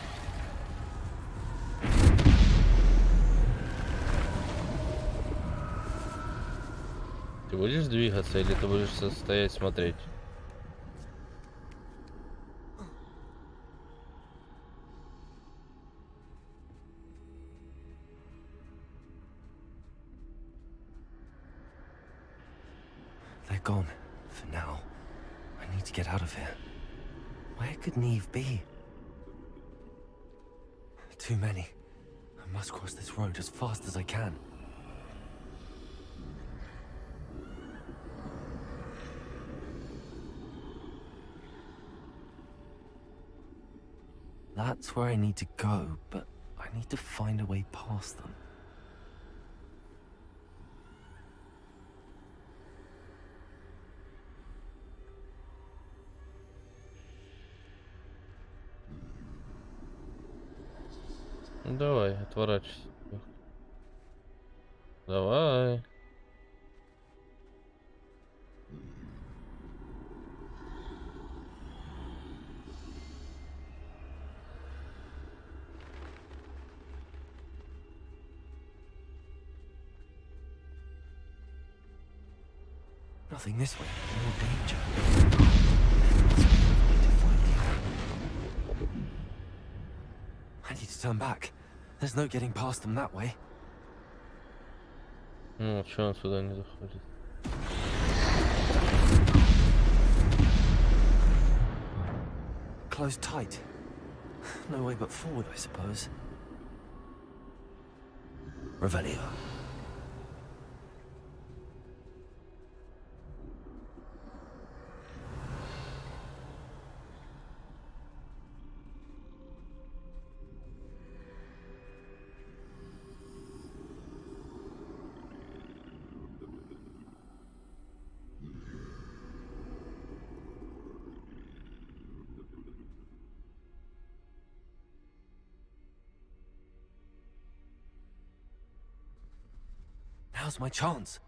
Ты будешь двигаться или ты будешь стоять смотреть? They're gone. For now. I need to get out of here. Where could Neve be? Too many. I must cross this road as fast as I can. That's where I need to go, but I need to find a way past them. Давай, отворачивайся. Давай. Nothing this way. More danger. I need to turn back. There's no getting past them that way. Ну, чё он сюда не заходит? Closed tight. No way but forward, I suppose. Revelio. Now's my chance.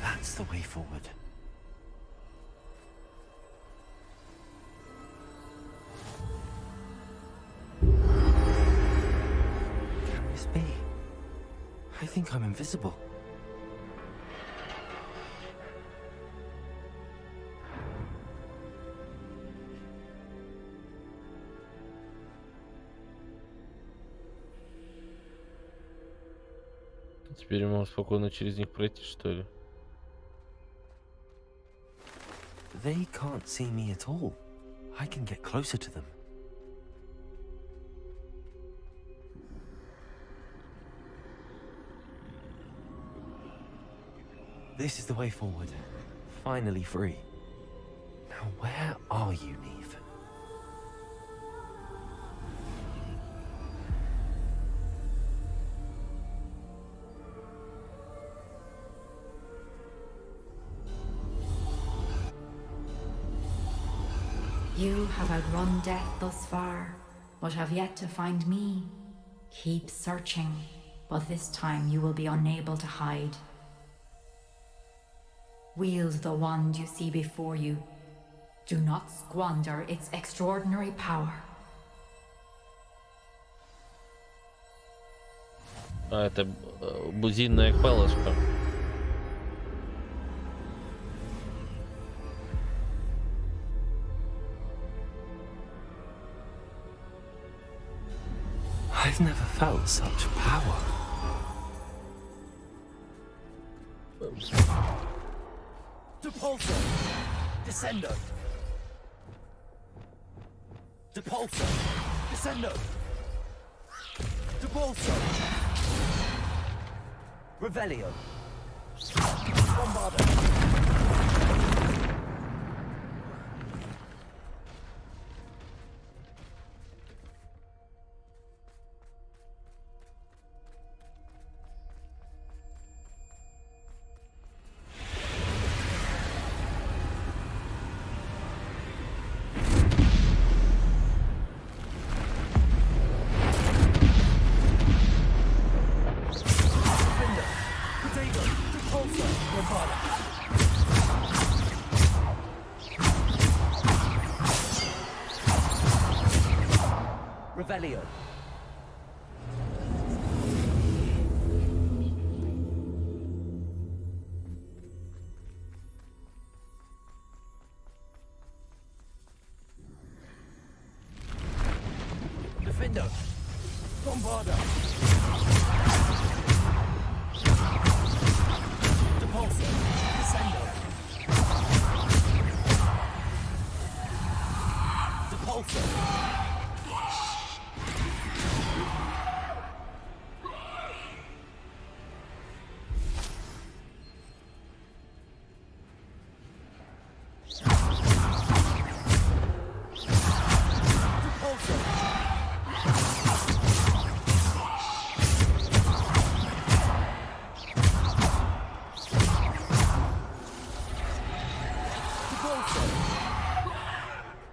That's the way forward. Can this be? I think I'm invisible. Теперь мы можем спокойно через них пройти, что ли? They can't see me at all. I can get closer to them. This is the way forward. Finally free. Now where are you, Neve? You have outrun death thus far, but have yet to find me. Keep searching, but this time you will be unable to hide. Wield the wand you see before you. Do not squander its extraordinary power. А, это бузинная палочка. I've never felt such power. Depulso! Descendo! Depulso! Descendo! Depulso! Revelio! Bombardo! Revelio. Defender. Bombarda. Depulsor. Descendo. Depulsor.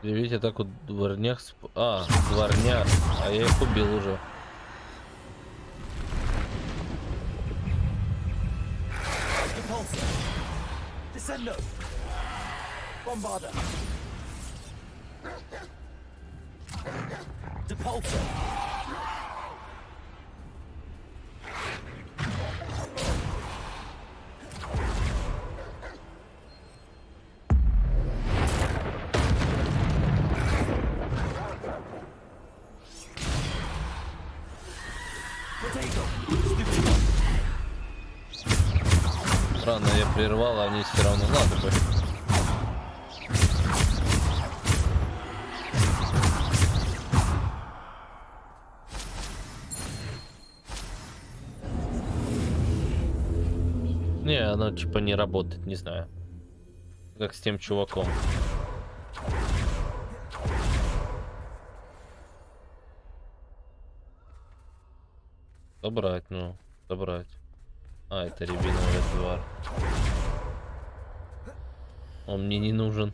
Видите, так вот дворняк... А, дворняк. А я их убил уже. Descendo. Bombarda. Depulsor. Странно, я прервал, а они все равно надо бы. Не, она типа не работает, не знаю. Как с тем чуваком. Собрать, ну, собрать. А, это рябиновый отвар. Он мне не нужен.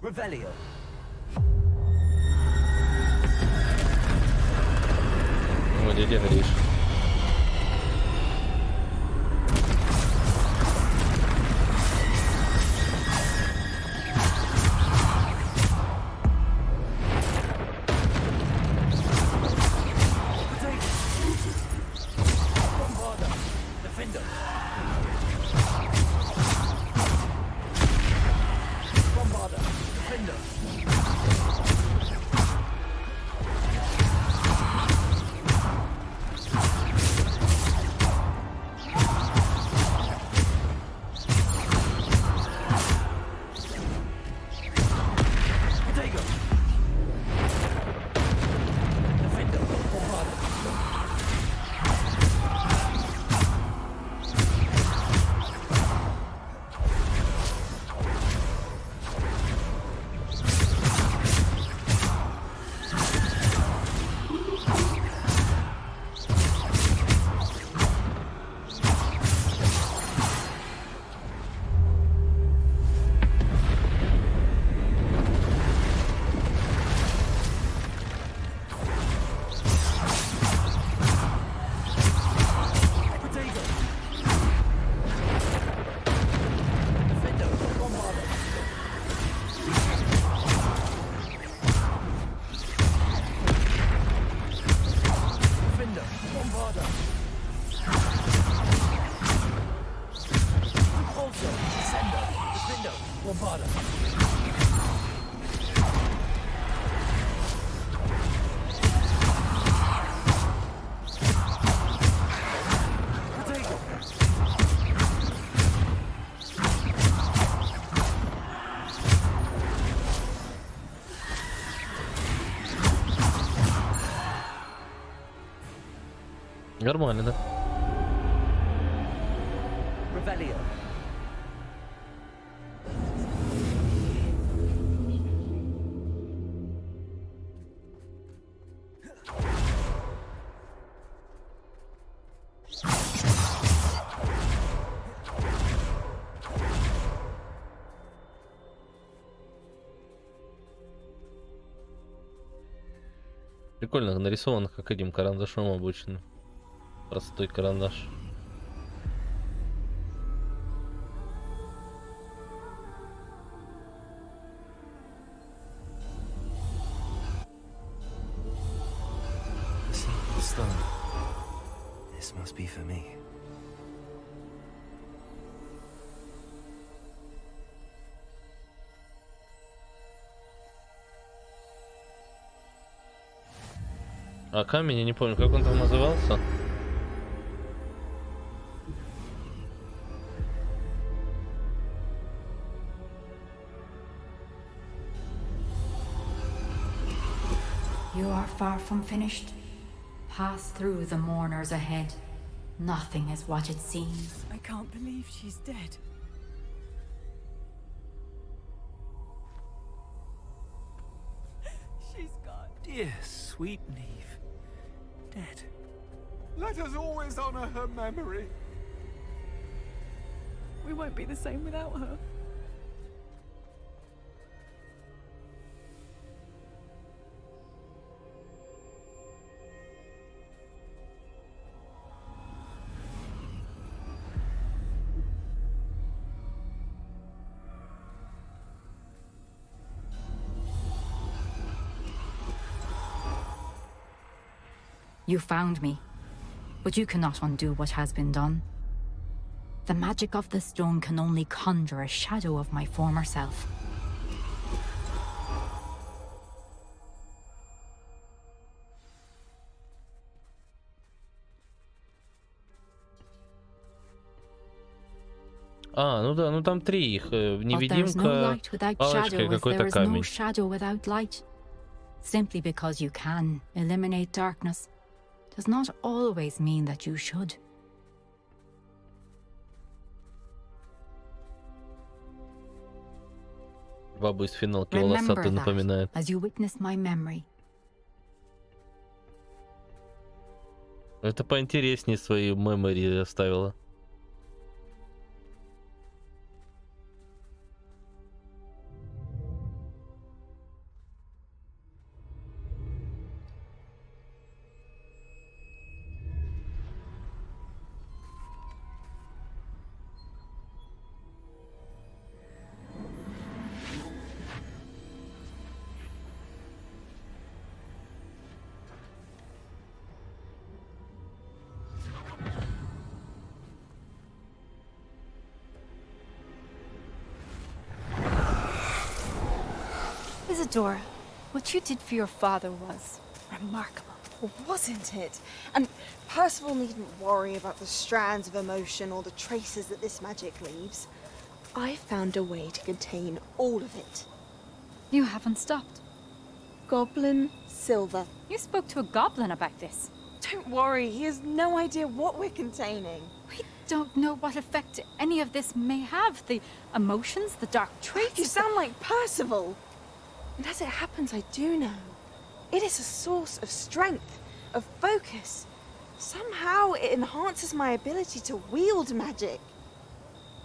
Revelio. О, дядя Гриш. Нормально, да? Revelio. Прикольно нарисовано, как одним карандашом обычно. Простой карандаш. must be for me. А камень, я не помню, как он там назывался. You are far from finished. Pass through the mourners ahead. Nothing is what it seems. I can't believe she's dead. She's gone. Dear sweet Neve. Dead. Let us always honor her memory. We won't be the same without her. You found me, but you cannot undo what has been done. The magic of the stone can only conjure a shadow of my former self. А, ну да, ну там три их. Невидимка, палочка и какой-то камень. Shadow without light. Simply because you can eliminate darkness does not always mean that you should. Бабу из финалки волосатую напоминает. As you witness my memory. Это поинтереснее свои мемори оставила. Isadora, what you did for your father was remarkable, wasn't it? And Percival needn't worry about the strands of emotion or the traces that this magic leaves. I found a way to contain all of it. You haven't stopped. Goblin silver. You spoke to a goblin about this. Don't worry, he has no idea what we're containing. We don't know what effect any of this may have. The emotions, the dark traits. You sound like Percival. And as it happens, I do know. It is a source of strength, of focus. Somehow it enhances my ability to wield magic.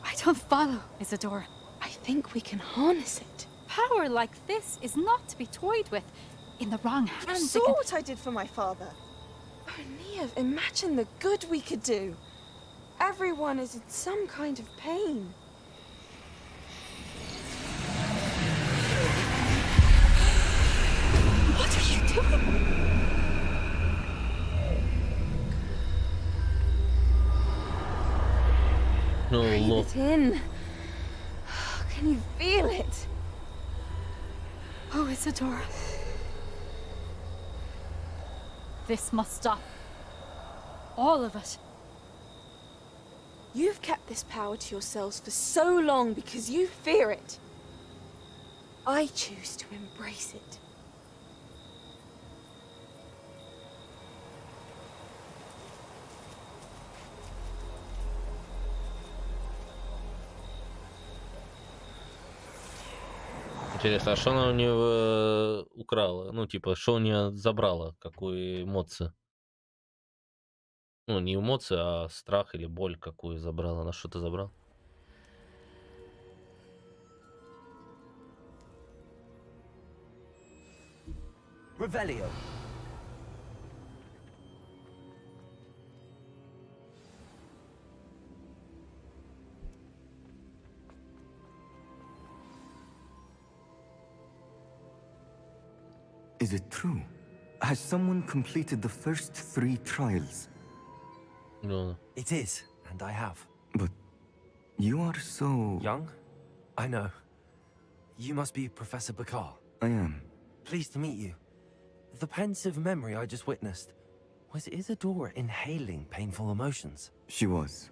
I don't follow, Isadora. I think we can harness it. Power like this is not to be toyed with. In the wrong hands, You saw what I did for my father. Oh, Neve, imagine the good we could do. Everyone is in some kind of pain. What are you doing? No, Breathe it in. Can you feel it? Oh, Isadora. This must stop. All of it. You've kept this power to yourselves for so long because you fear it. I choose to embrace it. Интересно, а что она у него украла? Ну, типа, что у нее забрала? Какую эмоцию? Ну, не эмоцию, а страх или боль какую забрала? Она что-то забрала? Revelio. Is it true? Has someone completed the first 3 trials? No. It is, and I have. But you are so... Young? I know. You must be Professor Bakar. I am. Pleased to meet you. The pensive memory I just witnessed, was Isadora inhaling painful emotions? She was.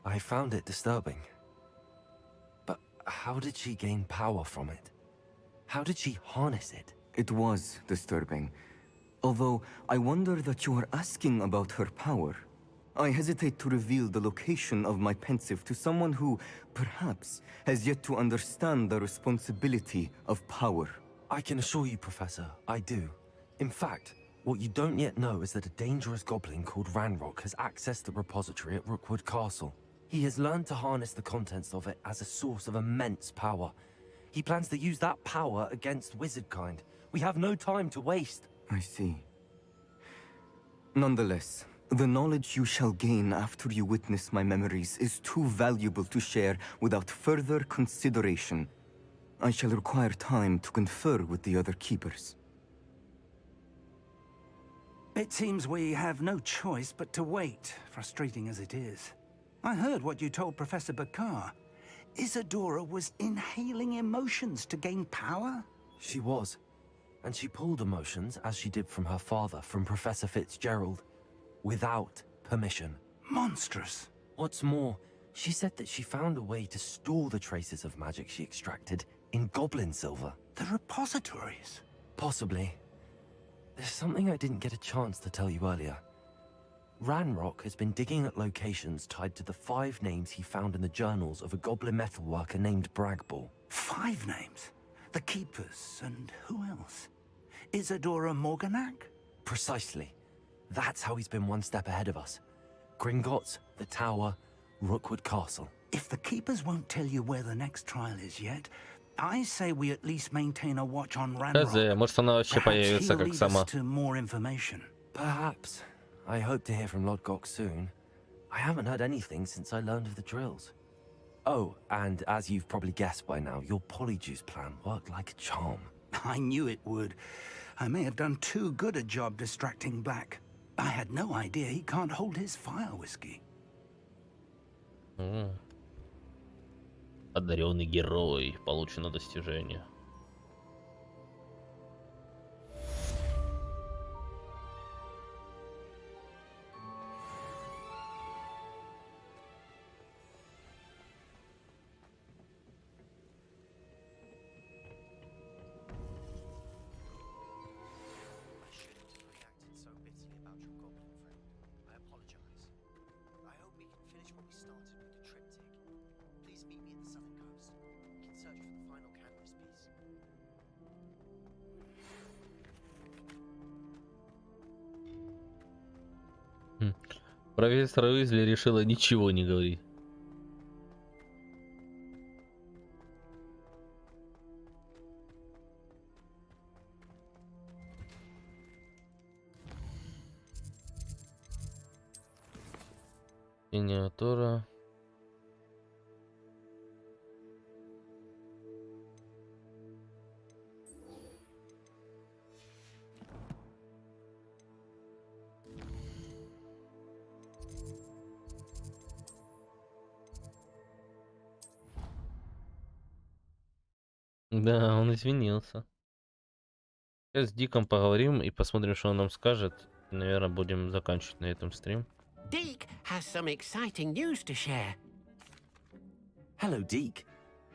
I found it disturbing. But how did she gain power from it? How did she harness it? It was disturbing. Although, I wonder that you are asking about her power. I hesitate to reveal the location of my pensive to someone who, perhaps, has yet to understand the responsibility of power. I can assure you, Professor, I do. In fact, what you don't yet know is that a dangerous goblin called Ranrock has accessed the repository at Rookwood Castle. He has learned to harness the contents of it as a source of immense power. He plans to use that power against wizardkind. We have no time to waste. I see. Nonetheless, the knowledge you shall gain after you witness my memories is too valuable to share without further consideration. I shall require time to confer with the other keepers. It seems we have no choice but to wait, frustrating as it is. I heard what you told Professor Bakar. Isadora was inhaling emotions to gain power? She was. And she pulled emotions, as she did from her father, from Professor Fitzgerald, without permission. Monstrous. What's more, she said that she found a way to store the traces of magic she extracted in goblin silver. The repositories? Possibly. There's something I didn't get a chance to tell you earlier. Ranrock has been digging at locations tied to the 5 names he found in the journals of a goblin metalworker named Bragball. 5 names? The Keepers, and who else? Isadora Morganac? Precisely. That's how he's been one step ahead of us. Gringotts, the Tower, Rookwood Castle. If the Keepers won't tell you where the next trial is yet, I say we at least maintain a watch on Ranrock. Может, она вообще появится как сама. To more information. Perhaps. I hope to hear from Lodgok soon. I haven't heard anything since I learned of the drills. Oh, and as you've probably guessed by now, your polyjuice plan worked like a charm. I knew it would. I may have done too good a job distracting Black. I had no idea he can't hold his fire whiskey. Одаренный герой. Получено достижение. Профессор Уизли решила ничего не говорить. Миниатюра. Да, он извинился. Сейчас с Диком поговорим и посмотрим, что он нам скажет. Наверное, будем заканчивать на этом стрим. Deke has some exciting news to share. Hello, Deke.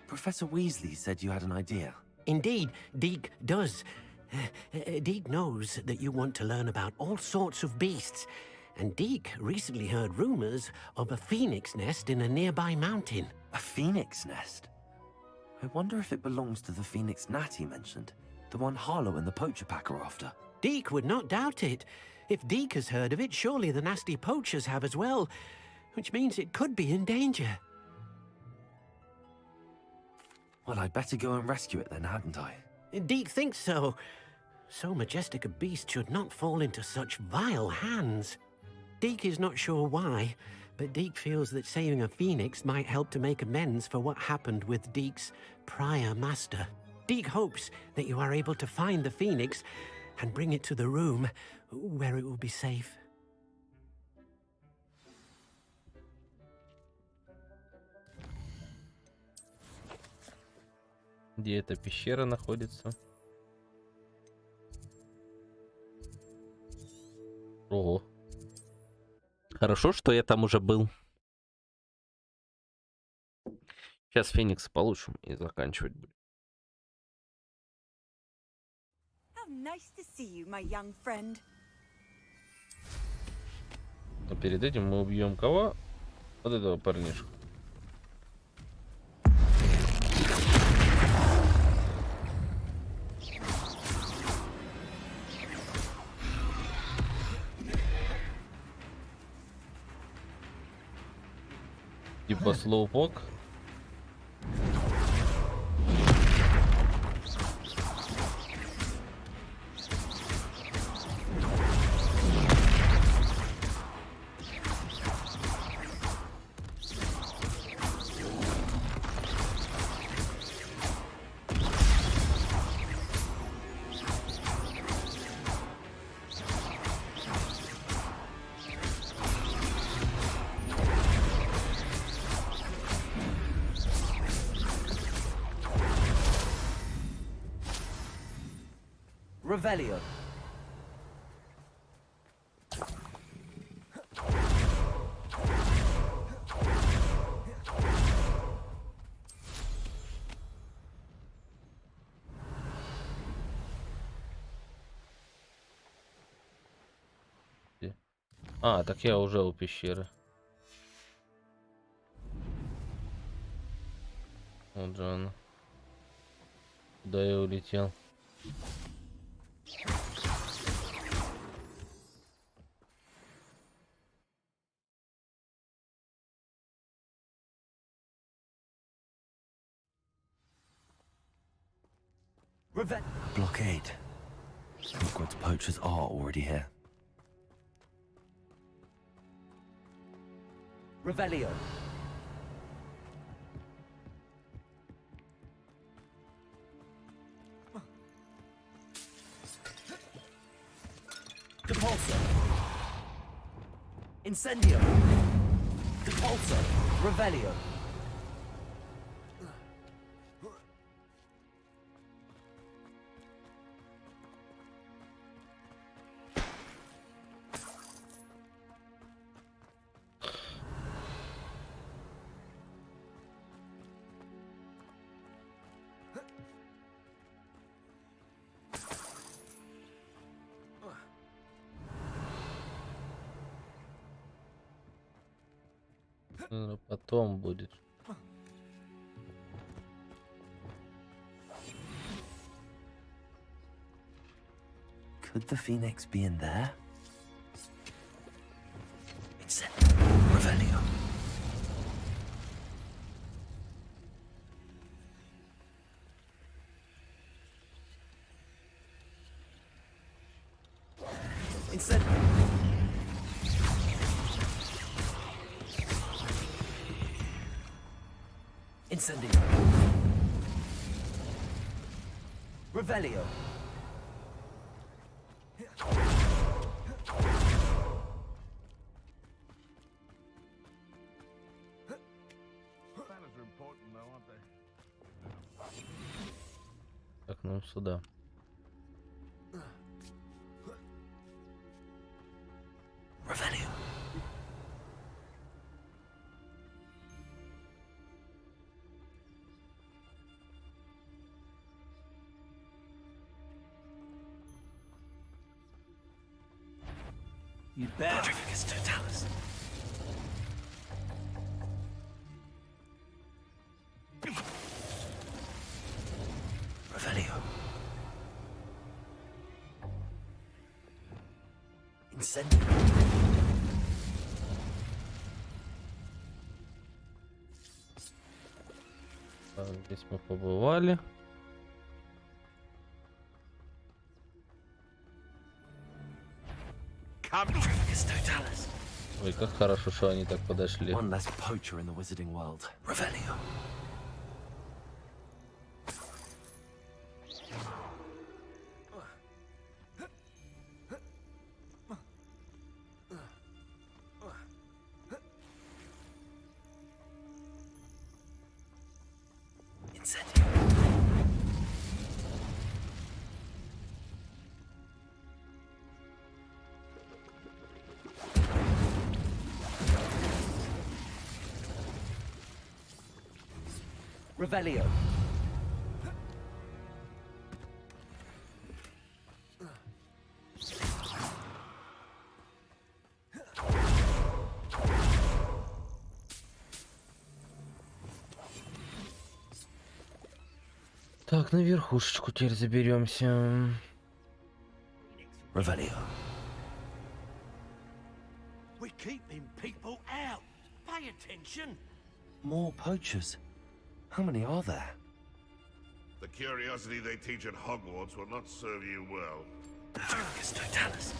Professor Weasley said you had an idea. Indeed, Deke does. Deke knows that you want to learn about all sorts of beasts, and Deke recently heard rumors of a phoenix nest in a nearby mountain. A phoenix nest? I wonder if it belongs to the phoenix gnat he mentioned, the one Harlow and the poacher pack are after. Deke would not doubt it. If Deke has heard of it, surely the nasty poachers have as well, which means it could be in danger. Well, I'd better go and rescue it then, hadn't I? Deke thinks so. So majestic a beast should not fall into such vile hands. Deke is not sure why, but Deke feels that saving a phoenix might help to make amends for what happened with Deke's prior master. Deke hopes that you are able to find the phoenix and bring it to the room where it will be safe. Где эта пещера находится? Ого. Хорошо, что я там уже был. Сейчас Феникс получим и заканчивать будем. How nice to see you, my young friend. Но перед этим мы убьем кого? Вот этого парнишку. Типа слоупок. Revelio. А, так я уже у пещеры. Вот же он. Куда я улетел? Blockade. Hogwarts poachers are already here. Revelio. Depulso. Incendio. Depulso. Revelio. Потом будет. Could the Phoenix be in there? Revelio. Incendio. Incendio. Revelio. Banners are important though, aren't they? Так, ну сюда. Revelio. You bet. It's Totalis. Revelio. Incendio. Так, здесь мы побывали. Ой, как хорошо, что они так подошли. One less poacher in the wizarding world. Revelio. Revelio. Так, на верхушечку теперь заберемся. Revelio. We're keeping people out. Pay attention. More poachers. How many are there? The curiosity they teach at Hogwarts will not serve you well. Focus, Totalis.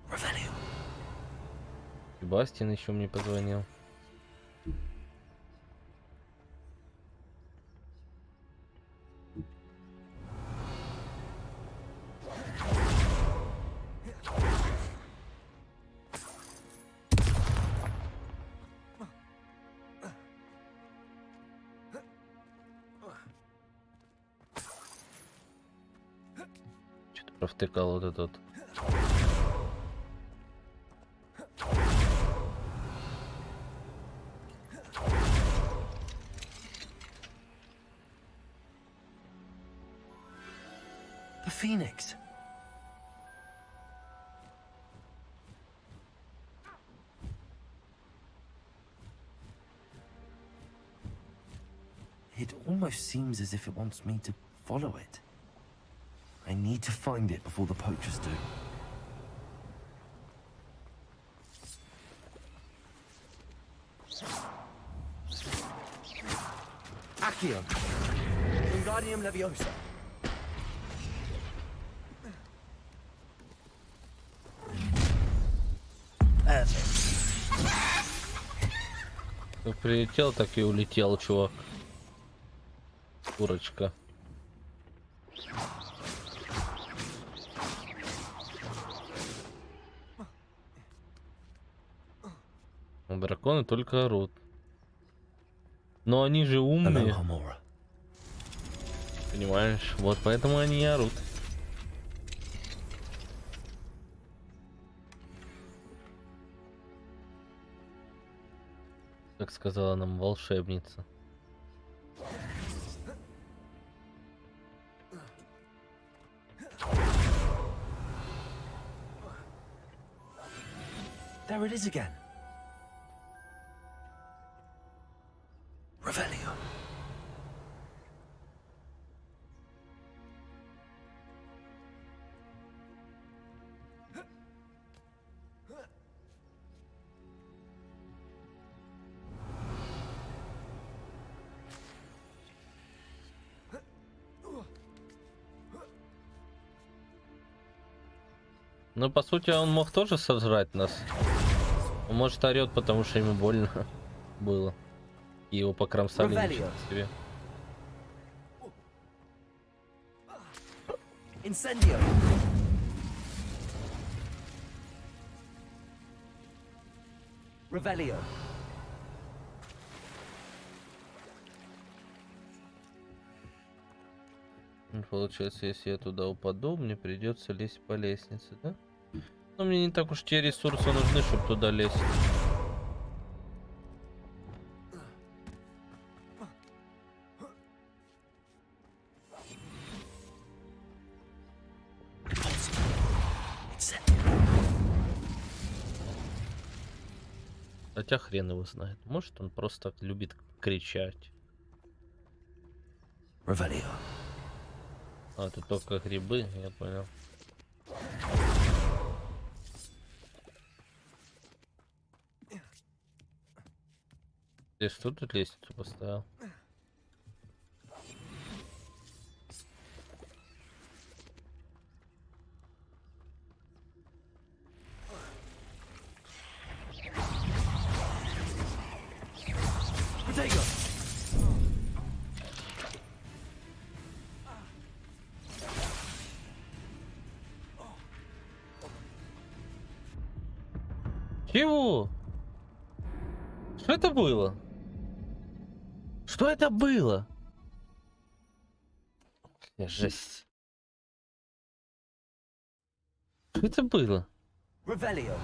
Revelio. Себастьян еще мне позвонил. Что-то провтыкал вот этот. The Phoenix. It almost seems as if it wants me to follow it. I need to find it before the poachers do. Accio. Wingardium Leviosa. Как прилетел, так и улетел, чувак. Курочка. Драконы только орут. Но они же умные. Понимаешь? Вот поэтому они и орут. Как сказала нам волшебница. There it is again. Revelio. Ну, по сути, он мог тоже сожрать нас. Он, может, орет, потому что ему больно было. И его покромсали ничего себе. Incendio. Revelio. Получается, если я туда упаду, мне придется лезть по лестнице, да? Но мне не так уж те ресурсы нужны, чтобы туда лезть. Хотя хрен его знает. Может, он просто так любит кричать. Revelio. А, тут только грибы, я понял. Ты что тут лестницу поставил? Чего? Что это было? Что это было? Жесть. Что это было? Revelio.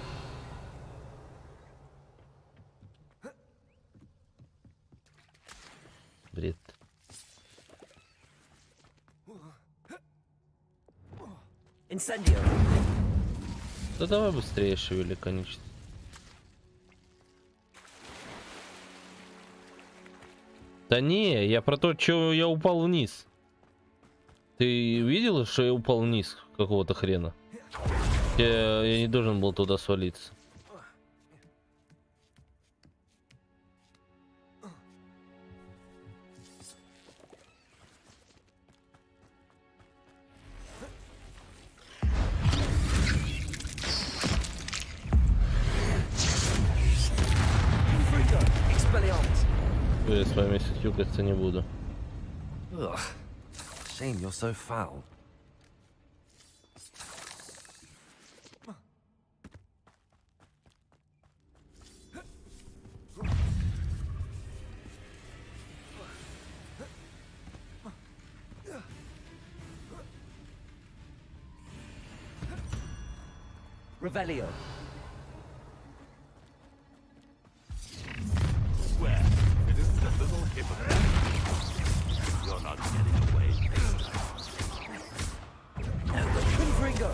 Бред. Incendio. Да давай быстрее шевели, конечно. Да не, я про то, что я упал вниз. Ты видел, что я упал вниз какого-то хрена? Я не должен был туда свалиться. Я с вами сюсюкаться не буду. Ugh. Shame you're so foul. Revelio. Swear, it isn't a little hypocrite. You're not getting away. Confringo.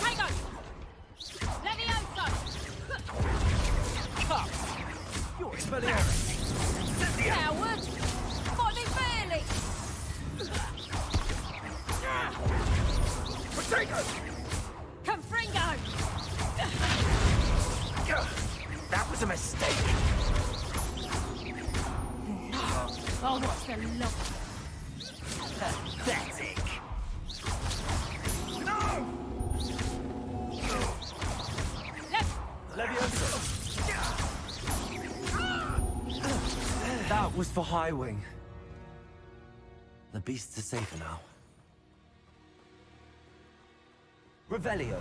Tango! Levioso! Fuck! You're Expelliarmus! Coward! Molly Bailey! Potato! Confringo! That was a mistake! Oh, what's the love? Pathetic! No! Levioso! That was for High Wing. The beasts are safer now. Revelio.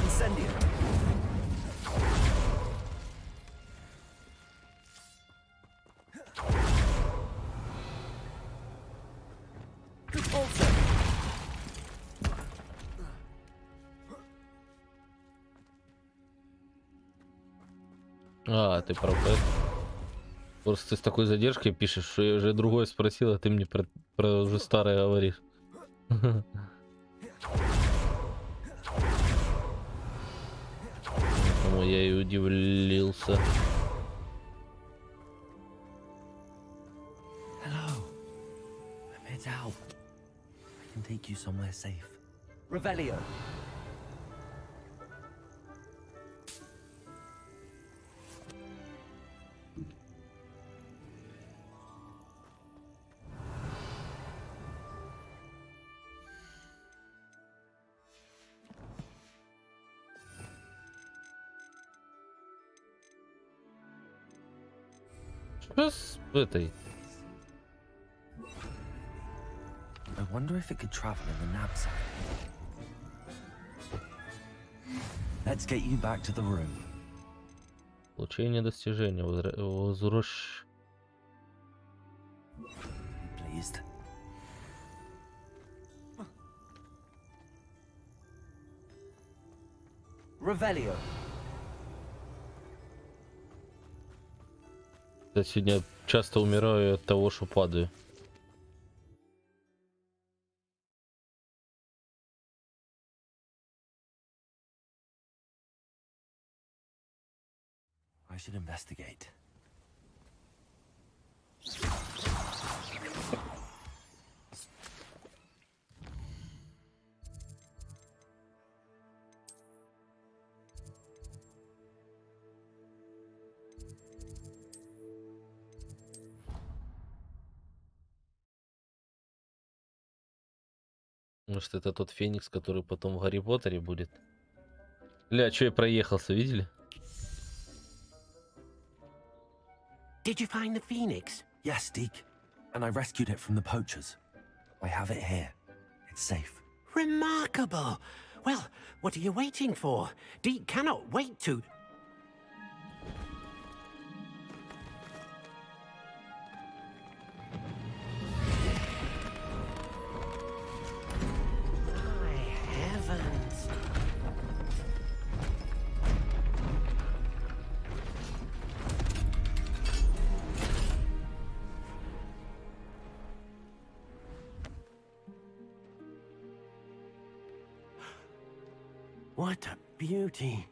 Incendio. Repulsor. А, ты про это. Просто ты с такой задержкой пишешь, что я уже другое спросил, а ты мне про уже старое говоришь. Поэтому я и удивился. Hello. I'm here to help. I can take you somewhere safe. Revelio. Что с этой? I wonder if it could travel in the knapsack. Let's get you back to the room. Получение достижения. Возвращ. Pleased. Revelio. Я сегодня часто умираю от того, что падаю. I should investigate. Может, это тот Феникс, который потом в Гарри Поттере будет. Бля, что я проехался, видели? Did you find the phoenix? Yes, Deke. and I rescued it from the poachers. I have it here. It's safe. Remarkable! Well, what are you waiting for? Deke cannot wait to... My heavens! What a beauty.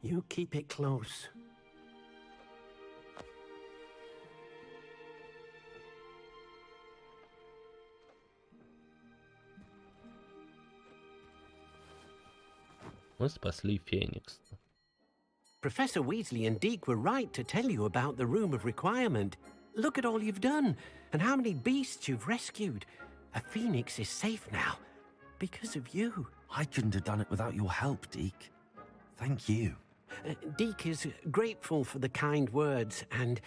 You keep it close. Мы спасли Феникс. Professor Weasley and Deke were right to tell you about the Room of Requirement. Look at all you've done, and how many beasts you've rescued. A phoenix is safe now, because of you. I couldn't have done it without your help, Deke. Thank you. Deke is grateful for the kind words, and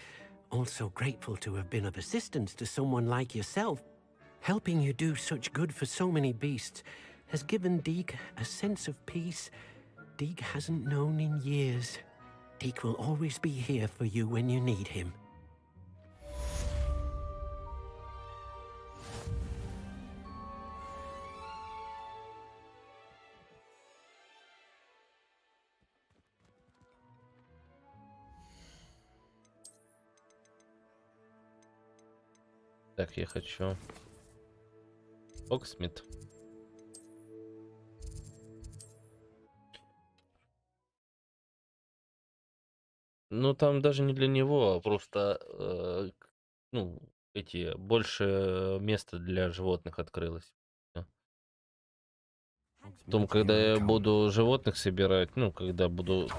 also grateful to have been of assistance to someone like yourself. Helping you do such good for so many beasts has given Deke a sense of peace Deke hasn't known in years. Deke will always be here for you when you need him. Так, я хочу Оксмит. Ну, там даже не для него, а просто, ну, эти, больше места для животных открылось. Да. Потом, когда я буду животных собирать, ну, когда буду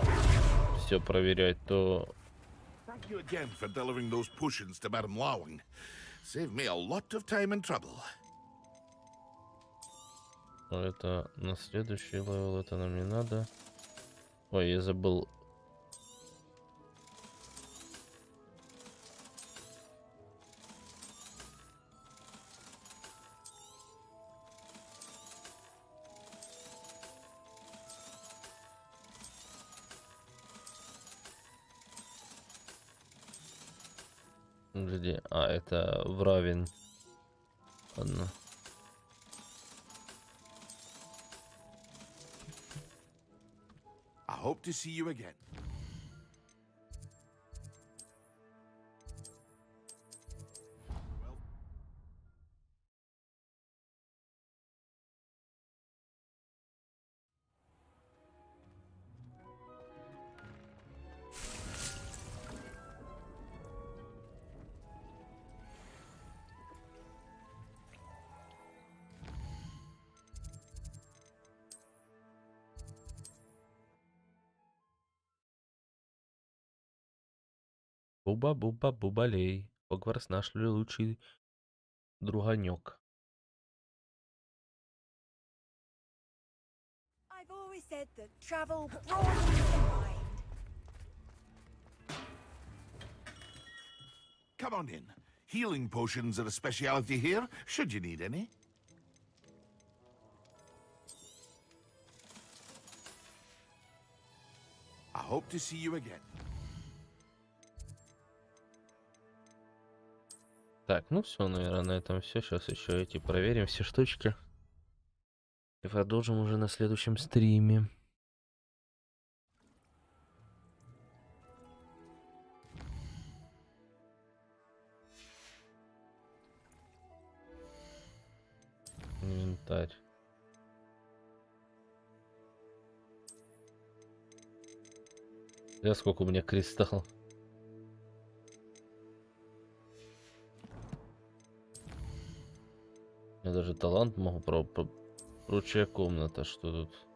все проверять, то... Thank you again for delivering those potions to Madame Lawing. Saved me a lot of time and trouble. Это на следующий левел, это нам не надо. Ой, я забыл. Где? А, это Вравин. Ладно. I hope to see you again. Буба-буба-бубалей. Хогвартс наш лучший друганек. I've always said that travel broadens the mind. Come on in. Healing potions are a speciality here, should you need any. I hope to see you again. Так, ну все, наверное, на этом все. Сейчас еще эти проверим все штучки. И продолжим уже на следующем стриме. Инвентарь. Я сколько у меня кристаллов. Я даже талант могу прочая комната, что тут?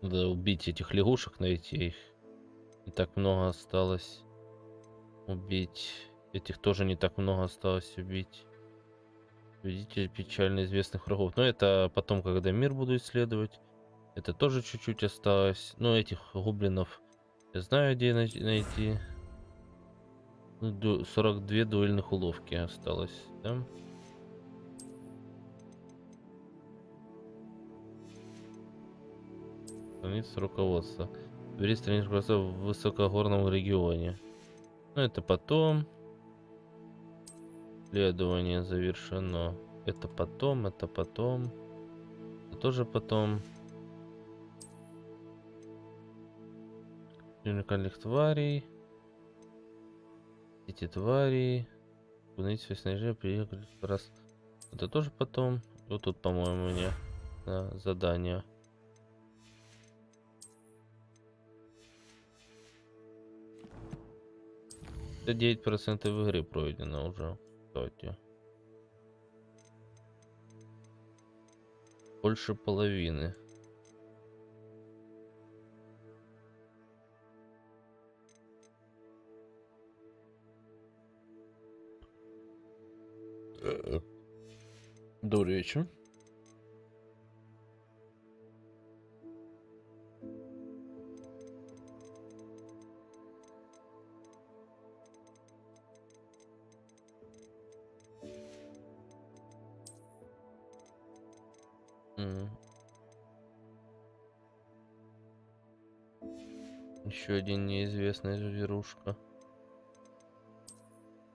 Надо убить этих лягушек, найти их. Не так много осталось убить. Этих тоже не так много осталось убить. Видите, печально известных врагов. Но это потом, когда мир буду исследовать. Это тоже чуть-чуть осталось. Но этих гоблинов я знаю, где найти. 42 дуэльных уловки осталось, да? Страница руководства. Бери страницу руководства в высокогорном регионе. Ну, это потом. Исследование завершено. Это потом, это потом. Это тоже потом. Уникальных тварей. Эти твари. Уныть свои снаряжения, приехали раз. Это тоже потом. Вот тут, по-моему, у меня задание. Это 9% в игре пройдено уже, кстати. Больше половины. Добрый вечер. Еще один неизвестный зверушка.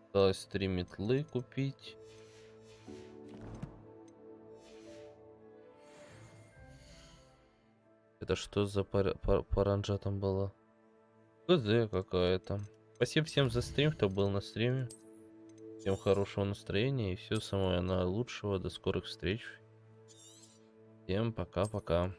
Осталось 3 метлы купить. Это что за паранджа там была? ГЗ какая-то. Спасибо всем за стрим, кто был на стриме. Всем хорошего настроения и всего самого наилучшего. До скорых встреч. Всем пока-пока.